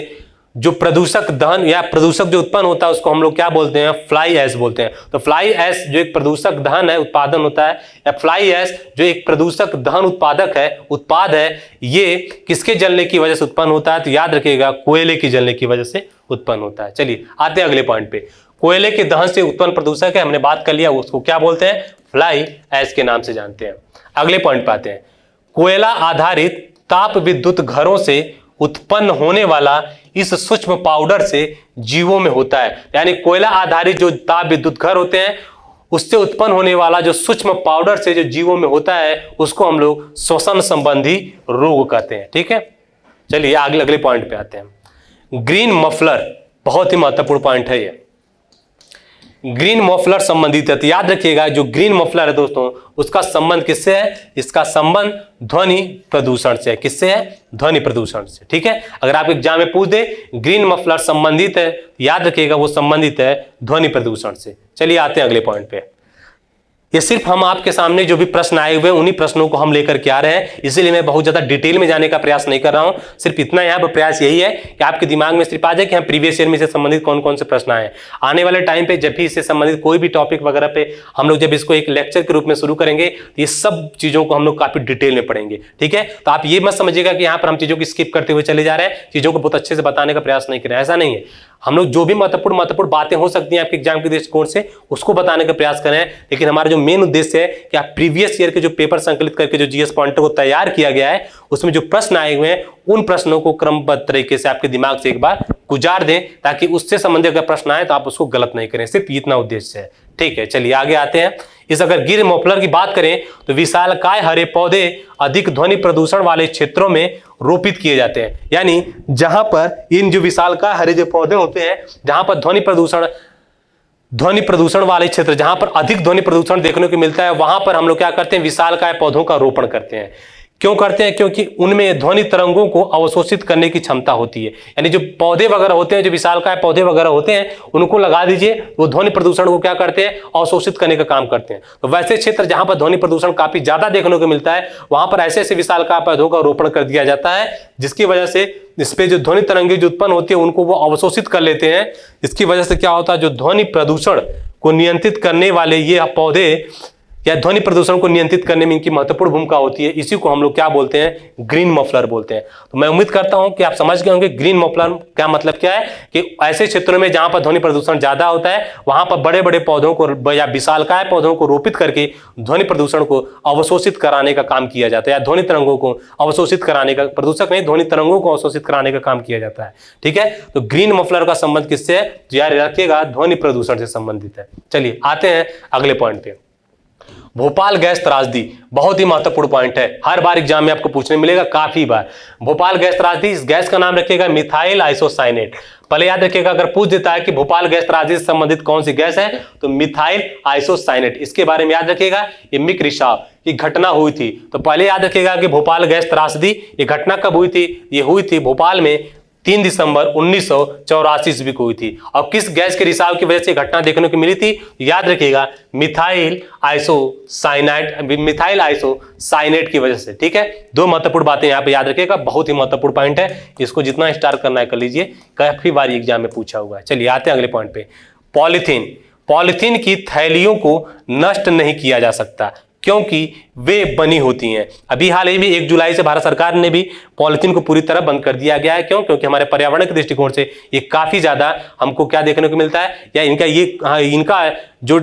जो प्रदूषक दहन या प्रदूषक जो उत्पन्न होता है उसको हम लोग क्या बोलते हैं, फ्लाई ऐश बोलते हैं। तो फ्लाई ऐश जो एक प्रदूषक दहन है, उत्पादन होता है, या फ्लाई ऐश जो एक प्रदूषक दहन उत्पादक है, उत्पाद है, ये किसके जलने की वजह से उत्पन्न होता है, तो याद रखिएगा कोयले की जलने की वजह से उत्पन्न होता है। चलिए आते हैं अगले पॉइंट पे। कोयले के दहन से उत्पन्न प्रदूषक है, हमने बात कर लिया, उसको क्या बोलते हैं, फ्लाई ऐश के नाम से जानते हैं। अगले पॉइंट पे आते हैं। कोयला आधारित ताप विद्युत घरों से उत्पन्न होने वाला इस सूक्ष्म पाउडर से जीवों में होता है। यानी कोयला आधारित जो ताप विद्युत घर होते हैं उससे उत्पन्न होने वाला जो सूक्ष्म पाउडर से जो जीवों में होता है उसको हम लोग श्वसन संबंधी रोग कहते हैं। ठीक है, चलिए अगले पॉइंट पे आते हैं। ग्रीन मफलर, बहुत ही महत्वपूर्ण पॉइंट है ये। ग्रीन मफलर संबंधित है। तो याद रखिएगा जो ग्रीन मफलर है दोस्तों उसका संबंध किससे है, इसका संबंध ध्वनि प्रदूषण से है। किससे है, ध्वनि प्रदूषण से। ठीक है, अगर आप एग्जाम में पूछ दे ग्रीन मफलर संबंधित है, याद रखिएगा वो संबंधित है ध्वनि प्रदूषण से। चलिए आते हैं अगले पॉइंट पे। ये सिर्फ हम आपके सामने जो भी प्रश्न आए हुए हैं उन्हीं प्रश्नों को हम लेकर के आ रहे हैं, इसीलिए मैं बहुत ज्यादा डिटेल में जाने का प्रयास नहीं कर रहा हूं। सिर्फ इतना यहाँ पर प्रयास यही है कि आपके दिमाग में सिर्फ आ जाए कि हम प्रीवियस ईयर में से संबंधित कौन कौन से प्रश्न आए हैं। आने वाले टाइम पे जब भी इससे संबंधित कोई भी टॉपिक वगैरह पे हम लोग जब इसको एक लेक्चर के रूप में शुरू करेंगे तो ये सब चीजों को हम लोग काफी डिटेल में पढ़ेंगे। ठीक है, तो आप ये मत समझिएगा कि यहाँ पर हम चीजों को स्किप करते हुए चले जा रहे हैं, चीजों को बहुत अच्छे से बताने का प्रयास नहीं कर रहे हैं, ऐसा नहीं है। हम लोग जो भी महत्वपूर्ण बातें हो सकती हैं आपके एग्जाम के दृष्टिकोण से उसको बताने का प्रयास करें, लेकिन हमारा जो मेन उद्देश्य है कि आप प्रीवियस ईयर के जो पेपर संकलित करके जो जीएस पॉइंटर को तैयार किया गया है उसमें जो प्रश्न आए हुए हैं उन प्रश्नों को क्रमबद्ध तरीके से आपके दिमाग से एक बार गुजार दें ताकि उससे संबंधित अगर प्रश्न आए तो आप उसको गलत नहीं करें। सिर्फ इतना उद्देश्य है। ठीक है, चलिए आगे आते हैं। इस अगर ग्रीन मफलर की बात करें तो विशालकाय हरे पौधे अधिक ध्वनि प्रदूषण वाले क्षेत्रों में रोपित किए जाते हैं। यानी जहां पर इन जो विशालकाय हरे जो पौधे होते हैं, जहां पर ध्वनि प्रदूषण वाले क्षेत्र, जहां पर अधिक ध्वनि प्रदूषण देखने को मिलता है वहां पर हम लोग क्या करते हैं, विशालकाय पौधों का रोपण करते हैं। क्यों करते हैं, क्योंकि उनमें ध्वनि तरंगों को अवशोषित करने की क्षमता होती है। यानी जो पौधे वगैरह होते हैं, जो विशालकाय पौधे वगैरह होते हैं उनको लगा दीजिए, वो ध्वनि प्रदूषण को क्या करते हैं, अवशोषित करने का काम करते हैं। तो वैसे क्षेत्र जहां पर ध्वनि प्रदूषण काफी ज्यादा देखने को मिलता है वहां पर ऐसे ऐसे विशालकाय पौधों का रोपण कर दिया जाता है जिसकी वजह से इस पे जो ध्वनि तरंगे जो उत्पन्न होती है उनको वो अवशोषित कर लेते हैं। इसकी वजह से क्या होता है, जो ध्वनि प्रदूषण को नियंत्रित करने वाले ये पौधे या ध्वनि प्रदूषण को नियंत्रित करने में इनकी महत्वपूर्ण भूमिका होती है। इसी को हम लोग क्या बोलते हैं, ग्रीन मफलर बोलते हैं। तो मैं उम्मीद करता हूं कि आप समझ गए होंगे ग्रीन मफलर क्या मतलब क्या है, कि ऐसे क्षेत्रों में जहां पर ध्वनि प्रदूषण ज्यादा होता है वहां पर बड़े बड़े पौधों को या विशालकाय पौधों को रोपित करके ध्वनि प्रदूषण को अवशोषित कराने का काम किया जाता है, या ध्वनि तरंगों को अवशोषित कराने का, प्रदूषक नहीं ध्वनि तरंगों को अवशोषित कराने का काम किया जाता है। ठीक है, तो ग्रीन मफलर का संबंध किससे है, याद रखिएगा ध्वनि प्रदूषण से संबंधित है। चलिए आते हैं अगले पॉइंट पे। भोपाल गैस त्रासदी बहुत ही महत्वपूर्ण पॉइंट है, हर बार एग्जाम में आपको पूछने मिलेगा काफी बार। भोपाल गैस त्रासदी, इस गैस का नाम रखिएगा मिथाइल आइसोसाइनेट। पहले याद रखिएगा अगर पूछ देता है कि भोपाल गैस त्रासदी से संबंधित कौन सी गैस है तो मिथाइल आइसोसाइनेट, इसके बारे में याद रखिएगा। ये मिक रिसाव की घटना हुई थी, तो पहले याद रखिएगा कि भोपाल गैस त्रासदी ये घटना कब हुई थी, ये हुई थी भोपाल में 3 दिसंबर 1984 ईस्वी को हुई थी। और किस गैस के रिसाव की वजह से घटना देखने को मिली थी? याद रखिएगा, मिथाइल आइसोसाइनेट की वजह से। ठीक है, 2 महत्वपूर्ण बातें यहां पे याद रखिएगा, बहुत ही महत्वपूर्ण पॉइंट है, इसको जितना स्टार करना है कर लीजिए, काफी बार एग्जाम में पूछा हुआ है। चलिए आते हैं अगले पॉइंट पे। पॉलीथीन की थैलियों को नष्ट नहीं किया जा सकता क्योंकि वे बनी होती हैं। अभी हाल ही में 1 जुलाई से भारत सरकार ने भी पॉलीथीन को पूरी तरह बंद कर दिया गया है। क्यों? क्योंकि हमारे पर्यावरण के दृष्टिकोण से ये काफी ज्यादा हमको क्या देखने को मिलता है, या इनका जो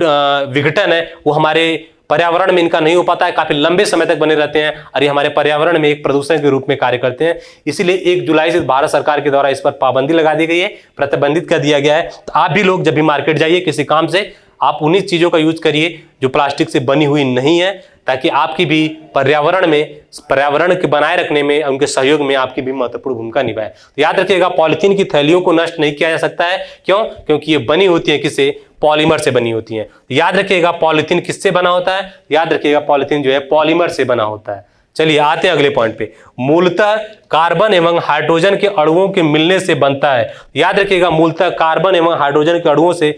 विघटन है वो हमारे पर्यावरण में इनका नहीं हो पाता है, काफी लंबे समय तक बने रहते हैं और ये हमारे पर्यावरण में एक प्रदूषण के रूप में कार्य करते हैं। इसीलिए 1 जुलाई से भारत सरकार के द्वारा इस पर पाबंदी लगा दी गई है, प्रतिबंधित कर दिया गया है। तो आप भी लोग जब भी मार्केट जाइए किसी काम से, आप उन्हीं चीजों का यूज करिए जो प्लास्टिक से बनी हुई नहीं है, ताकि आपकी भी पर्यावरण के बनाए रखने में, उनके सहयोग में आपकी भी महत्वपूर्ण भूमिका निभाए। तो याद रखिएगा, पॉलीथीन की थैलियों को नष्ट नहीं किया जा सकता है। क्यों? क्योंकि ये बनी होती है किससे? पॉलीमर से बनी होती है। याद रखिएगा, पॉलीथीन किससे बना होता है? याद रखिएगा, पॉलीथीन जो है पॉलीमर से बना होता है। चलिए आते हैं अगले पॉइंट पे। मूलतः कार्बन एवं हाइड्रोजन के अणुओं के मिलने से बनता है। याद रखिएगा, मूलतः कार्बन एवं हाइड्रोजन के अणुओं से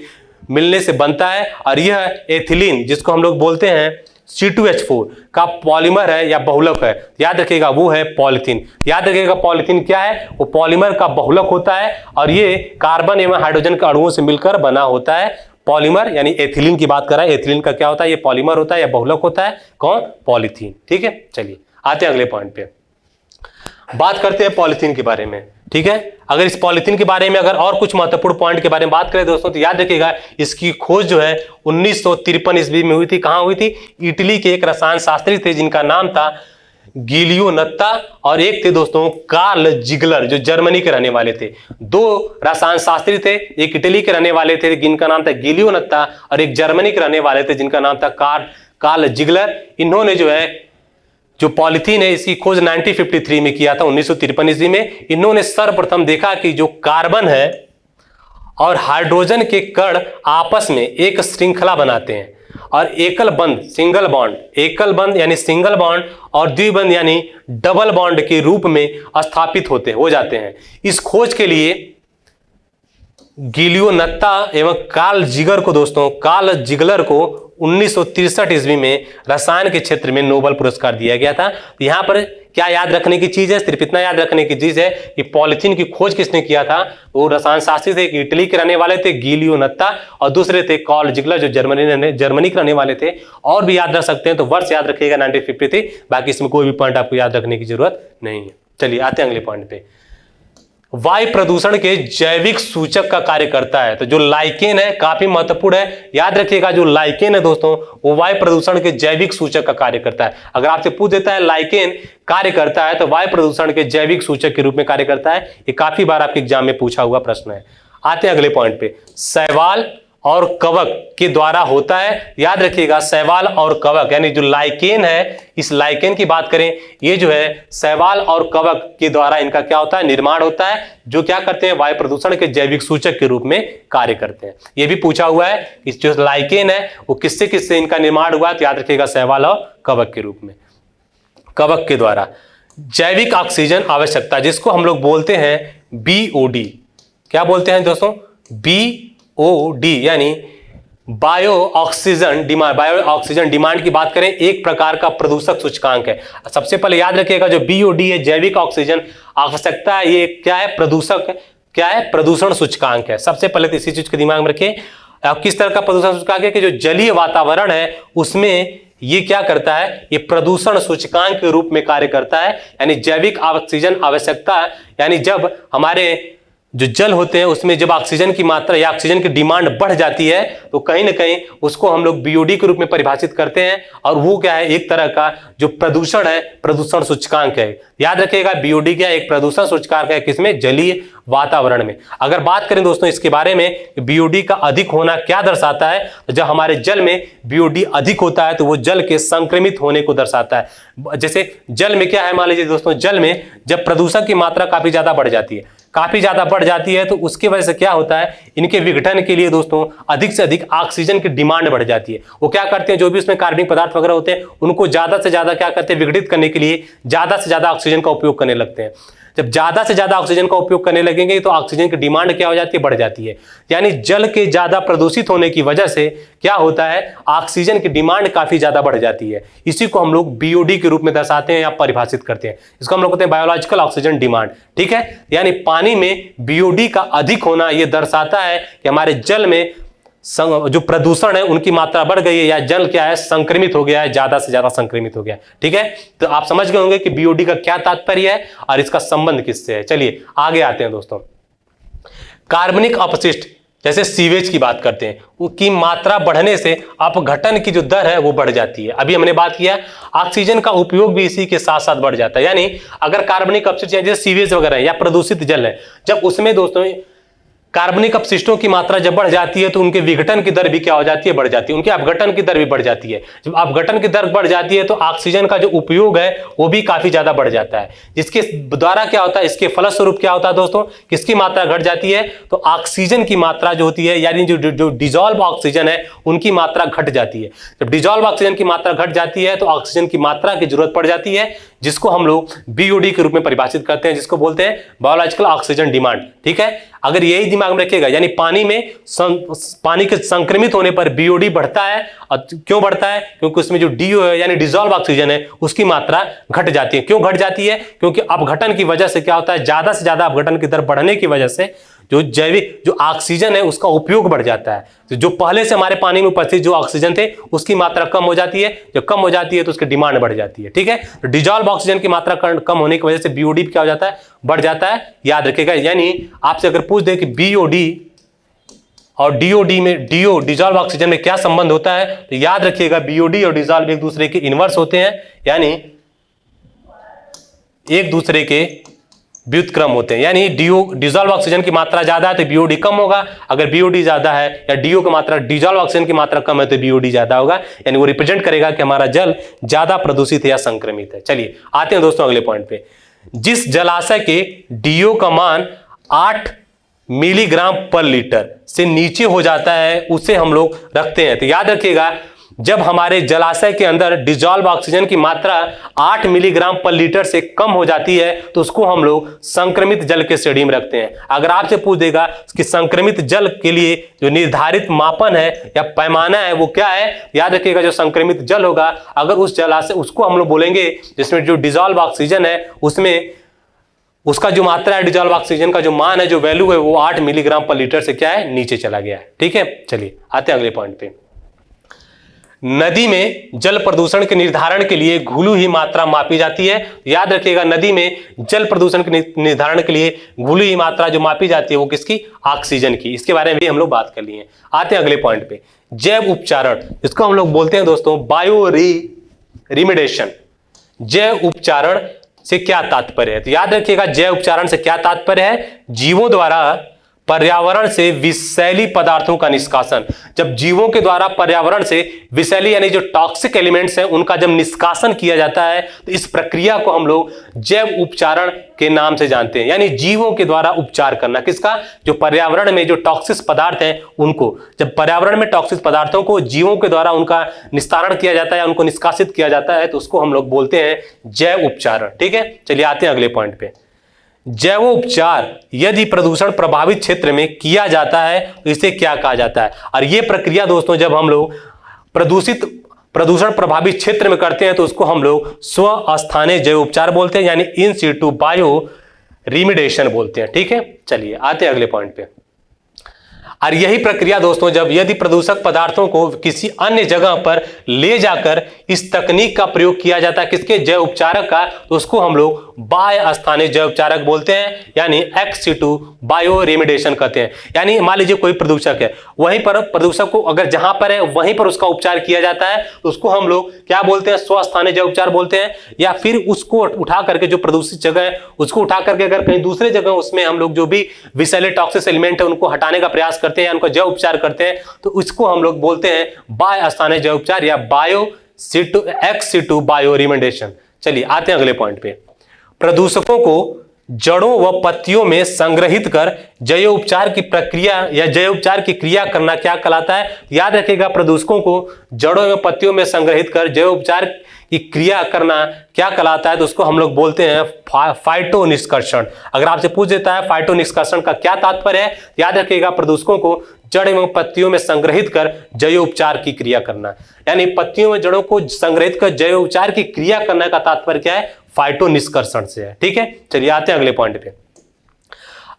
मिलने से बनता है, और यह एथिलीन, जिसको हम लोग बोलते हैं C2H4 का पॉलीमर है या बहुलक है। याद रखिएगा, वो है पॉलीथीन। याद रखिएगा, पॉलीथीन क्या है? वो पॉलीमर का बहुलक होता है, और ये कार्बन एवं हाइड्रोजन के अणुओं से मिलकर बना होता है। पॉलीमर यानी एथिलीन की बात कर रहा है। एथिलीन का क्या होता है? ये पॉलीमर होता है या बहुलक होता है। कौन? पॉलीथीन। ठीक है, चलिए आते हैं अगले पॉइंट पे, बात करते हैं पॉलीथीन के बारे में। ठीक है, अगर इस पॉलीथीन के बारे में अगर और कुछ महत्वपूर्ण पॉइंट के बारे में बात करें दोस्तों, तो याद रखिएगा, इसकी खोज जो है 1953 ईस्वी में हुई थी। कहां हुई थी? इटली के एक रसायन शास्त्री थे जिनका नाम था गिलियो नत्ता, और एक थे दोस्तों कार्ल जिगलर, जो जर्मनी के रहने वाले थे। 2 रसायन शास्त्री थे, एक इटली के रहने वाले थे जिनका नाम था गिलियो नत्ता, और एक जर्मनी के रहने वाले थे जिनका नाम था कार्ल जिगलर। इन्होंने जो पॉलीथीन है इसकी खोज 1953 में किया था, 1953 ईस्वी में। इन्होंने सर्वप्रथम देखा कि जो कार्बन है और हाइड्रोजन के कण आपस में एक श्रृंखला बनाते हैं, और एकल बंद यानी सिंगल बॉन्ड और द्विबंध यानी डबल बॉन्ड के रूप में स्थापित हो जाते हैं। इस खोज के लिए गिलियो नत्ता एवं कार्ल जिगलर को 1963 ईस्वी में रसायन के क्षेत्र में नोबेल पुरस्कार दिया गया था। तो यहां पर क्या याद रखने की चीज है? सिर्फ इतना याद रखने की चीज है कि पॉलीथीन की खोज किसने किया था? वो रसायन शास्त्री थे, इटली के रहने वाले थे गिलियो नत्ता, और दूसरे थे कार्ल जिगलर जो जर्मनी के रहने वाले थे। और भी याद रख सकते हैं, तो वर्ष याद रखिएगा 1953, बाकी इसमें कोई भी पॉइंट आपको याद रखने की जरूरत नहीं है। चलिए आते हैं अगले पॉइंट पे। वायु प्रदूषण के जैविक सूचक का कार्य करता है। तो जो लाइकेन है काफी महत्वपूर्ण है। याद रखिएगा, जो लाइकेन है दोस्तों वो वायु प्रदूषण के जैविक सूचक का कार्य करता है। अगर आपसे पूछ देता है लाइकेन कार्य करता है, तो वायु प्रदूषण के जैविक सूचक के रूप में कार्य करता है। ये काफी बार आपके एग्जाम में पूछा हुआ प्रश्न है। आते हैं अगले पॉइंट पे, शैवाल और कवक के द्वारा होता है। याद रखिएगा, शैवाल और कवक यानी जो लाइकेन है, इस लाइकेन की बात करें, ये जो है शैवाल और कवक के द्वारा इनका क्या होता है? निर्माण होता है, जो क्या करते हैं? वायु प्रदूषण के जैविक सूचक के रूप में कार्य करते हैं। ये भी पूछा हुआ है कि जो लाइकेन है वो किससे किससे इनका निर्माण हुआ? तो याद रखिएगा, शैवाल और कवक के रूप में, कवक के द्वारा। जैविक ऑक्सीजन आवश्यकता, जिसको हम लोग बोलते हैं BOD। क्या बोलते हैं दोस्तों? BOD यानी बायो ऑक्सीजन डिमांड की बात करें, एक प्रकार का प्रदूषक सूचकांक है। सबसे पहले याद रखिएगा, जो BOD है जैविक ऑक्सीजन आवश्यकता है, ये क्या है? प्रदूषण सूचकांक है। सबसे पहले तो इसी चीज को दिमाग में रखिए। किस तरह का प्रदूषण सूचकांक है? कि जो जलीय वातावरण है उसमें ये क्या करता है? ये प्रदूषण सूचकांक के रूप में कार्य करता है। यानी जैविक ऑक्सीजन आवश्यकता, यानी जब हमारे जो जल होते हैं उसमें जब ऑक्सीजन की मात्रा या ऑक्सीजन की डिमांड बढ़ जाती है, तो कहीं ना कहीं उसको हम लोग BOD के रूप में परिभाषित करते हैं। और वो क्या है? एक तरह का जो प्रदूषण है, प्रदूषण सूचकांक है। याद रखिएगा, BOD क्या है? एक प्रदूषण सूचकांक है। किसमें? जलीय वातावरण में। अगर बात करें दोस्तों इसके बारे में, BOD का अधिक होना क्या दर्शाता है? जब हमारे जल में BOD अधिक होता है तो वो जल के संक्रमित होने को दर्शाता है। जैसे जल में क्या है, मान लीजिए दोस्तों, जल में जब प्रदूषण की मात्रा काफी ज्यादा बढ़ जाती है, काफी ज्यादा बढ़ जाती है तो उसकी वजह से क्या होता है, इनके विघटन के लिए दोस्तों अधिक से अधिक ऑक्सीजन की डिमांड बढ़ जाती है। वो क्या करते हैं, जो भी उसमें कार्बनिक पदार्थ वगैरह होते हैं उनको ज्यादा से ज्यादा क्या करते हैं, विघटित करने के लिए ज्यादा से ज्यादा ऑक्सीजन का उपयोग करने लगते हैं। जब ज्यादा से ज्यादा ऑक्सीजन का उपयोग करने लगेंगे तो ऑक्सीजन की डिमांड क्या हो जाती है, बढ़ जाती है। यानी जल के ज्यादा प्रदूषित होने की वजह से क्या होता है, ऑक्सीजन की डिमांड काफी ज्यादा बढ़ जाती है। इसी को हम लोग बीओडी के रूप में दर्शाते हैं या परिभाषित करते हैं। इसको हम लोग कहते हैं बायोलॉजिकल ऑक्सीजन डिमांड। ठीक है, यानी पानी में बीओडी का अधिक होना यह दर्शाता है कि हमारे जल में जो प्रदूषण है उनकी मात्रा बढ़ गई है, या जल क्या है, संक्रमित हो गया है, ज्यादा से ज्यादा संक्रमित हो गया। ठीक है, तो आप समझ गए होंगे कि बीओडी का क्या तात्पर्य है और इसका संबंध किससे है। चलिए आगे आते हैं दोस्तों। कार्बनिक अपशिष्ट जैसे सीवेज की बात करते हैं, उसकी मात्रा बढ़ने से अपघटन की जो दर है वो बढ़ जाती है। अभी हमने बात किया ऑक्सीजन का उपयोग भी इसी के साथ साथ बढ़ जाता है। यानी अगर कार्बनिक अपशिष्ट जैसे सीवेज वगैरह है या प्रदूषित जल है, जब उसमें दोस्तों कार्बनिक अपशिष्टों की मात्रा जब बढ़ जाती है तो उनके विघटन की दर भी क्या हो जाती है, बढ़ जाती है। उनके अपघटन की दर भी बढ़ जाती है। जब अपघटन की दर बढ़ जाती है तो ऑक्सीजन का जो उपयोग है वो भी काफी ज्यादा बढ़ जाता है, जिसके द्वारा क्या होता है, इसके फलस्वरूप क्या होता है दोस्तों, किसकी मात्रा घट जाती है, तो ऑक्सीजन की मात्रा जो होती है, यानी जो डिजॉल्व ऑक्सीजन है उनकी मात्रा घट जाती है। जब डिजॉल्व ऑक्सीजन की मात्रा घट जाती है तो ऑक्सीजन की मात्रा की जरूरत पड़ जाती है, जिसको हम लोग बीओडी के रूप में परिभाषित करते हैं, जिसको बोलते हैं बायोलॉजिकल ऑक्सीजन डिमांड। ठीक है, अगर यही दिमाग में रखिएगा, यानी पानी के संक्रमित होने पर बीओडी बढ़ता है। और क्यों बढ़ता है, क्योंकि उसमें जो डीओ है यानी डिजॉल्व ऑक्सीजन है उसकी मात्रा घट जाती है। क्यों घट जाती है, क्योंकि अपघटन की वजह से क्या होता है, ज्यादा से ज्यादा अपघटन की दर बढ़ने की वजह से जो जैविक जो ऑक्सीजन है उसका उपयोग बढ़ जाता है। तो जो पहले से हमारे पानी में उपस्थित जो ऑक्सीजन थे उसकी मात्रा कम हो जाती है। जब कम हो जाती है तो उसकी डिमांड बढ़ जाती है। ठीक है, तो डिजॉल्व ऑक्सीजन की मात्रा कम होने की वजह से बीओडी क्या हो जाता है, बढ़ जाता है। याद रखिएगा, यानी आपसे अगर पूछ दे कि बीओडी और डीओडी में, डीओ डिजॉल्व ऑक्सीजन में क्या संबंध होता है, तो याद रखिएगा बीओडी और डिजॉल्व एक दूसरे के इनवर्स होते हैं, यानी एक दूसरे के व्युत्क्रम होते हैं। यानी डिजॉल्व ऑक्सीजन की मात्रा ज्यादा है तो बीओडी कम होगा, अगर बीओडी ज्यादा है या डीओ की मात्रा, डिजॉल्व ऑक्सीजन की मात्रा कम है तो बीओडी ज्यादा होगा। यानी वो रिप्रेजेंट करेगा कि हमारा जल ज्यादा प्रदूषित है या संक्रमित है। चलिए आते हैं दोस्तों अगले पॉइंट पे। जिस जलाशय के डीओ का मान 8 मिलीग्राम पर लीटर से नीचे हो जाता है उसे हम लोग रखते हैं। तो याद रखिएगा, जब हमारे जलाशय के अंदर डिजॉल्व ऑक्सीजन की मात्रा 8 मिलीग्राम पर लीटर से कम हो जाती है तो उसको हम लोग संक्रमित जल के श्रेणी में रखते हैं। अगर आपसे पूछ देगा कि संक्रमित जल के लिए जो निर्धारित मापन है या पैमाना है वो क्या है, याद रखिएगा जो संक्रमित जल होगा, अगर उस जलाशय उसको हम लोग बोलेंगे जिसमें जो डिजॉल्व ऑक्सीजन है उसमें उसका जो मात्रा है, डिजॉल्व ऑक्सीजन का जो मान है, जो वैल्यू है वो 8 मिलीग्राम पर लीटर से क्या है, नीचे चला गया है। ठीक है, चलिए आते हैं अगले पॉइंट पे। नदी में जल प्रदूषण के निर्धारण के लिए घुलू ही मात्रा मापी जाती है। याद रखिएगा, नदी में जल प्रदूषण के निर्धारण के लिए घुलू ही मात्रा जो मापी जाती है वो किसकी, ऑक्सीजन की। इसके बारे में भी हम लोग बात कर लिए। आते हैं अगले पॉइंट पे, जैव उपचारण, इसको हम लोग बोलते हैं दोस्तों बायो रिमेडिएशन। जैव उपचारण से क्या तात्पर्य है, तो याद रखिएगा जैव उपचारण से क्या तात्पर्य है, जीवों द्वारा पर्यावरण से विषैली पदार्थों का निष्कासन। जब जीवों के द्वारा पर्यावरण से विषैली यानी जो टॉक्सिक एलिमेंट्स हैं उनका जब निष्कासन किया जाता है तो इस प्रक्रिया को हम लोग जैव उपचारण के नाम से जानते हैं। यानी जीवों के द्वारा उपचार करना किसका, जो पर्यावरण में जो टॉक्सिक पदार्थ हैं उनको, जब पर्यावरण में टॉक्सिक पदार्थों को जीवों के द्वारा उनका निस्तारण किया जाता है, उनको निष्कासित किया जाता है, तो उसको हम लोग बोलते हैं जैव उपचारण। ठीक है, चलिए आते हैं अगले पॉइंट पे। जैवोपचार यदि प्रदूषण प्रभावित क्षेत्र में किया जाता है तो इसे क्या कहा जाता है, और यह प्रक्रिया दोस्तों जब हम लोग प्रदूषण प्रभावित क्षेत्र में करते हैं तो उसको हम लोग स्वस्थानीय जैव उपचार बोलते हैं, यानी इन सिटू बायो रिमेडिएशन बोलते हैं। ठीक है, चलिए आते हैं अगले पॉइंट पे। और यही प्रक्रिया दोस्तों जब यदि प्रदूषक पदार्थों को किसी अन्य जगह पर ले जाकर इस तकनीक का प्रयोग किया जाता है किसके, जैव उपचारक का, तो उसको हम लोग बाह्य स्थानीय जैव उपचारक बोलते हैं, यानी एक्स सिटू बायो रिमेडिएशन कहते हैं। यानी मान लीजिए कोई प्रदूषक है, वहीं पर प्रदूषक को अगर जहां पर है वहीं पर उसका उपचार किया जाता है तो उसको हम लोग क्या बोलते हैं, स्वस्थानीय जैव उपचार बोलते हैं। या फिर उसको उठा करके जो प्रदूषित जगह है उसको उठा करके अगर कहीं दूसरे जगह उसमें हम लोग जो भी विषैले टॉक्सिक एलिमेंट है उनको हटाने का प्रयास करते हैं, उनको जैव उपचार करते हैं, तो उसको हम लोग बोलते हैं बाह्य स्थानीय जैव उपचार या bio Situ ex situ bio remediation. चलिए आते हैं अगले पॉइंट पे। प्रदूषकों को जड़ों व पत्तियों में संग्रहित कर जैवोपचार की प्रक्रिया या जैवोपचार की क्रिया करना क्या कहलाता है? याद रखिएगा, प्रदूषकों को जड़ों एवं पत्तियों में संग्रहित कर जैवोपचार की क्रिया करना क्या कहलाता है? तो उसको हम लोग बोलते हैं फाइटो निष्कर्षण। अगर आपसे पूछ देता है फाइटो निष्कर्षण का क्या तात्पर्य है, याद रखिएगा, प्रदूषकों को जड़ एवं पत्तियों में संग्रहित कर जैवोपचार की क्रिया करना, यानी पत्तियों में जड़ों को संग्रहित कर जैवोपचार की क्रिया करने का तात्पर्य क्या है? फाइटो निष्कर्षण से है। ठीक है, चलिए आते हैं अगले पॉइंट पे।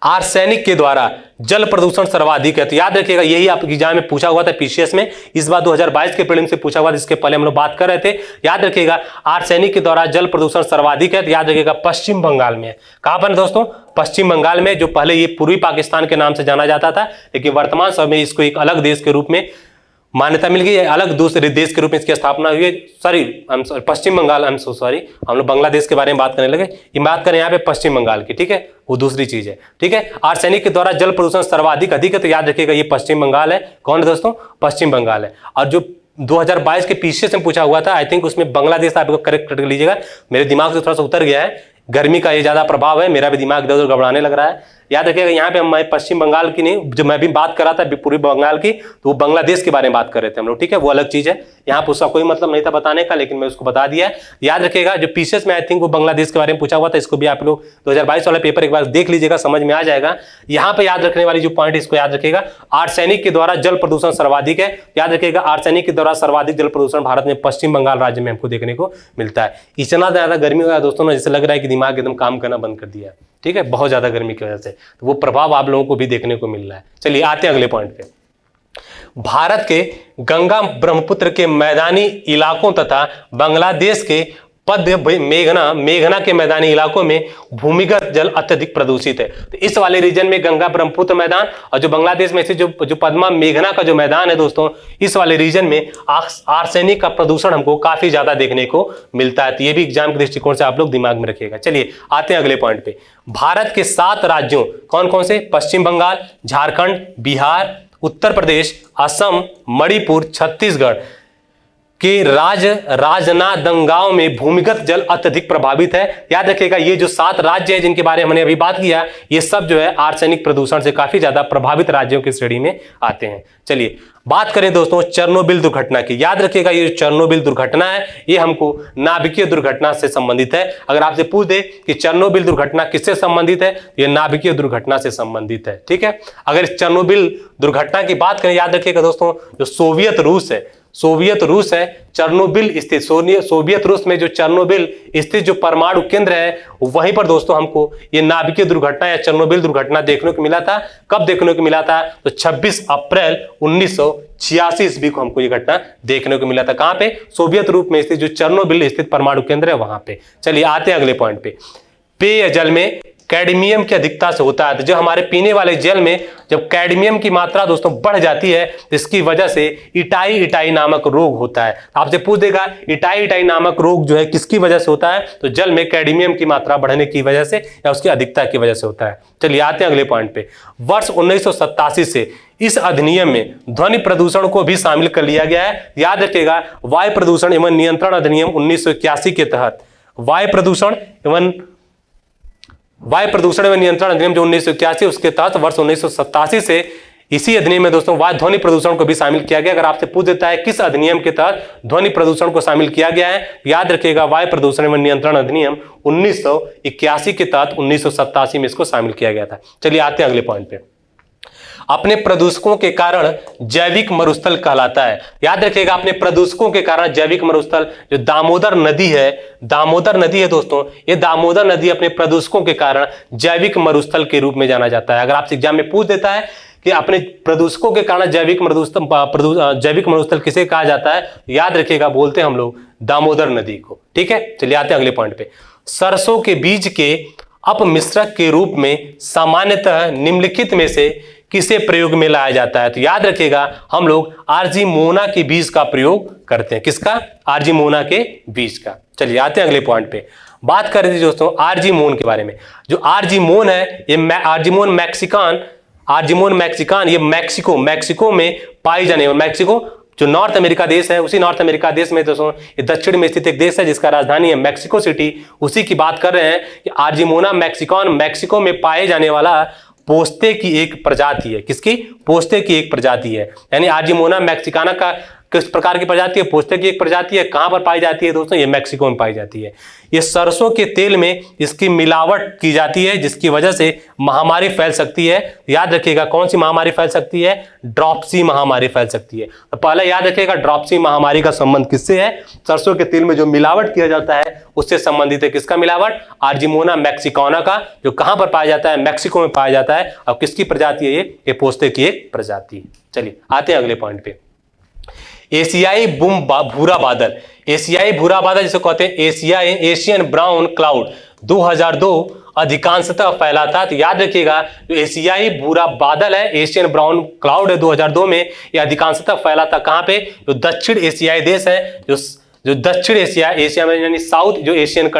आर्सेनिक के द्वारा जल प्रदूषण सर्वाधिक है। तो याद रखिएगा, यही आपके एग्जाम में पूछा हुआ था पीसीएस में, इस बार 2022 के प्रीलिम्स से पूछा हुआ था, इसके पहले हम लोग बात कर रहे थे। याद रखिएगा, आर्सेनिक के द्वारा जल प्रदूषण सर्वाधिक है। तो याद रखिएगा, पश्चिम बंगाल में है। कहां पर दोस्तों? पश्चिम बंगाल में, जो पहले ये पूर्वी पाकिस्तान के नाम से जाना जाता था, लेकिन वर्तमान समय में इसको एक अलग देश के रूप में मान्यता मिल गई है, अलग दूसरे देश के रूप में इसकी स्थापना हुई है। Sorry, Paschim Bangal, I am so sorry, हम लोग बांग्लादेश के बारे में बात करने लगे, ये बात करें यहाँ पे पश्चिम बंगाल की। ठीक है, वो दूसरी चीज है। ठीक है, आर्सेनिक के द्वारा जल प्रदूषण सर्वाधिक अधिक है। तो याद रखिएगा, ये पश्चिम बंगाल है। कौन है दोस्तों? पश्चिम बंगाल है। और जो 2022 के पीसीएस में पूछा हुआ था, आई थिंक उसमें बांग्लादेश आपको करेक्ट कर लीजिएगा, मेरे दिमाग से थोड़ा सा उतर गया है, गर्मी का ये ज्यादा प्रभाव है, मेरा भी दिमाग इधर उधर घबराने लग रहा है। याद रखिएगा, यहाँ पे मैं पश्चिम बंगाल की नहीं, जो मैं भी बात कर रहा था पूर्वी बंगाल की, तो वो बांग्लादेश के बारे में बात कर रहे थे हम लोग। ठीक है, वो अलग चीज है, यहाँ पर उसका कोई मतलब नहीं था बताने का, लेकिन मैं उसको बता दिया है। याद रखिएगा, जो पीसीएस में आई थिंक वो बांग्लादेश के बारे में पूछा हुआ था, इसको भी आप लोग 2022 वाला पेपर एक बार देख लीजिएगा, समझ में आ जाएगा। यहाँ पे याद रखने वाली जो पॉइंट, इसको याद रखिएगा, आर्सेनिक के द्वारा जल प्रदूषण सर्वाधिक है। याद रखिएगा, आर्सेनिक के द्वारा सर्वाधिक जल प्रदूषण भारत में पश्चिम बंगाल राज्य में हमको देखने को मिलता है। इतना ज्यादा गर्मी हो रहा है दोस्तों ना, जैसे लग रहा है कि दिमाग एकदम काम करना बंद कर दिया। ठीक है, बहुत ज्यादा गर्मी की वजह से, तो वो प्रभाव आप लोगों को भी देखने को मिल रहा है। चलिए आते हैं अगले पॉइंट पे। भारत के गंगा ब्रह्मपुत्र के मैदानी इलाकों तथा बांग्लादेश के पद्य मेघना के मैदानी इलाकों में भूमिगत जल अत्यधिक प्रदूषित है। तो इस वाले रीजन में गंगा ब्रह्मपुत्र मैदान और जो बांग्लादेश में से जो पद्मा मेघना का जो मैदान है दोस्तों, इस वाले रीजन में आर्सेनिक का प्रदूषण हमको काफी ज्यादा देखने को मिलता है। तो ये भी एग्जाम के दृष्टिकोण से आप लोग दिमाग में रखिएगा। चलिए आते हैं अगले पॉइंट पे। भारत के 7 राज्यों, कौन कौन से? पश्चिम बंगाल, झारखंड, बिहार, उत्तर प्रदेश, असम, मणिपुर, छत्तीसगढ़ कि राजनांदगांव में भूमिगत जल अत्यधिक प्रभावित है। याद रखिएगा, ये जो 7 राज्य है जिनके बारे में हमने अभी बात किया, ये सब जो है आर्सेनिक प्रदूषण से काफी ज्यादा प्रभावित राज्यों की श्रेणी में आते हैं। चलिए बात करें दोस्तों चेरनोबिल दुर्घटना की। याद रखिएगा, ये चेरनोबिल दुर्घटना है, ये हमको नाभिकीय दुर्घटना से संबंधित है। अगर आपसे पूछ दे कि चेरनोबिल दुर्घटना किससे संबंधित है, ये नाभिकीय दुर्घटना से संबंधित है। ठीक है, अगर चेरनोबिल दुर्घटना की बात करें, याद रखिएगा दोस्तों, जो सोवियत रूस है, चेरनोबिल स्थित सोवियत रूस में जो चेरनोबिल स्थित जो परमाणु केंद्र है, वहीं पर दोस्तों हमको ये नाभिकीय दुर्घटना या चेरनोबिल दुर्घटना देखने को मिला था। कब देखने को मिला था? तो 26 अप्रैल 1986 ईस्वी को हमको ये घटना देखने को मिला था। कहां पे? सोवियत रूस में स्थित जो चेरनोबिल स्थित परमाणु केंद्र है वहां पे। चलिए आते हैं अगले पॉइंट पे। पेयजल में कैडमियम की अधिकता से होता है। तो जो हमारे पीने वाले जल में जब कैडमियम की मात्रा दोस्तों बढ़ जाती है, इसकी वजह से इटाई नामक रोग होता है। आपसे पूछ देगा इटाई नामक रोग जो है किसकी वजह से होता है? तो जल में कैडमियम की मात्रा बढ़ने की वजह से या उसकी अधिकता की वजह से होता है। चलिए आते हैं अगले पॉइंट पे। वर्ष 1987 से इस अधिनियम में ध्वनि प्रदूषण को भी शामिल कर लिया गया है। याद रखिएगा, वायु प्रदूषण एवं नियंत्रण अधिनियम 1981 के तहत वायु प्रदूषण एवं नियंत्रण अधिनियम जो 1981, उसके तहत वर्ष 1987 से इसी अधिनियम में दोस्तों वायु ध्वनि प्रदूषण को भी शामिल किया गया। अगर आपसे पूछ देता है किस अधिनियम के तहत ध्वनि प्रदूषण को शामिल किया गया है, याद रखिएगा वायु प्रदूषण एवं नियंत्रण अधिनियम 1981 के तहत 1987 में इसको शामिल किया गया था। चलिए आते हैं अगले पॉइंट पे। अपने प्रदूषकों के कारण जैविक मरुस्थल कहलाता है। याद रखिएगा, अपने प्रदूषकों के कारण जैविक मरुस्थल जो दामोदर नदी है दोस्तों, ये दामोदर नदी अपने प्रदूषकों के कारण जैविक मरुस्थल के रूप में जाना जाता है। अगर आपसे एग्जाम में पूछ देता है कि अपने प्रदूषकों के कारण जैविक मरुस्थल किसे कहा जाता है, याद रखिएगा बोलते हैं हम लोग दामोदर नदी को। ठीक है, चलिए आते हैं अगले पॉइंट पे। सरसों के बीज के अपमिश्रक के रूप में सामान्यतः निम्नलिखित में से किसे प्रयोग में लाया जाता है? तो याद रखिएगा, हम लोग आर्जीमोना के बीज का प्रयोग करते हैं। किसका? आर्जीमोना के बीज का। चलिए आते हैं अगले पॉइंट पे। बात कर रहे थे दोस्तों आर्जीमोन के बारे में। जो आर्जीमोन है, ये आर्जीमोन मैक्सिकान, ये मैक्सिको में पाई जाने वाली, मैक्सिको जो नॉर्थ अमेरिका देश है, उसी नॉर्थ अमेरिका देश में दोस्तों ये दक्षिण में स्थित एक देश है जिसका राजधानी है मैक्सिको सिटी। उसी की बात कर रहे हैं कि आर्जिमोना मैक्सिकॉन मैक्सिको में पाए जाने वाला पोस्ते की एक प्रजाति है। किसकी? पोस्ते की एक प्रजाति है। यानी आर्जिमोना मैक्सिकाना का किस प्रकार की प्रजाति है? पोस्ते की एक प्रजाति है। कहां पर पाई जाती है दोस्तों? ये मैक्सिको में पाई जाती है। ये सरसों के तेल में इसकी मिलावट की जाती है जिसकी वजह से महामारी फैल सकती है। याद रखिएगा कौन सी महामारी फैल सकती है? ड्रॉपसी महामारी फैल सकती है। तो पहले याद रखिएगा ड्रॉपसी महामारी का संबंध किससे है? सरसों के तेल में जो मिलावट किया जाता है उससे संबंधित है। किसका मिलावट? आर्जिमोना मैक्सिकाना का, जो कहां पर पाया जाता है? मैक्सिको में पाया जाता है। और किसकी प्रजाति है ये? पोस्ते की एक प्रजाति है। चलिए आते हैं अगले पॉइंट पे। एशियाई भूरा बादल, एशियाई भूरा बादल जिसे कहते हैं एशियन ब्राउन क्लाउड 2002 अधिकांशतः फैला था। तो याद रखिएगा जो एशियाई भूरा बादल है, एशियन ब्राउन क्लाउड है, 2002 में यह अधिकांशतः फैला था। कहां पे? जो दक्षिण एशियाई देश है, जो दक्षिण एशिया में यानी साउथ जो एशियन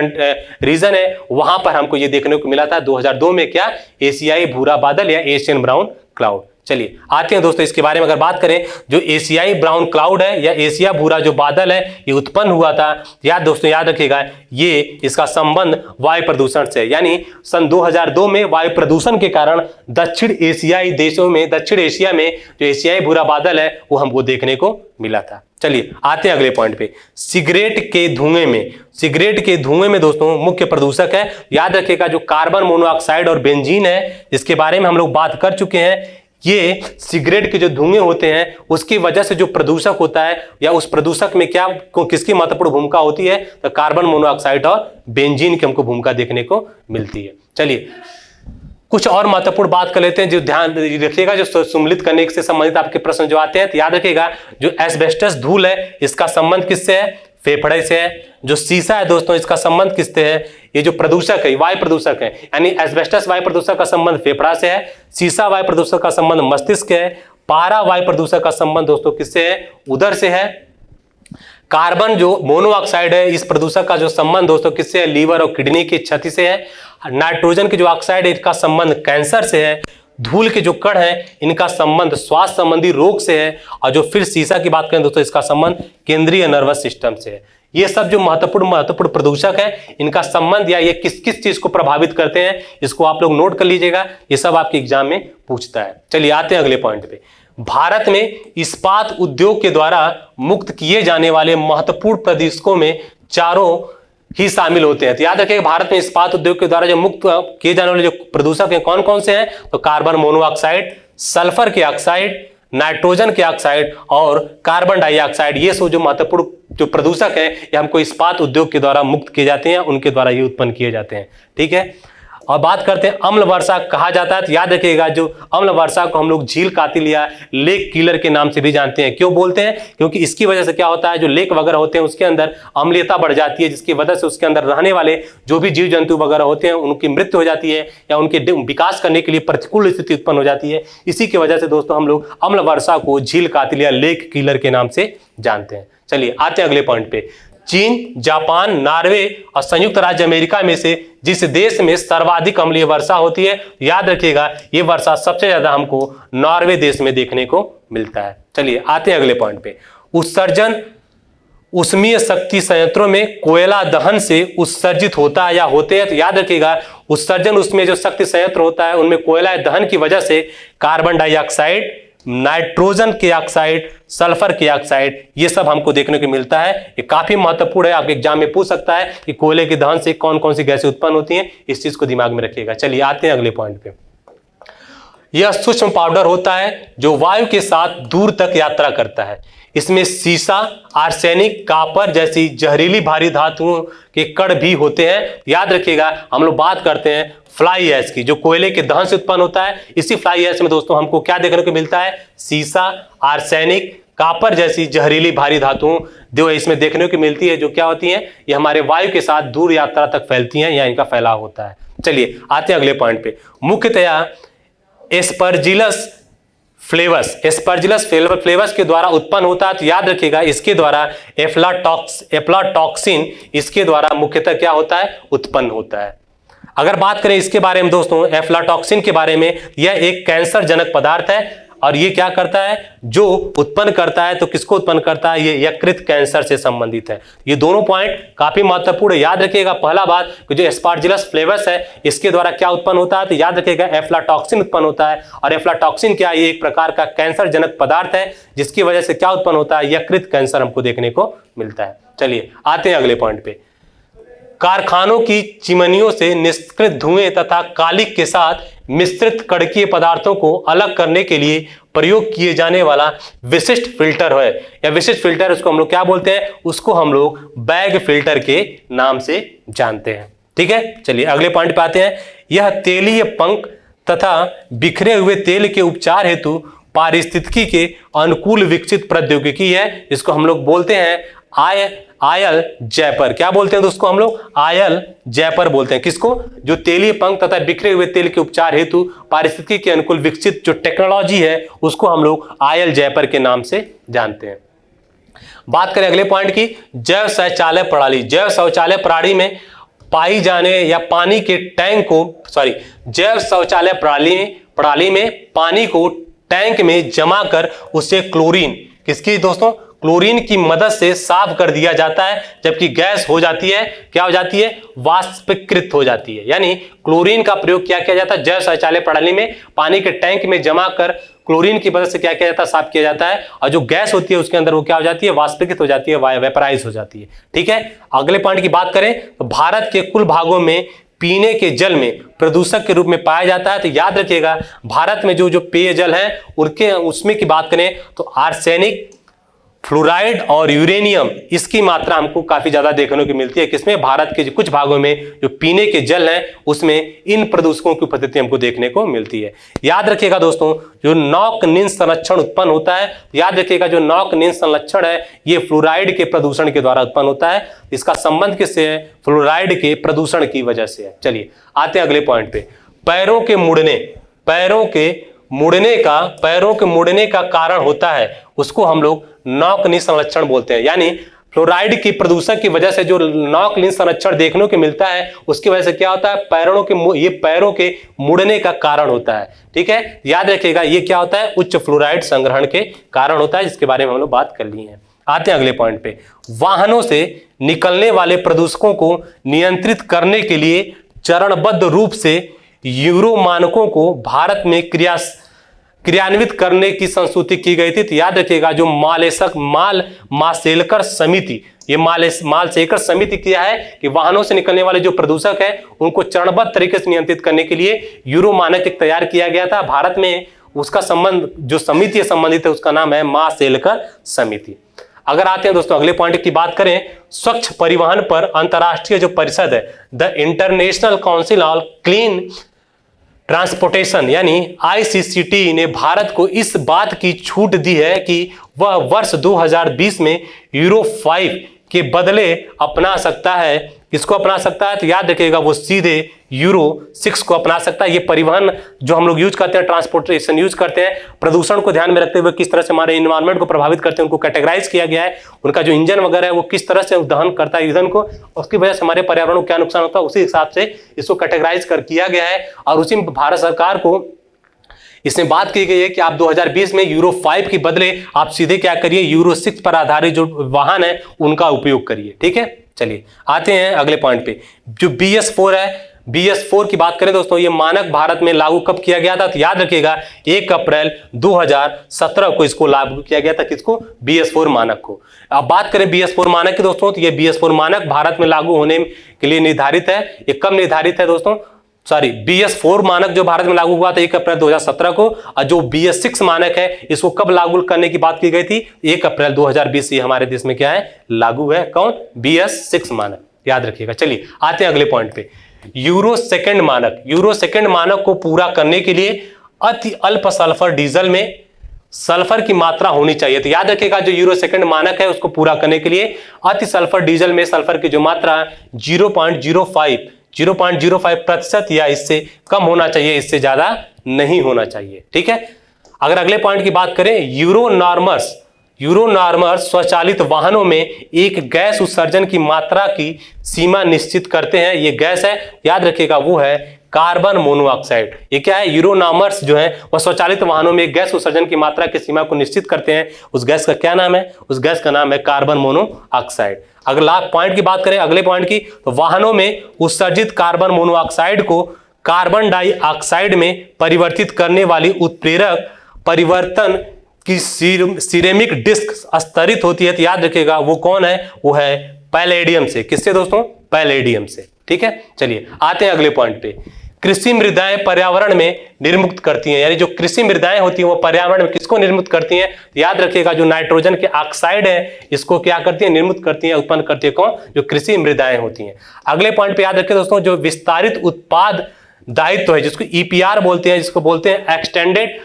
रीजन है वहां पर हमको ये देखने को मिला था 2002 में। क्या? एशियाई भूरा बादल या एशियन ब्राउन क्लाउड। चलिए आते हैं दोस्तों इसके बारे में अगर बात करें। जो एशियाई ब्राउन क्लाउड है या एशिया भूरा जो बादल है ये उत्पन्न हुआ था। दोस्तों याद रखिएगा ये इसका संबंध वायु प्रदूषण से, यानी सन 2002 में वायु प्रदूषण के कारण दक्षिण एशियाई देशों में, दक्षिण एशिया में जो एशियाई भूरा बादल है वो हमको देखने को मिला था। चलिए आते हैं अगले पॉइंट पे। सिगरेट के धुएं में दोस्तों मुख्य प्रदूषक है। याद रखिएगा जो कार्बन मोनोऑक्साइड और बेंजीन है जिसके बारे में हम लोग बात कर चुके हैं। ये सिगरेट के जो धुएं होते हैं उसकी वजह से जो प्रदूषक होता है या उस प्रदूषक में क्या किसकी महत्वपूर्ण भूमिका होती है? तो कार्बन मोनोऑक्साइड और बेंजीन की हमको भूमिका देखने को मिलती है। चलिए कुछ और महत्वपूर्ण बात कर लेते हैं जो ध्यान रखिएगा, जो सम्मिलित करने से संबंधित आपके प्रश्न जो आते हैं। तो याद रखिएगा जो एस्बेस्टस धूल है इसका संबंध किससे है? फेफड़े से है। जो शीशा है दोस्तों इसका संबंध किससे है? ये जो प्रदूषक है वायु प्रदूषक है, यानी एस्बेस्टस वायु प्रदूषक का संबंध फेफड़ा से है। शीशा वायु प्रदूषक का संबंध मस्तिष्क है। पारा वायु प्रदूषक का संबंध दोस्तों किससे है? उदर से है। कार्बन जो मोनोऑक्साइड है इस प्रदूषक का जो संबंध दोस्तों किससे है? लीवर और किडनी की क्षति से है। नाइट्रोजन की जो ऑक्साइड है इसका संबंध कैंसर से है। धूल के जो कण है इनका संबंध स्वास्थ्य संबंधी रोग से है। और जो फिर शीशा की बात करें दोस्तों इसका संबंध केंद्रीय नर्वस सिस्टम से है। ये सब जो महत्वपूर्ण प्रदूषक है इनका संबंध या ये किस किस चीज को प्रभावित करते हैं इसको आप लोग नोट कर लीजिएगा, ये सब आपके एग्जाम में पूछता है। चलिए आते हैं अगले पॉइंट पे। भारत में इस्पात उद्योग के द्वारा मुक्त किए जाने वाले महत्वपूर्ण प्रदूषकों में चारों ही शामिल होते हैं। तो याद रखिएगा भारत में इस्पात उद्योग के द्वारा जो मुक्त किए जाने वाले जो प्रदूषक हैं कौन कौन से हैं? तो कार्बन मोनोऑक्साइड, सल्फर के ऑक्साइड, नाइट्रोजन के ऑक्साइड और कार्बन डाइऑक्साइड। ये सब जो महत्वपूर्ण जो प्रदूषक है ये हमको इस्पात उद्योग के द्वारा मुक्त किए जाते हैं, उनके द्वारा ये उत्पन्न किए जाते हैं। ठीक है, और बात करते हैं अम्ल वर्षा कहा जाता है। तो याद रखिएगा जो अम्ल वर्षा को हम लोग झील कातिल या लेक किलर के नाम से भी जानते हैं। क्यों बोलते हैं? क्योंकि इसकी वजह से क्या होता है जो लेक वगैरह होते हैं उसके अंदर अम्लीयता बढ़ जाती है जिसकी वजह से उसके अंदर रहने वाले जो भी जीव जंतु वगैरह होते हैं उनकी मृत्यु हो जाती है या उनके विकास करने के लिए प्रतिकूल स्थिति उत्पन्न हो जाती है। इसी की वजह से दोस्तों हम लोग अम्ल वर्षा को झील कातिल या लेक किलर के नाम से जानते हैं। चलिए आते हैं अगले पॉइंट पे। चीन, जापान, नॉर्वे और संयुक्त राज्य अमेरिका में से जिस देश में सर्वाधिक अम्लीय वर्षा होती है, याद रखिएगा ये वर्षा सबसे ज्यादा हमको नॉर्वे देश में देखने को मिलता है। चलिए आते हैं अगले पॉइंट पे। उत्सर्जन उष्मीय शक्ति संयंत्रों में कोयला दहन से उत्सर्जित होता है या होते हैं। तो याद रखिएगा उत्सर्जन उसमें जो शक्ति संयंत्र होता है उनमें कोयला दहन की वजह से कार्बन डाइऑक्साइड, नाइट्रोजन के ऑक्साइड, सल्फर के ऑक्साइड ये सब हमको देखने को मिलता है। ये काफी महत्वपूर्ण है, आपके एग्जाम में पूछ सकता है कि कोयले के दहन से कौन कौन सी गैसें उत्पन्न होती हैं, इस चीज को दिमाग में रखिएगा। चलिए आते हैं अगले पॉइंट पे। यह सूक्ष्म पाउडर होता है जो वायु के साथ दूर तक यात्रा करता है। इसमें सीसा, आर्सेनिक, कापर जैसी जहरीली भारी धातुओं के कण भी होते हैं। याद रखिएगा हम लोग बात करते हैं फ्लाई ऐश की, जो कोयले के दहन से उत्पन्न होता है। इसी फ्लाई ऐश में दोस्तों हमको क्या देखने को मिलता है? सीसा, आर्सेनिक, कापर जैसी जहरीली भारी धातुओं जो इसमें देखने को मिलती है, जो क्या होती हैं? ये हमारे वायु के साथ दूर यात्रा तक फैलती हैं या इनका फैलाव होता है। चलिए आते हैं अगले पॉइंट पे। मुख्यतया एस्परजिलस फ्लेवस के द्वारा उत्पन्न होता है। तो याद रखिएगा इसके द्वारा एफ्लाटॉक्सिन इसके द्वारा मुख्यतः क्या होता है? उत्पन्न होता है। अगर बात करें इसके बारे में दोस्तों, एफ्लाटॉक्सिन के बारे में, यह एक कैंसर जनक पदार्थ है और ये क्या करता है, जो उत्पन्न करता है, तो किसको उत्पन्न करता है, ये यकृत कैंसर से संबंधित है। ये दोनों पॉइंट काफी महत्वपूर्ण है, याद रखिएगा। पहला बात कि जो एस्पार्जिलस फ्लेवस है, इसके द्वारा क्या उत्पन्न होता है, तो याद रखिएगा एफ्लाटॉक्सिन उत्पन्न होता है। और एफ्लाटॉक्सिन क्या है, ये एक प्रकार का कैंसर जनक पदार्थ है, जिसकी वजह से क्या उत्पन्न होता है, यकृत कैंसर हमको देखने को मिलता है। चलिए आते हैं अगले पॉइंट पे। कारखानों की चिमनियों से निष्कृत धुएं तथा कालिक के साथ मिश्रित कड़कीय पदार्थों को अलग करने के लिए प्रयोग किए जाने वाला विशिष्ट फिल्टर है, या विशिष्ट फिल्टर, उसको हम लोग क्या बोलते हैं, उसको हम लोग बैग फिल्टर के नाम से जानते हैं। ठीक है, चलिए अगले पॉइंट पे आते हैं। यह तेलीय पंख तथा बिखरे हुए तेल के उपचार हेतु पारिस्थितिकी के अनुकूल विकसित प्रौद्योगिकी है, जिसको हम लोग बोलते हैं आयल जैपर। क्या बोलते हैं दोस्तों, हम लोग आयल जैपर बोलते हैं। किसको, जो तेलीय पंख तथा बिखरे हुए तेल के उपचार हेतु पारिस्थितिकी के अनुकूल विकसित जो टेक्नोलॉजी है, उसको हम लोग आयल जैपर के नाम से जानते हैं। बात करें अगले पॉइंट की, जैव शौचालय प्रणाली। जैव शौचालय प्रणाली में पाई जाने या पानी के टैंक को जैव शौचालय प्रणाली में पानी को टैंक में जमा कर उसे क्लोरीन, किसकी दोस्तों, क्लोरीन की मदद से साफ कर दिया जाता है, जबकि गैस हो जाती है, क्या हो जाती है, वाष्पीकृत हो जाती है। यानी क्लोरीन का प्रयोग क्या किया जाता है, जैव शौचालय प्रणाली में पानी के टैंक में जमा कर क्लोरीन की मदद से क्या किया जाता है, साफ किया जाता है। और जो गैस होती है उसके अंदर वो क्या हो जाती है, वाष्पीकृत हो जाती है, वेपराइज हो जाती है। ठीक है, अगले पॉइंट की बात करें तो भारत के कुल भागों में पीने के जल में प्रदूषक के रूप में पाया जाता है। तो याद रखिएगा, भारत में जो पेयजल है उनके उसमें की बात करें तो आर्सेनिक, फ्लोराइड और यूरेनियम, इसकी मात्रा हमको काफी ज्यादा देखने को मिलती है। किसमें, भारत के कुछ भागों में जो पीने के जल है उसमें इन प्रदूषकों की उपस्थिति हमको देखने को मिलती है। याद रखिएगा दोस्तों, जो नौकनिन संरक्षण उत्पन्न होता है, याद रखिएगा जो नौकनिन संरक्षण है ये फ्लोराइड के प्रदूषण के द्वारा उत्पन्न होता है। इसका संबंध किससे है, फ्लोराइड के प्रदूषण की वजह से है। चलिए आते हैं अगले पॉइंट पे। पैरों के मुड़ने का कारण होता है, उसको हम लोग नौकनिन संरक्षण बोलते हैं। यानी फ्लोराइड की प्रदूषण की वजह से जो नौकनिन संरक्षण देखने को मिलता है, उसकी वजह से क्या होता है, पैरों के मुड़ने का कारण होता है। ठीक है, याद रखिएगा ये क्या होता है, उच्च फ्लोराइड संग्रहण के कारण होता है, जिसके बारे में हम लोग बात कर ली है। आते हैं अगले पॉइंट पे। वाहनों से निकलने वाले प्रदूषकों को नियंत्रित करने के लिए चरणबद्ध रूप से यूरो मानकों को भारत में क्रियान्वित करने की संस्तुति की गई थी। तो याद रखिएगा, जो मालसेलकर समिति, ये मालसेलकर समिति क्या है कि वाहनों से निकलने वाले जो प्रदूषक है उनको चरणबद्ध तरीके से नियंत्रित करने के लिए यूरो मानक एक तैयार किया गया था भारत में। उसका संबंध जो समिति संबंधित है उसका नाम है मालसेलकर समिति। अगर आते हैं दोस्तों अगले पॉइंट की बात करें, स्वच्छ परिवहन पर अंतर्राष्ट्रीय जो परिषद है, the international council on clean transportation यानी ICCT ने भारत को इस बात की छूट दी है कि वह वर्ष 2020 में यूरो 5 के बदले अपना सकता है। किसको अपना सकता है, तो याद रखिएगा वो सीधे यूरो 6 को अपना सकता है। ये परिवहन जो हम लोग यूज करते हैं, ट्रांसपोर्टेशन यूज करते हैं, प्रदूषण को ध्यान में रखते हुए किस तरह से हमारे इन्वायरमेंट को प्रभावित करते हैं उनको कैटेगराइज किया गया है। उनका जो इंजन वगैरह है वो किस तरह से दहन करता है ईंधन को, उसकी वजह से हमारे पर्यावरण को क्या नुकसान होता है, उसी हिसाब से इसको कैटेगराइज किया गया है। और उसी में भारत सरकार को इसमें बात की गई है कि आप 2020 में यूरो 5 के बदले आप सीधे क्या करिए, यूरो 6 पर आधारित जो वाहन है उनका उपयोग करिए। ठीक है, चलिए आते हैं अगले पॉइंट पे। जो BS4 है, BS4 की बात करें दोस्तों, ये मानक भारत में लागू कब किया गया था, तो याद रखिएगा 1 अप्रैल 2017 को इसको लागू किया गया था। किसको, BS4 मानक को। अब बात करें BS4 मानक की दोस्तों, तो ये BS4 मानक भारत में लागू होने के लिए निर्धारित है। ये कब निर्धारित है दोस्तों, BS4 मानक जो भारत में लागू हुआ था 1 अप्रैल 2017 को, और जो BS6 मानक है इसको कब लागू करने की बात की गई थी, 1 अप्रैल 2020 ये हमारे देश में क्या है, लागू है। कौन, BS6 मानक, याद रखिएगा। चलिए आते हैं अगले पॉइंट पे। यूरो सेकंड मानक को पूरा करने के लिए अति अल्प सल्फर डीजल में सल्फर की मात्रा होनी चाहिए। तो याद रखिएगा जो यूरो सेकंड मानक है उसको पूरा करने के लिए अति सल्फर डीजल में सल्फर की जो मात्रा 0.05% या इससे कम होना चाहिए, इससे ज्यादा नहीं होना चाहिए। ठीक है, अगर अगले पॉइंट की बात करें, यूरो नॉर्मर्स स्वचालित वाहनों में एक गैस उत्सर्जन की मात्रा की सीमा निश्चित करते हैं। ये गैस है, याद रखिएगा वो है कार्बन मोनोऑक्साइड। ये क्या है, यूरोनॉमर्स जो है वह स्वचालित वाहनों में गैस उत्सर्जन की मात्रा की सीमा को निश्चित करते हैं। उस गैस का क्या नाम है, उस गैस का नाम है कार्बन मोनोऑक्साइड। अगला पॉइंट की बात करें, अगले पॉइंट की, तो वाहनों में उत्सर्जित कार्बन मोनोऑक्साइड को कार्बन डाइऑक्साइड में परिवर्तित करने वाली उत्प्रेरक परिवर्तन की सिरेमिक डिस्क स्तरित होती है। तो याद रखिएगा वो कौन है, वो है पैलेडियम से। किससे दोस्तों, पैलेडियम से। ठीक है, चलिए आते हैं अगले पॉइंट पे। कृषि मृदाएं पर्यावरण में निर्मुक्त करती हैं, यानी जो कृषि मृदाएं होती हैं वो पर्यावरण में किसको निर्मुक्त करती हैं, याद रखिएगा जो नाइट्रोजन के ऑक्साइड है इसको क्या करती है, निर्मुक्त करती है, उत्पन्न करती है कौन, जो कृषि मृदाएं होती हैं। अगले पॉइंट पे याद रखिए दोस्तों, जो विस्तारित उत्पाद दायित्व है जिसको ईपीआर बोलते हैं, जिसको बोलते हैं एक्सटेंडेड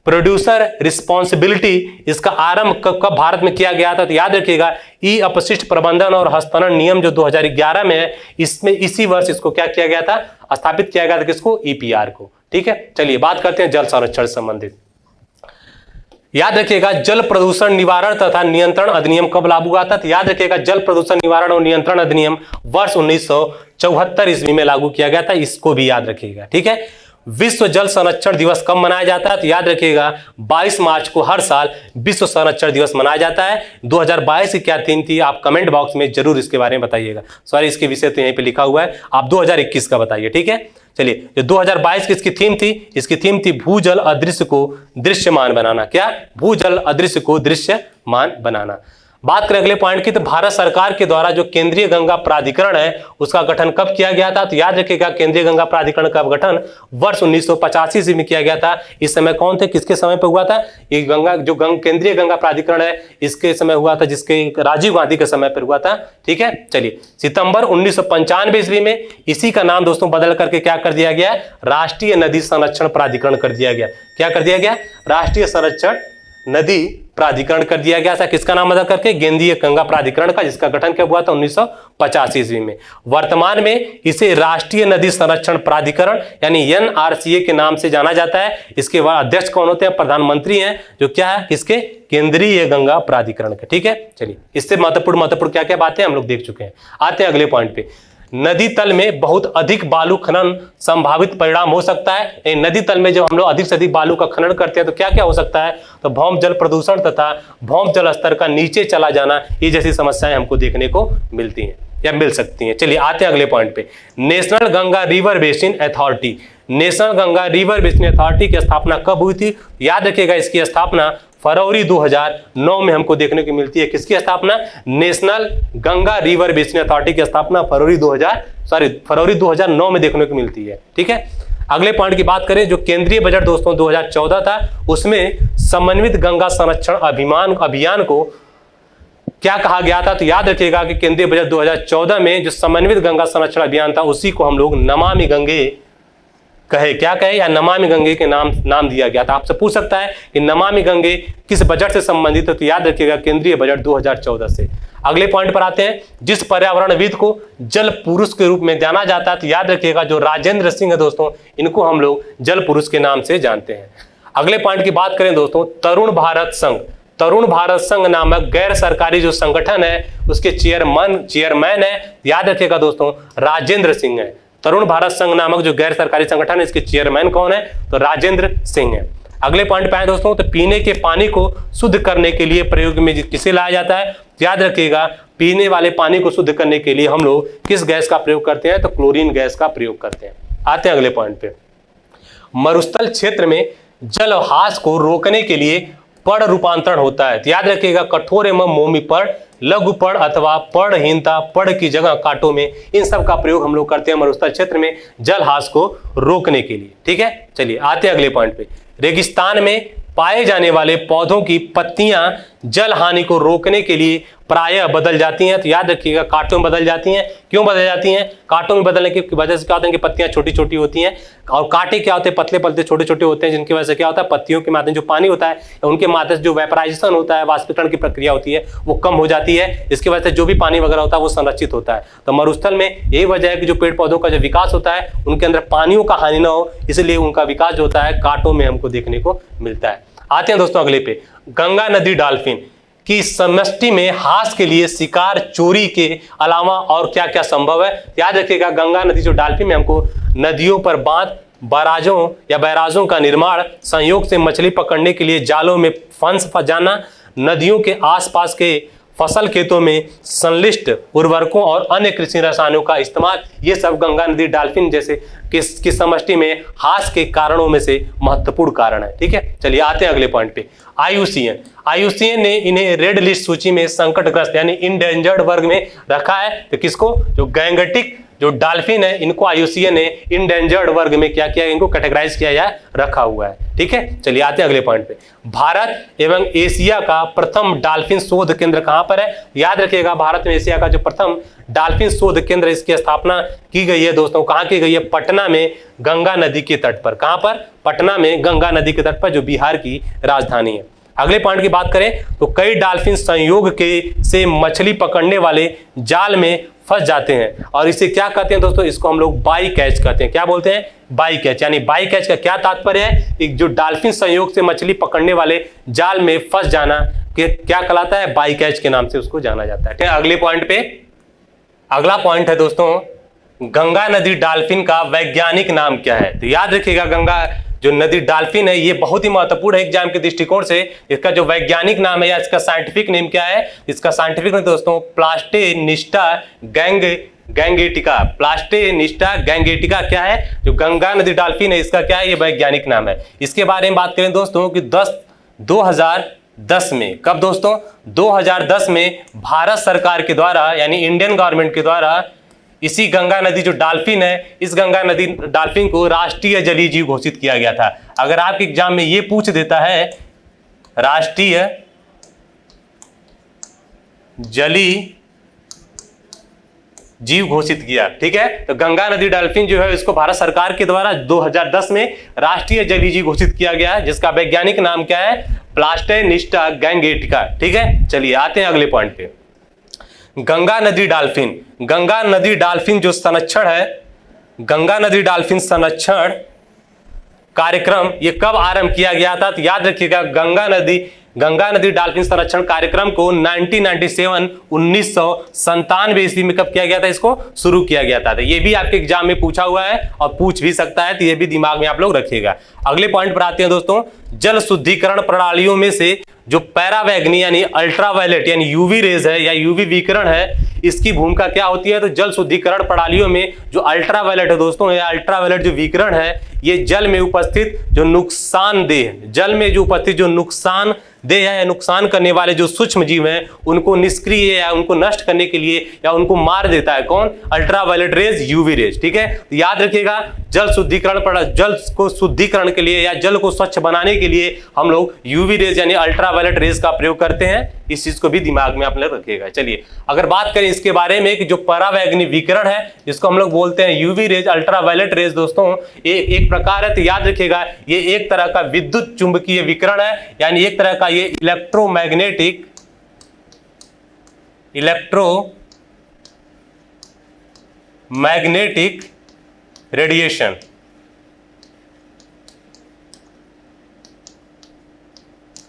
प्रोड्यूसर रिस्पॉन्सिबिलिटी, इसका आरंभ कब भारत में किया गया था, तो याद रखिएगा ई अपशिष्ट प्रबंधन और हस्तांतरण नियम जो 2011 में है, इसमें इसी वर्ष इसको क्या किया गया था, स्थापित किया गया था, किसको, ईपीआर को। ठीक है, चलिए बात करते हैं जल संरक्षण से संबंधित। याद रखिएगा जल प्रदूषण निवारण तथा नियंत्रण अधिनियम कब लागू हुआ था, तो याद रखिएगा जल प्रदूषण निवारण और नियंत्रण अधिनियम वर्ष 1974 ईस्वी में लागू किया गया था, इसको भी याद रखिएगा। ठीक है, विश्व जल संरक्षण दिवस कब मनाया जाता है, तो याद रखिएगा 22 मार्च को हर साल विश्व संरक्षण दिवस मनाया जाता है। 2022 की क्या थीम थी, आप कमेंट बॉक्स में जरूर इसके बारे में बताइएगा। सॉरी, इसके विषय तो यहीं पे लिखा हुआ है, आप 2021 का बताइए। ठीक है, चलिए जो 2022 की इसकी थीम थी, इसकी थीम थी भूजल अदृश्य को दृश्यमान बनाना। क्या, भूजल अदृश्य को दृश्यमान बनाना। बात करें अगले पॉइंट की, तो भारत सरकार के द्वारा जो केंद्रीय गंगा प्राधिकरण है उसका गठन कब किया गया था, तो याद रखिएगा केंद्रीय गंगा प्राधिकरण का गठन वर्ष 1985 ईस्वी में किया गया था। इस समय कौन थे, किसके समय पर हुआ था, ये केंद्रीय गंगा प्राधिकरण है इसके समय हुआ था, जिसके राजीव गांधी के समय पर हुआ था। ठीक है, चलिए सितंबर 1995 ईस्वी में इसी का नाम दोस्तों बदल करके क्या कर दिया गया, राष्ट्रीय नदी संरक्षण प्राधिकरण कर दिया गया। क्या कर दिया गया, राष्ट्रीय संरक्षण नदी प्राधिकरण कर दिया गया था, किसका नाम बदल करके, केंद्रीय गंगा प्राधिकरण का, जिसका गठन कब हुआ था, 1985 ईस्वी में। वर्तमान में इसे राष्ट्रीय नदी संरक्षण प्राधिकरण यानी एनआरसीए के नाम से जाना जाता है। इसके बाद अध्यक्ष कौन होते हैं, प्रधानमंत्री हैं, जो क्या है, किसके, केंद्रीय गंगा प्राधिकरण के। ठीक है, चलिए इससे महत्वपूर्ण क्या क्या बातें हम लोग देख चुके हैं। आते हैं अगले पॉइंट पे। नदी तल में बहुत अधिक बालू खनन संभावित परिणाम हो सकता है। नदी तल में जब हम लोग अधिक से अधिक बालू का खनन करते हैं तो क्या क्या हो सकता है, तो भौम जल प्रदूषण तथा भौम जल स्तर का नीचे चला जाना, ये जैसी समस्याएं हमको देखने को मिलती हैं या मिल सकती हैं। चलिए आते हैं अगले पॉइंट पे। National Ganga river basin authority, national Ganga river basin authority की स्थापना कब हुई थी, याद रखिएगा इसकी स्थापना फरवरी 2009 में हमको देखने को मिलती है। किसकी स्थापना, national Ganga river basin authority की स्थापना फरवरी 2009 में देखने को मिलती है। ठीक है, अगले पॉइंट की बात करें, जो केंद्रीय बजट दोस्तों 2014 था उसमें समन्वित गंगा संरक्षण अभियान को क्या कहा गया था, तो याद रखिएगा कि केंद्रीय बजट 2014 में जो समन्वित गंगा संरक्षण अभियान था उसी को हम लोग नमामि गंगे क्या कहे या नमामि गंगे के नाम दिया गया था। आपसे पूछ सकता है कि नमामि गंगे किस बजट से संबंधित है, तो याद रखिएगा केंद्रीय बजट 2014 से। अगले पॉइंट पर आते हैं, जिस पर्यावरणविद को जल पुरुष के रूप में जाना जाता है, तो याद रखिएगा जो राजेंद्र सिंह है दोस्तों, इनको हम लोग जल पुरुष के नाम से जानते हैं। अगले पॉइंट की बात करें दोस्तों, तरुण भारत संघ नामक गैर सरकारी जो संगठन है उसके चेयरमैन है, याद रखिएगा दोस्तों, राजेंद्र सिंह है। तरुण भारत संघ नामक जो गैर सरकारी संगठन है इसके चेयरमैन कौन है, तो राजेंद्र सिंह है। अगले पॉइंट पे आए दोस्तों, तो पीने के पानी को शुद्ध करने के लिए प्रयोग में किसे लाया जाता है, याद रखिएगा पीने वाले पानी को शुद्ध करने के लिए हम लोग किस गैस का प्रयोग करते हैं, तो क्लोरीन गैस का प्रयोग करते हैं। आते हैं अगले पॉइंट पे। मरुस्थल क्षेत्र में जलहास को रोकने के लिए पर्ण रूपांतरण होता है, तो याद रखिएगा कठोर एवं मोमी पर्ण, लघु पर्ण अथवा पर्णहीनता पर्ण की जगह कांटों में, इन सब का प्रयोग हम लोग करते हैं मरुस्थल क्षेत्र में जलहास को रोकने के लिए। ठीक है, चलिए आते हैं अगले पॉइंट पे। रेगिस्तान में पाए जाने वाले पौधों की पत्तियां जल हानि को रोकने के लिए प्रायः बदल जाती हैं, तो याद रखिएगा कांटों में बदल जाती हैं। क्यों बदल जाती हैं, कांटों में बदलने की वजह से क्या होता है कि पत्तियां छोटी छोटी होती हैं और कांटे क्या होते हैं, पतले पतले छोटे छोटे होते हैं, जिनकी वजह से क्या होता है, पत्तियों के माध्यम जो पानी होता है उनके माध्यम से जो वेपराइजेशन होता है, वाष्पीकरण की प्रक्रिया होती है, वो कम हो जाती है। इसकी वजह से जो भी पानी वगैरह होता है वो संरक्षित होता है। तो मरुस्थल में यही वजह है कि जो पेड़ पौधों का जो विकास होता है उनके अंदर पानियों का हानि न हो, इसलिए उनका विकास जो होता है कांटों में हमको देखने को मिलता है। आते हैं दोस्तों अगले पे। गंगा नदी डॉल्फिन की समष्टि में हास के लिए शिकार चोरी के अलावा और क्या क्या संभव है, याद रखिएगा गंगा नदी जो डॉल्फिन में हमको नदियों पर बांध, बैराजों या बैराजों का निर्माण, संयोग से मछली पकड़ने के लिए जालों में फंस जाना, नदियों के आसपास के फसल खेतों में संश्लिष्ट उर्वरकों और अन्य कृषि रसायनों का इस्तेमाल, ये सब गंगा नदी डॉल्फिन जैसे की समष्टि में हास के कारणों में से महत्वपूर्ण कारण है। ठीक है, चलिए आते हैं अगले पॉइंट पे। आईयूसीएन ने इन्हें रेड लिस्ट सूची में संकटग्रस्त यानी इंडेंजर्ड वर्ग में रखा है। तो किसको, जो गैंगटिक जो डॉल्फिन है, इनको आईयूसीएन ने इंडेंजर्ड वर्ग में क्या किया, इनको कैटेगराइज किया या रखा हुआ है। ठीक है, चलिए आते हैं अगले पॉइंट पे। भारत एवं एशिया का प्रथम डॉल्फिन शोध केंद्र कहां पर है? याद रखिएगा, भारत में एशिया का जो प्रथम डॉल्फिन शोध केंद्र, इसकी स्थापना की गई है दोस्तों, कहां की गई है? पटना में, गंगा नदी के तट पर। कहां पर? पटना में, गंगा नदी के तट पर, जो बिहार की राजधानी है। अगले पॉइंट की बात करें तो कई डॉल्फिन संयोग के से मछली पकड़ने वाले जाल में फंस जाते हैं, और इसे क्या कहते हैं दोस्तों? इसको हम लोग बाई कैच कहते हैं। क्या बोलते हैं? By catch. यानी बाई कैच का क्या तात्पर्य है? एक जो डॉल्फिन संयोग से मछली पकड़ने वाले जाल में फंस जाना के क्या कहलाता है? बाई कैच के नाम से उसको जाना जाता है। अगले पॉइंट पे, अगला पॉइंट है दोस्तों, गंगा नदी डॉल्फिन का वैज्ञानिक नाम क्या है? तो याद रखिएगा, गंगा जो नदी डॉल्फिन है ये बहुत ही महत्वपूर्ण है एग्जाम के दृष्टिकोण से। इसका जो वैज्ञानिक नाम है या इसका साइंटिफिक नेम क्या है? इसका साइंटिफिक नेम दोस्तों प्लास्टेनिस्टा गैंगेटिका। प्लास्टेनिस्टा गैंगेटिका क्या है? जो गंगा नदी डॉल्फिन है, इसका क्या है? ये वैज्ञानिक नाम है। इसके बारे में बात करें दोस्तों कि 2010 में, कब दोस्तों? 2010 में भारत सरकार के द्वारा यानी इंडियन गवर्नमेंट के द्वारा इसी गंगा नदी जो डॉल्फिन है, इस गंगा नदी डॉल्फिन को राष्ट्रीय जलीय जीव घोषित किया गया था। अगर आपके एग्जाम में ये पूछ देता है राष्ट्रीय जलीय जीव घोषित किया, ठीक है, तो गंगा नदी डॉल्फिन जो है इसको भारत सरकार के द्वारा 2010 में राष्ट्रीय जलीय जीव घोषित किया गया है, जिसका वैज्ञानिक नाम क्या है? प्लास्टेनिस्टा गैंगेटिका। ठीक है, चलिए आते हैं अगले पॉइंट पे। गंगा नदी डॉल्फिन जो संरक्षण है, गंगा नदी डॉल्फिन संरक्षण कार्यक्रम, ये कब आरंभ किया गया था? तो याद रखिएगा, गंगा नदी डॉल्फिन संरक्षण कार्यक्रम को 1997 ईस्वी में कब किया गया था? इसको शुरू किया गया था। तो ये भी आपके एग्जाम में पूछा हुआ है और पूछ भी सकता है, तो ये भी दिमाग में आप लोग रखिएगा। अगले पॉइंट पर आते हैं दोस्तों, जल शुद्धिकरण प्रणालियों में से जो पैरावैगनी यानी अल्ट्रावायलेट यानी यूवी रेज है या यूवी विकिरण है, इसकी भूमिका क्या होती है? तो जल शुद्धिकरण प्रणालियों में जो अल्ट्रावायलेट है दोस्तों, या अल्ट्रावायलेट जो विकिरण है, ये जल में उपस्थित जो नुकसानदेह या नुकसान करने वाले जो सूक्ष्म जीव हैं, उनको निष्क्रिय या उनको नष्ट करने के लिए या उनको मार देता है। कौन? Ultraviolet rays, UV raise. ठीक है, तो याद रखिएगा, जल को शुद्धिकरण के लिए या जल को स्वच्छ बनाने के लिए हम लोग यूवी रेज यानी अल्ट्रावायलेट रेज का प्रयोग करते हैं। इस चीज को भी दिमाग में आप लोग रखिएगा। चलिए अगर बात करें इसके बारे में कि जो परावैगनी विकिरण है, जिसको हम लोग बोलते हैं यूवी रेज, अल्ट्रावायलेट रेज दोस्तों, एक प्रकार है, तो याद रखिएगा ये एक तरह का विद्युत चुंबकीय विकिरण है, यानी एक तरह का ये इलेक्ट्रोमैग्नेटिक रेडिएशन,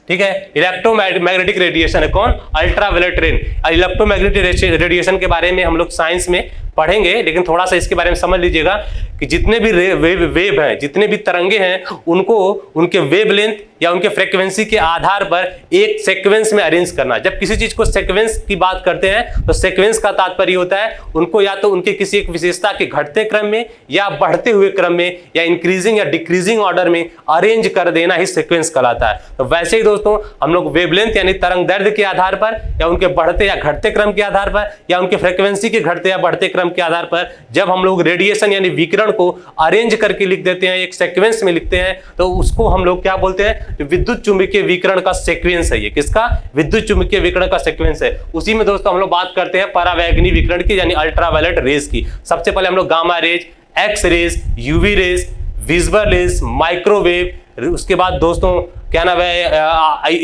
ठीक है, इलेक्ट्रोमैग्नेटिक रेडिएशन है। कौन? Ultraviolet rain. इलेक्ट्रोमैग्नेटिक रेडिएशन के बारे में हम लोग साइंस में पढ़ेंगे, लेकिन थोड़ा सा इसके बारे में समझ लीजिएगा कि जितने भी वेव हैं, जितने भी तरंगे हैं, उनको उनके वेवलेंथ या उनके फ्रीक्वेंसी के आधार पर एक सीक्वेंस में अरेंज करना। जब किसी चीज को सीक्वेंस की बात करते हैं तो सीक्वेंस का तात्पर्य होता है उनको या तो उनके किसी एक विशेषता के घटते क्रम में या बढ़ते हुए क्रम में या इंक्रीजिंग या डिक्रीजिंग ऑर्डर में अरेंज कर देना ही सीक्वेंस कहलाता है। तो वैसे ही दोस्तों हम लोग वेवलेंथ यानी तरंग दैर्ध्य के आधार पर या उनके बढ़ते या घटते क्रम के आधार पर या उनके फ्रीक्वेंसी के घटते या बढ़ते क्रम के आधार पर जब हम लोग रेडिएशन यानी विकिरण को अरेंज करके लिख देते हैं, एक सीक्वेंस में लिखते हैं, तो उसको हम लोग क्या बोलते हैं? विद्युत चुंबकीय विकिरण का सीक्वेंस है। ये किसका? विद्युत चुंबकीय विकिरण का सीक्वेंस है। उसी में दोस्तों हम लोग बात करते हैं परावैगनी विकिरण की यानी अल्ट्रावायलेट रेज की। सबसे पहले हम लोग gamma rays, X rays, UV rays, visible rays, microwave, उसके बाद दोस्तों क्या नाम है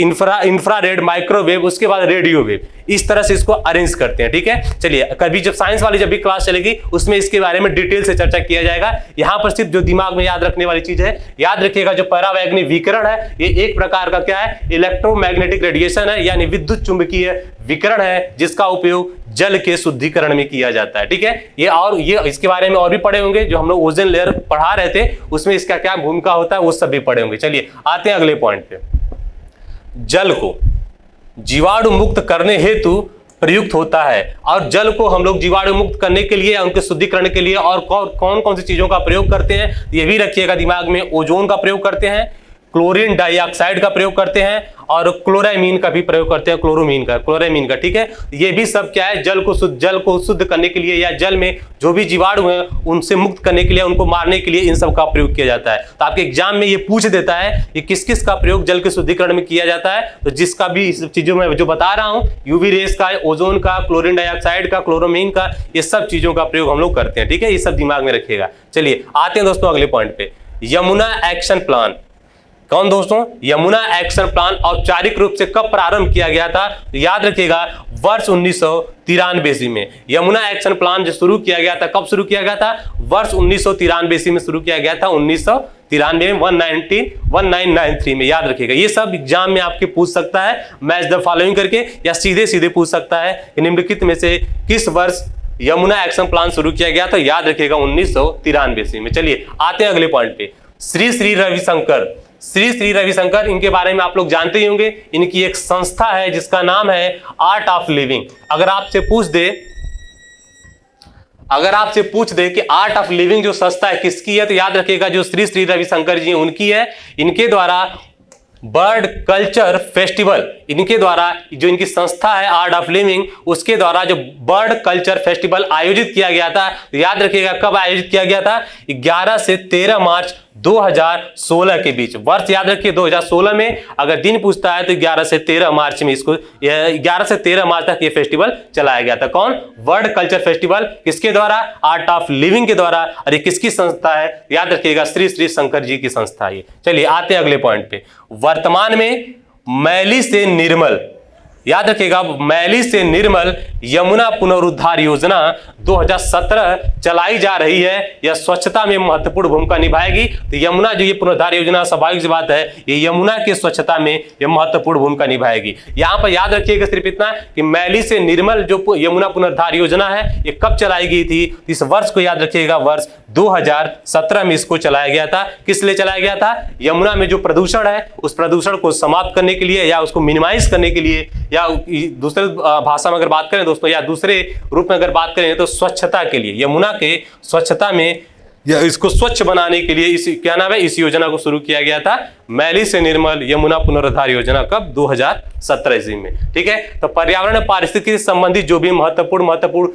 इंफ्रारेड, माइक्रोवेव, उसके बाद रेडियो वेव, इस तरह से इसको अरेंज करते हैं। ठीक है, चलिए कभी जब साइंस वाली जब भी क्लास चलेगी उसमें इसके बारे में डिटेल से चर्चा किया जाएगा। यहां पर सिर्फ जो दिमाग में याद रखने वाली चीज है, याद रखिएगा जो परावैगनी विकिरण है ये एक प्रकार का क्या है? इलेक्ट्रोमैग्नेटिक रेडिएशन है, यानी विद्युत चुंबकीय विकिरण है, जिसका उपयोग जल के शुद्धिकरण में किया जाता है। ठीक है, ये इसके बारे में और भी पढ़े होंगे, जो हम लोग ओजोन लेयर पढ़ा रहे थे उसमें इसका क्या भूमिका होता है वो सब भी पढ़े होंगे। चलिए आते हैं अगले पॉइंट पे। जल को जीवाणु मुक्त करने हेतु प्रयुक्त होता है, और जल को हम लोग जीवाणु मुक्त करने के लिए, उनके शुद्धिकरण के लिए और कौन कौन सी चीजों का प्रयोग करते हैं ये भी रखिएगा दिमाग में। ओजोन का प्रयोग करते हैं, क्लोरीन डाइऑक्साइड का प्रयोग करते हैं, और क्लोरामीन का भी प्रयोग करते हैं, क्लोरामीन का। ठीक है, ये भी सब क्या है, जल को शुद्ध करने के लिए, या जल में जो भी जीवाणु हैं उनसे मुक्त करने के लिए, उनको मारने के लिए इन सब का प्रयोग किया जाता है। तो आपके एग्जाम में ये पूछ देता है कि किस किस का प्रयोग जल के शुद्धिकरण में किया जाता है। तो जिसका भी इस चीजों में जो बता रहा हूं, यूवी रेस का, ओजोन का, क्लोरीन डाइऑक्साइड का, क्लोरामीन का, ये सब चीजों का प्रयोग हम लोग करते हैं। ठीक है, ये सब दिमाग में रखिएगा। चलिए आते हैं दोस्तों अगले पॉइंट पे। यमुना एक्शन प्लान कौन दोस्तों? यमुना एक्शन प्लान औपचारिक रूप से कब प्रारंभ किया गया था? तो याद रखिएगा वर्ष 1993 ईस्वी में यमुना एक्शन प्लान जो शुरू किया गया था। कब शुरू किया गया था? वर्ष 1993 ईस्वी में शुरू किया गया था। 1993 में 1993 में। याद रखिएगा, ये सब एग्जाम में आपके पूछ सकता है मैच द फॉलोइंग करके, या सीधे सीधे पूछ सकता है निम्नलिखित में से किस वर्ष यमुना एक्शन प्लान शुरू किया गया था। याद रखिएगा 1993 ईस्वी में। चलिए आते हैं अगले पॉइंट पे। श्री श्री रविशंकर, इनके बारे में आप लोग जानते ही होंगे। इनकी एक संस्था है जिसका नाम है आर्ट ऑफ लिविंग। अगर आपसे पूछ दे कि आर्ट ऑफ लिविंग जो संस्था है किसकी है, तो याद रखिएगा जो श्री श्री रविशंकर जी उनकी है। इनके द्वारा बर्ड कल्चर फेस्टिवल, इनके द्वारा जो इनकी संस्था है आर्ट ऑफ लिविंग, उसके द्वारा जो बर्ड कल्चर फेस्टिवल आयोजित किया गया था। तो याद रखिएगा कब आयोजित किया गया था? 11 से 13 मार्च 2016 के बीच। वर्ष याद रखिए 2016 में। अगर दिन पूछता है तो 11 से 13 मार्च में 11 से 13 मार्च तक ये फेस्टिवल चलाया गया था। कौन? World culture festival. किसके द्वारा? आर्ट ऑफ लिविंग के द्वारा। और ये किसकी संस्था है? याद रखिएगा श्री श्री शंकर जी की संस्था है। चलिए आते हैं अगले पॉइंट पे। वर्तमान में मैली से निर्मल, याद रखिएगा मैली से निर्मल यमुना पुनरुद्धार योजना 2017 चलाई जा रही है। यह स्वच्छता में महत्वपूर्ण भूमिका निभाएगी। तो यमुना जो ये पुनरुद्धार योजना, स्वाभाविक सी बात है, ये यमुना की स्वच्छता में ये महत्वपूर्ण भूमिका निभाएगी। यहाँ पर याद रखिएगा सिर्फ इतना कि मैली से निर्मल जो यमुना पुनरुद्धार योजना है ये कब चलाई गई थी? इस वर्ष को याद रखिएगा वर्ष 2017 में इसको चलाया गया था। किस लिए चलाया गया था? यमुना में जो प्रदूषण है उस प्रदूषण को समाप्त करने के लिए, या उसको मिनिमाइज करने के लिए, या दूसरे भाषा में अगर बात करें दोस्तों, या दूसरे रूप में अगर बात करें तो स्वच्छता के लिए, यमुना के स्वच्छता में या इसको स्वच्छ बनाने के लिए इस योजना को शुरू किया गया था। मैली से निर्मल यमुना पुनरुद्धार योजना कब? 2017 ईस्वी में। ठीक है, तो पर्यावरण पारिस्थितिकी से संबंधित जो भी महत्वपूर्ण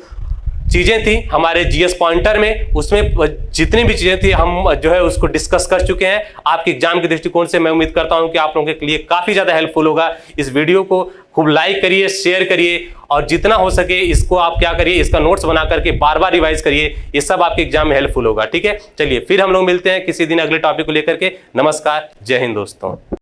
चीजें थी हमारे जीएस पॉइंटर में, उसमें जितनी भी चीजें थी हम जो है उसको डिस्कस कर चुके हैं। आपके एग्जाम के दृष्टिकोण से मैं उम्मीद करता हूं कि आप लोगों के लिए काफी ज्यादा हेल्पफुल होगा। इस वीडियो को खूब लाइक करिए, शेयर करिए, और जितना हो सके इसको आप क्या करिए, इसका नोट्स बना करके बार बार रिवाइज करिए। ये सब आपके एग्जाम में हेल्पफुल होगा। ठीक है, चलिए फिर हम लोग मिलते हैं किसी दिन अगले टॉपिक को लेकर के। नमस्कार, जय हिंद दोस्तों।